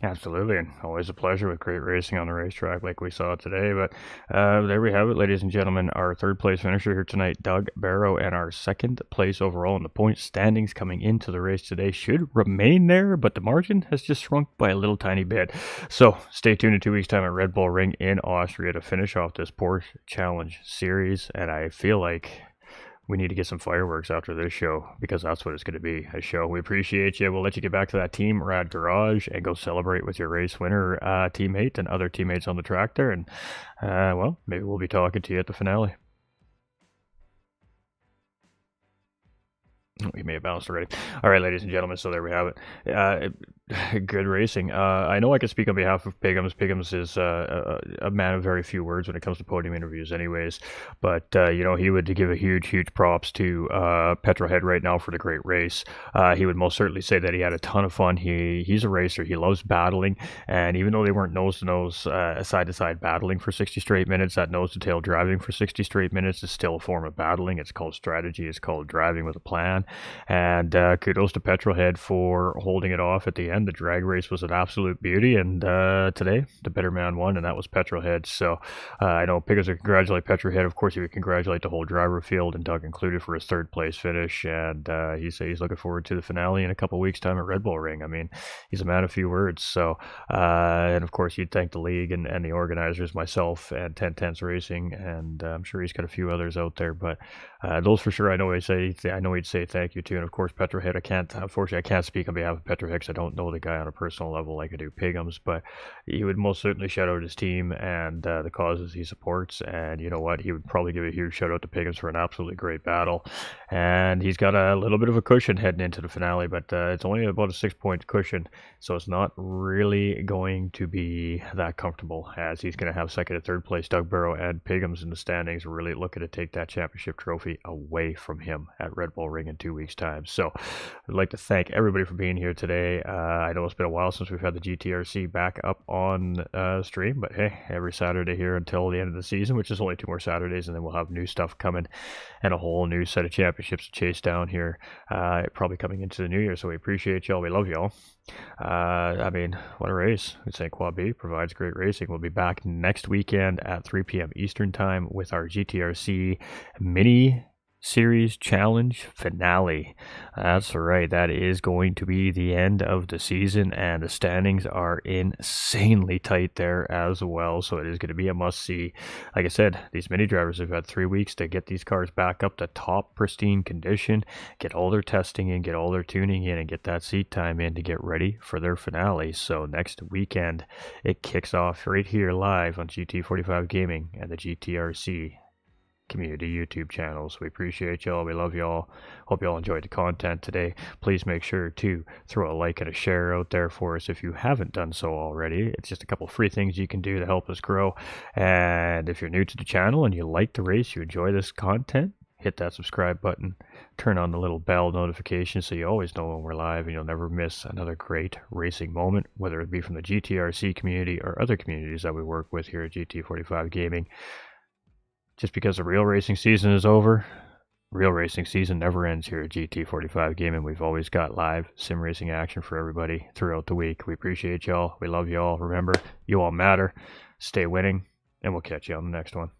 Speaker 2: Absolutely, and always a pleasure with great racing on the racetrack like we saw today. But there we have it, ladies and gentlemen. Our third place finisher here tonight, Doug Barrow, and our second place overall in the point standings coming into the race today should remain there, but the margin has just shrunk by a little tiny bit. So stay tuned in 2 weeks' time at Red Bull Ring in Austria to finish off this Porsche Challenge Series, and I feel like we need to get some fireworks after this show, because that's what it's going to be, a show. We appreciate you. We'll let you get back to that Team Rad Garage and go celebrate with your race winner teammate and other teammates on the track there. And, well, maybe we'll be talking to you at the finale. We may have bounced already. All right, ladies and gentlemen, so there we have it. Good racing. I know I can speak on behalf of Piggums. Piggums is a man of very few words when it comes to podium interviews anyways. But, he would give a huge props to Petrolhead right now for the great race. He would most certainly say that he had a ton of fun. He's a racer. He loves battling. And even though they weren't nose-to-nose, side-to-side battling for 60 straight minutes, that nose-to-tail driving for 60 straight minutes is still a form of battling. It's called strategy. It's called driving with a plan. And kudos to Petrolhead for holding it off at the end. The drag race was an absolute beauty, and today the better man won, and that was Petrolhead. So I know Piggers would congratulate Petrolhead. Of course, he would congratulate the whole driver field, and Doug included, for his third place finish. And he said he's looking forward to the finale in a couple of weeks' time at Red Bull Ring. I mean, he's a man of few words. So and of course, he'd thank the league and the organizers, myself and 1010s Racing, and I'm sure he's got a few others out there. But those for sure, I know he'd say thank you to. And of course, Petrolhead, unfortunately, I can't speak on behalf of Petrolhead because I don't know the guy on a personal level like I do Piggums, but he would most certainly shout out his team and the causes he supports. And you know what? He would probably give a huge shout out to Piggums for an absolutely great battle. And he's got a little bit of a cushion heading into the finale, but it's only about a 6-point cushion, so it's not really going to be that comfortable, as he's going to have second and third place Doug Burrow and Piggums in the standings, really looking to take that championship trophy away from him at Red Bull Ring in 2 weeks' time. So I'd like to thank everybody for being here today. I know it's been a while since we've had the GTRC back up on stream, but hey, every Saturday here until the end of the season, which is only 2 more Saturdays, and then we'll have new stuff coming and a whole new set of championships to chase down here, probably coming into the new year. So we appreciate y'all. We love y'all. I mean, what a race. We'd say Croix B provides great racing. We'll be back next weekend at 3 p.m. Eastern time with our GTRC mini series challenge finale. That's right, that is going to be the end of the season, and the standings are insanely tight there as well, so it is going to be a must-see. Like I said, these mini drivers have had 3 weeks to get these cars back up to top pristine condition, get all their testing in, get all their tuning in, and get that seat time in to get ready for their finale. So next weekend it kicks off right here live on GT45 Gaming and the GTRC community YouTube channels. We appreciate y'all. We love y'all. Hope y'all enjoyed the content today. Please make sure to throw a like and a share out there for us if you haven't done so already. It's just a couple free things you can do to help us grow. And if you're new to the channel and you like the race, you enjoy this content, hit that subscribe button, turn on the little bell notification so you always know when we're live, and you'll never miss another great racing moment, whether it be from the GTRC community or other communities that we work with here at GT45 Gaming. Just because the real racing season is over, real racing season never ends here at GT45 Gaming. We've always got live sim racing action for everybody throughout the week. We appreciate y'all. We love y'all. Remember, you all matter. Stay winning, and we'll catch you on the next one.